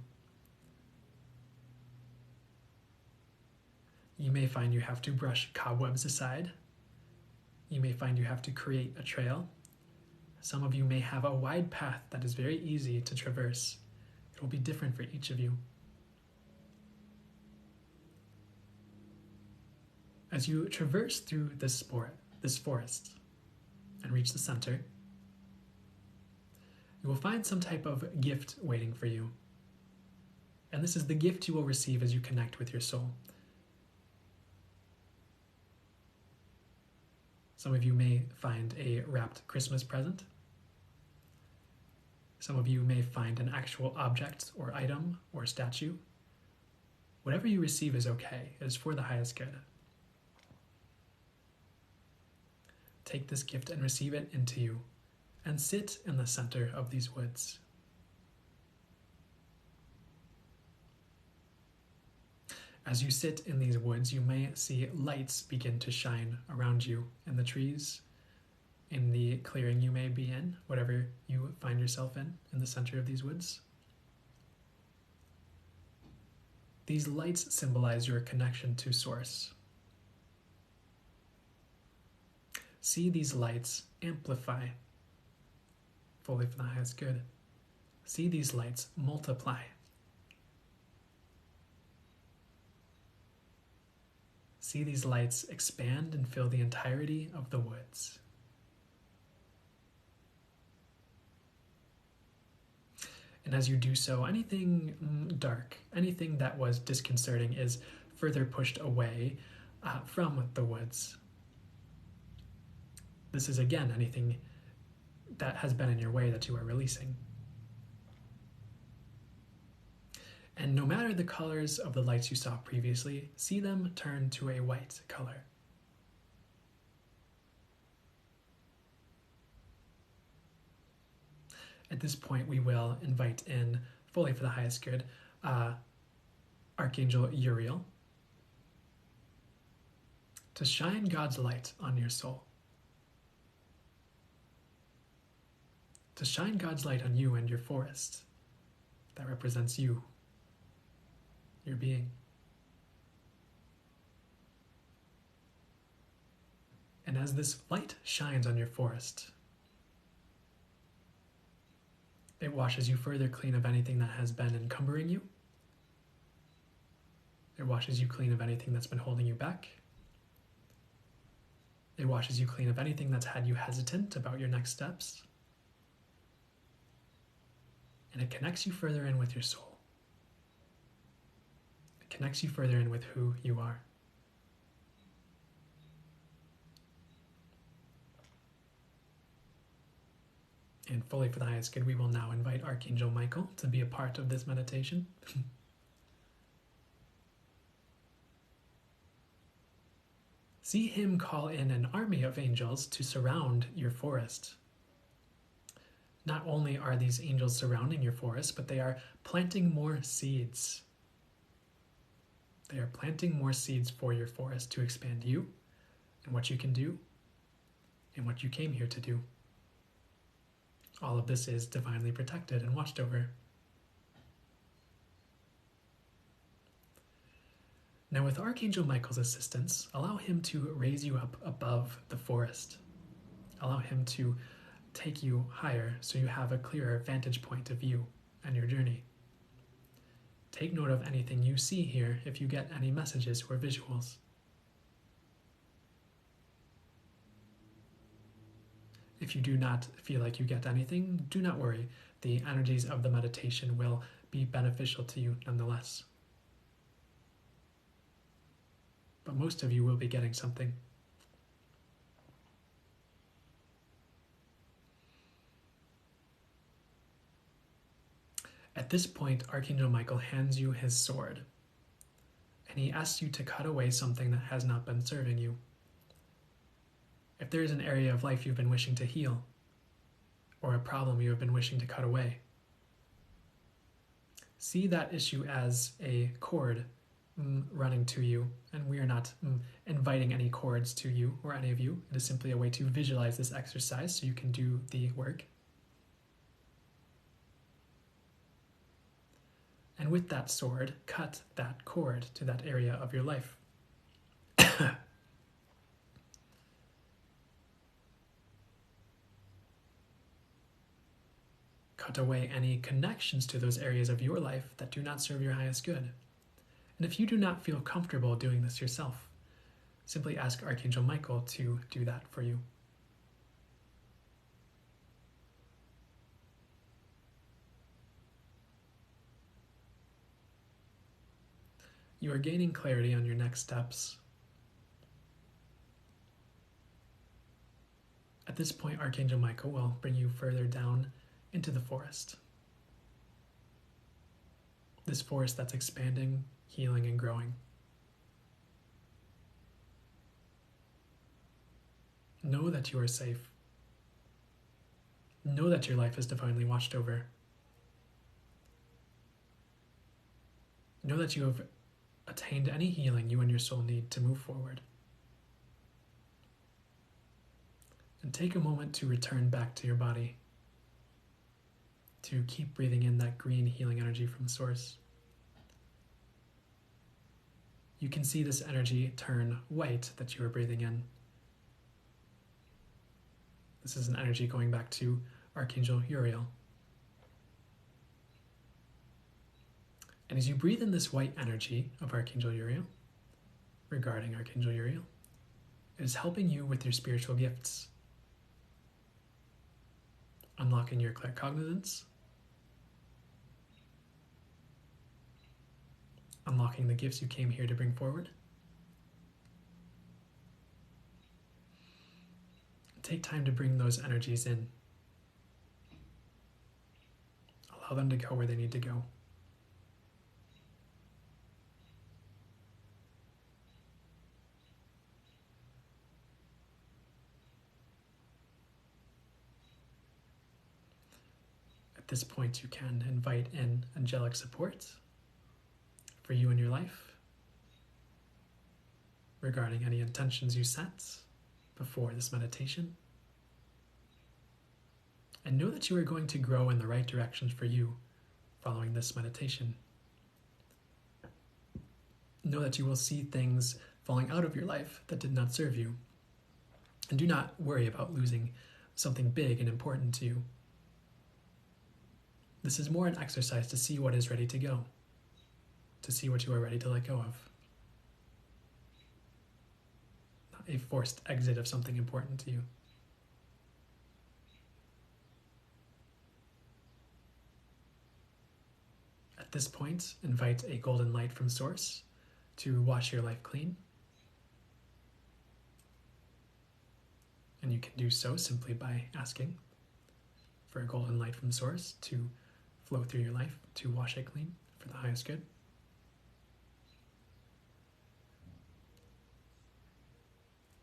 You may find you have to brush cobwebs aside. You may find you have to create a trail. Some of you may have a wide path that is very easy to traverse. It will be different for each of you. As you traverse through this forest and reach the center, you will find some type of gift waiting for you. And this is the gift you will receive as you connect with your soul. Some of you may find a wrapped Christmas present. Some of you may find an actual object or item or statue. Whatever you receive is okay. It is for the highest good. Take this gift and receive it into you, and sit in the center of these woods. As you sit in these woods, you may see lights begin to shine around you in the trees, in the clearing you may be in, whatever you find yourself in the center of these woods. These lights symbolize your connection to Source. See these lights amplify, fully for the highest good. See these lights multiply. See these lights expand and fill the entirety of the woods. And as you do so, anything dark, anything that was disconcerting is further pushed away from the woods. This is, again, anything that has been in your way that you are releasing. And no matter the colors of the lights you saw previously, see them turn to a white color. At this point, we will invite in, fully for the highest good, Archangel Uriel to shine God's light on your soul. To shine God's light on you and your forest that represents you, your being. And as this light shines on your forest, it washes you further clean of anything that has been encumbering you. It washes you clean of anything that's been holding you back. It washes you clean of anything that's had you hesitant about your next steps. And it connects you further in with your soul. It connects you further in with who you are. And fully for the highest good, we will now invite Archangel Michael to be a part of this meditation. See him call in an army of angels to surround your forest. Not only are these angels surrounding your forest, but they are planting more seeds. They are planting more seeds for your forest to expand you and what you can do and what you came here to do. All of this is divinely protected and watched over. Now, with Archangel Michael's assistance, allow him to raise you up above the forest. Allow him to take you higher so you have a clearer vantage point of view and your journey. Take note of anything you see here if you get any messages or visuals. If you do not feel like you get anything, do not worry. The energies of the meditation will be beneficial to you nonetheless. But most of you will be getting something. At this point, Archangel Michael hands you his sword, and he asks you to cut away something that has not been serving you. If there is an area of life you've been wishing to heal, or a problem you have been wishing to cut away, see that issue as a cord running to you, and we are not inviting any cords to you or any of you. It is simply a way to visualize this exercise so you can do the work. And with that sword, cut that cord to that area of your life. Cut away any connections to those areas of your life that do not serve your highest good. And if you do not feel comfortable doing this yourself, simply ask Archangel Michael to do that for you. You are gaining clarity on your next steps. At this point, Archangel Michael will bring you further down into the forest. This forest that's expanding, healing, and growing. Know that you are safe. Know that your life is divinely watched over. Know that you have attained any healing you and your soul need to move forward. And take a moment to return back to your body, to keep breathing in that green healing energy from Source. You can see this energy turn white that you are breathing in. This is an energy going back to Archangel Uriel. And as you breathe in this white energy of Archangel Uriel, regarding Archangel Uriel, it is helping you with your spiritual gifts, unlocking your claircognizance, unlocking the gifts you came here to bring forward. Take time to bring those energies in. Allow them to go where they need to go. At this point, you can invite in angelic support for you in your life regarding any intentions you set before this meditation. And know that you are going to grow in the right directions for you following this meditation. Know that you will see things falling out of your life that did not serve you. And do not worry about losing something big and important to you. This is more an exercise to see what is ready to go, to see what you are ready to let go of. Not a forced exit of something important to you. At this point, invite a golden light from Source to wash your life clean. And you can do so simply by asking for a golden light from Source to flow through your life, to wash it clean for the highest good.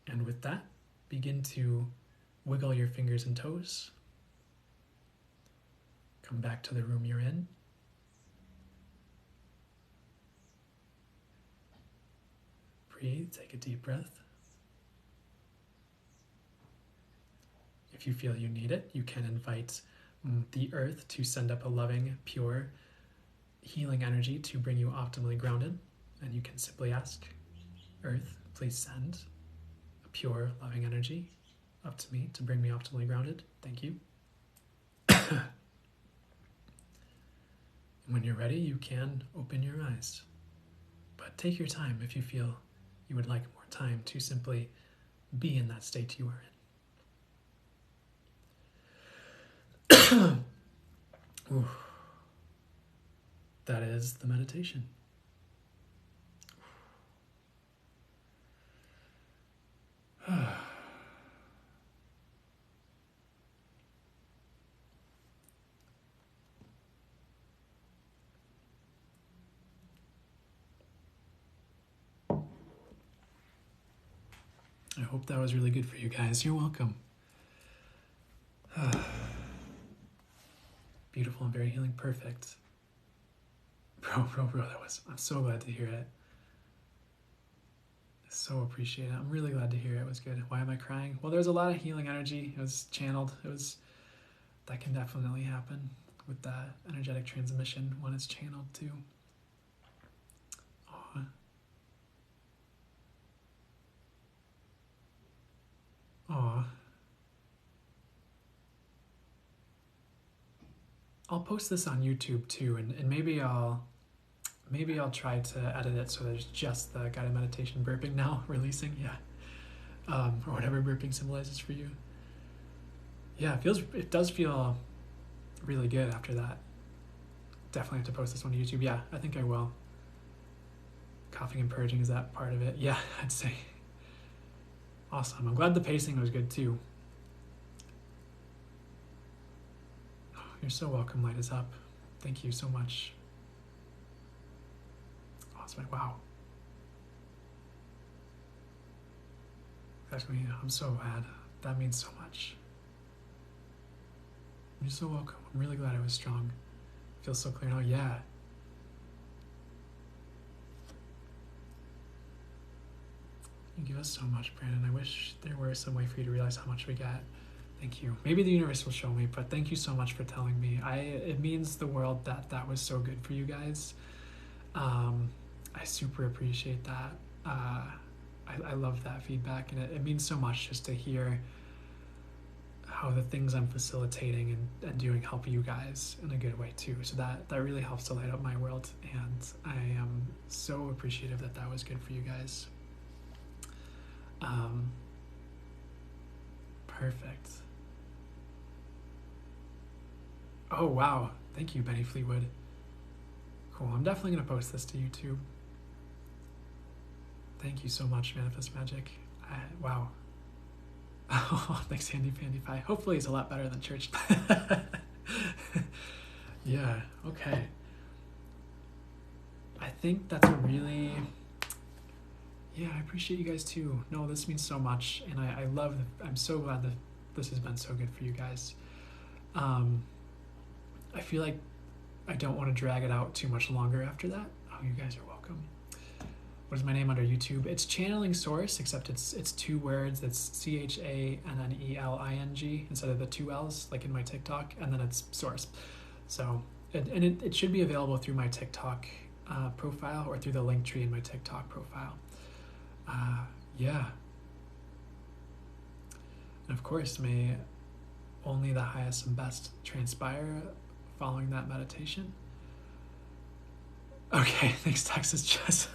And with that, begin to wiggle your fingers and toes. Come back to the room you're in. Breathe, take a deep breath. If you feel you need it, you can invite the earth to send up a loving, pure, healing energy to bring you optimally grounded. And you can simply ask, Earth, please send a pure, loving energy up to me to bring me optimally grounded. Thank you. When you're ready, you can open your eyes. But take your time if you feel you would like more time to simply be in that state you are in. Ooh. That is the meditation. I hope that was really good for you guys. You're welcome. Beautiful and very healing. Perfect. Bro, I'm so glad to hear it. So appreciate it. I'm really glad to hear it was good. Why am I crying? Well, there's a lot of healing energy. It was channeled. That can definitely happen with that energetic transmission when it's channeled too. Aw. Aw. I'll post this on YouTube too, and maybe I'll try to edit it so there's just the guided meditation burping now releasing, or whatever burping symbolizes for you. Yeah, it does feel really good after that. Definitely have to post this one to YouTube. Yeah, I think I will. Coughing and purging, is that part of it? Yeah, I'd say. Awesome. I'm glad the pacing was good too. Oh, you're so welcome, Light is Up. Thank you so much. Awesome. Wow. I'm so glad. That means so much. You're so welcome. I'm really glad I was strong. Feels so clear now. Yeah. You give us so much, Brandon. I wish there were some way for you to realize how much we get. Thank you. Maybe the universe will show me, but thank you so much for telling me. It means the world that was so good for you guys. I super appreciate that. I love that feedback, and it means so much just to hear how the things I'm facilitating and doing help you guys in a good way too. So that really helps to light up my world, and I am so appreciative that was good for you guys. Perfect. Oh wow, thank you, Benny Fleetwood. Cool, I'm definitely gonna post this to YouTube. Thank you so much, Manifest Magic. Wow. Oh, thanks, Handy Pandy Pie. Hopefully it's a lot better than church. Yeah, okay. I think that's a really... Yeah, I appreciate you guys too. No, this means so much, and I'm so glad that this has been so good for you guys. I feel like I don't want to drag it out too much longer after that. Oh, you guys are welcome. What is my name under YouTube? It's Channeling Source, except it's two words. It's CHANNELING instead of the two L's, like in my TikTok, and then it's Source. So, it should be available through my TikTok profile or through the link tree in my TikTok profile. Yeah. And of course, may only the highest and best transpire following that meditation. Okay, thanks, Texas Jess.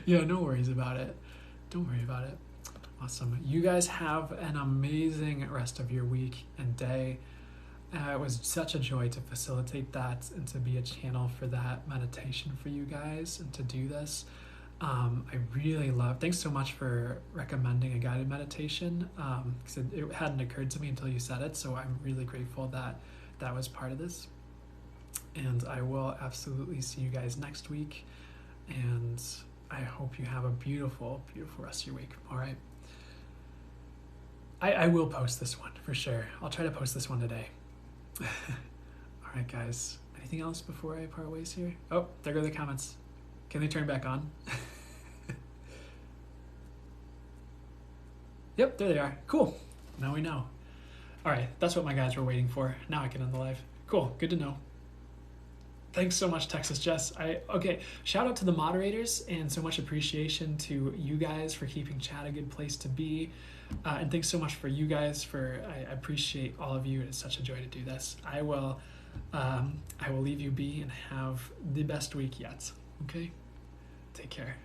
Yeah, no worries about it. Don't worry about it. Awesome. You guys have an amazing rest of your week and day. It was such a joy to facilitate that and to be a channel for that meditation for you guys and to do this. I really love, thanks so much for recommending a guided meditation, because it hadn't occurred to me until you said it, so I'm really grateful that was part of this. And I will absolutely see you guys next week, and I hope you have a beautiful, beautiful rest of your week. All right. I will post this one for sure. I'll try to post this one today. All right, guys. Anything else before I part ways here? Oh, there go the comments. Can they turn back on? Yep, there they are. Cool. Now we know. All right, that's what my guys were waiting for. Now I can end the live. Cool, good to know. Thanks so much, Texas Jess. Okay, shout out to the moderators and so much appreciation to you guys for keeping chat a good place to be. And thanks so much for you guys I appreciate all of you. It's such a joy to do this. I will leave you be and have the best week yet. Okay? Take care.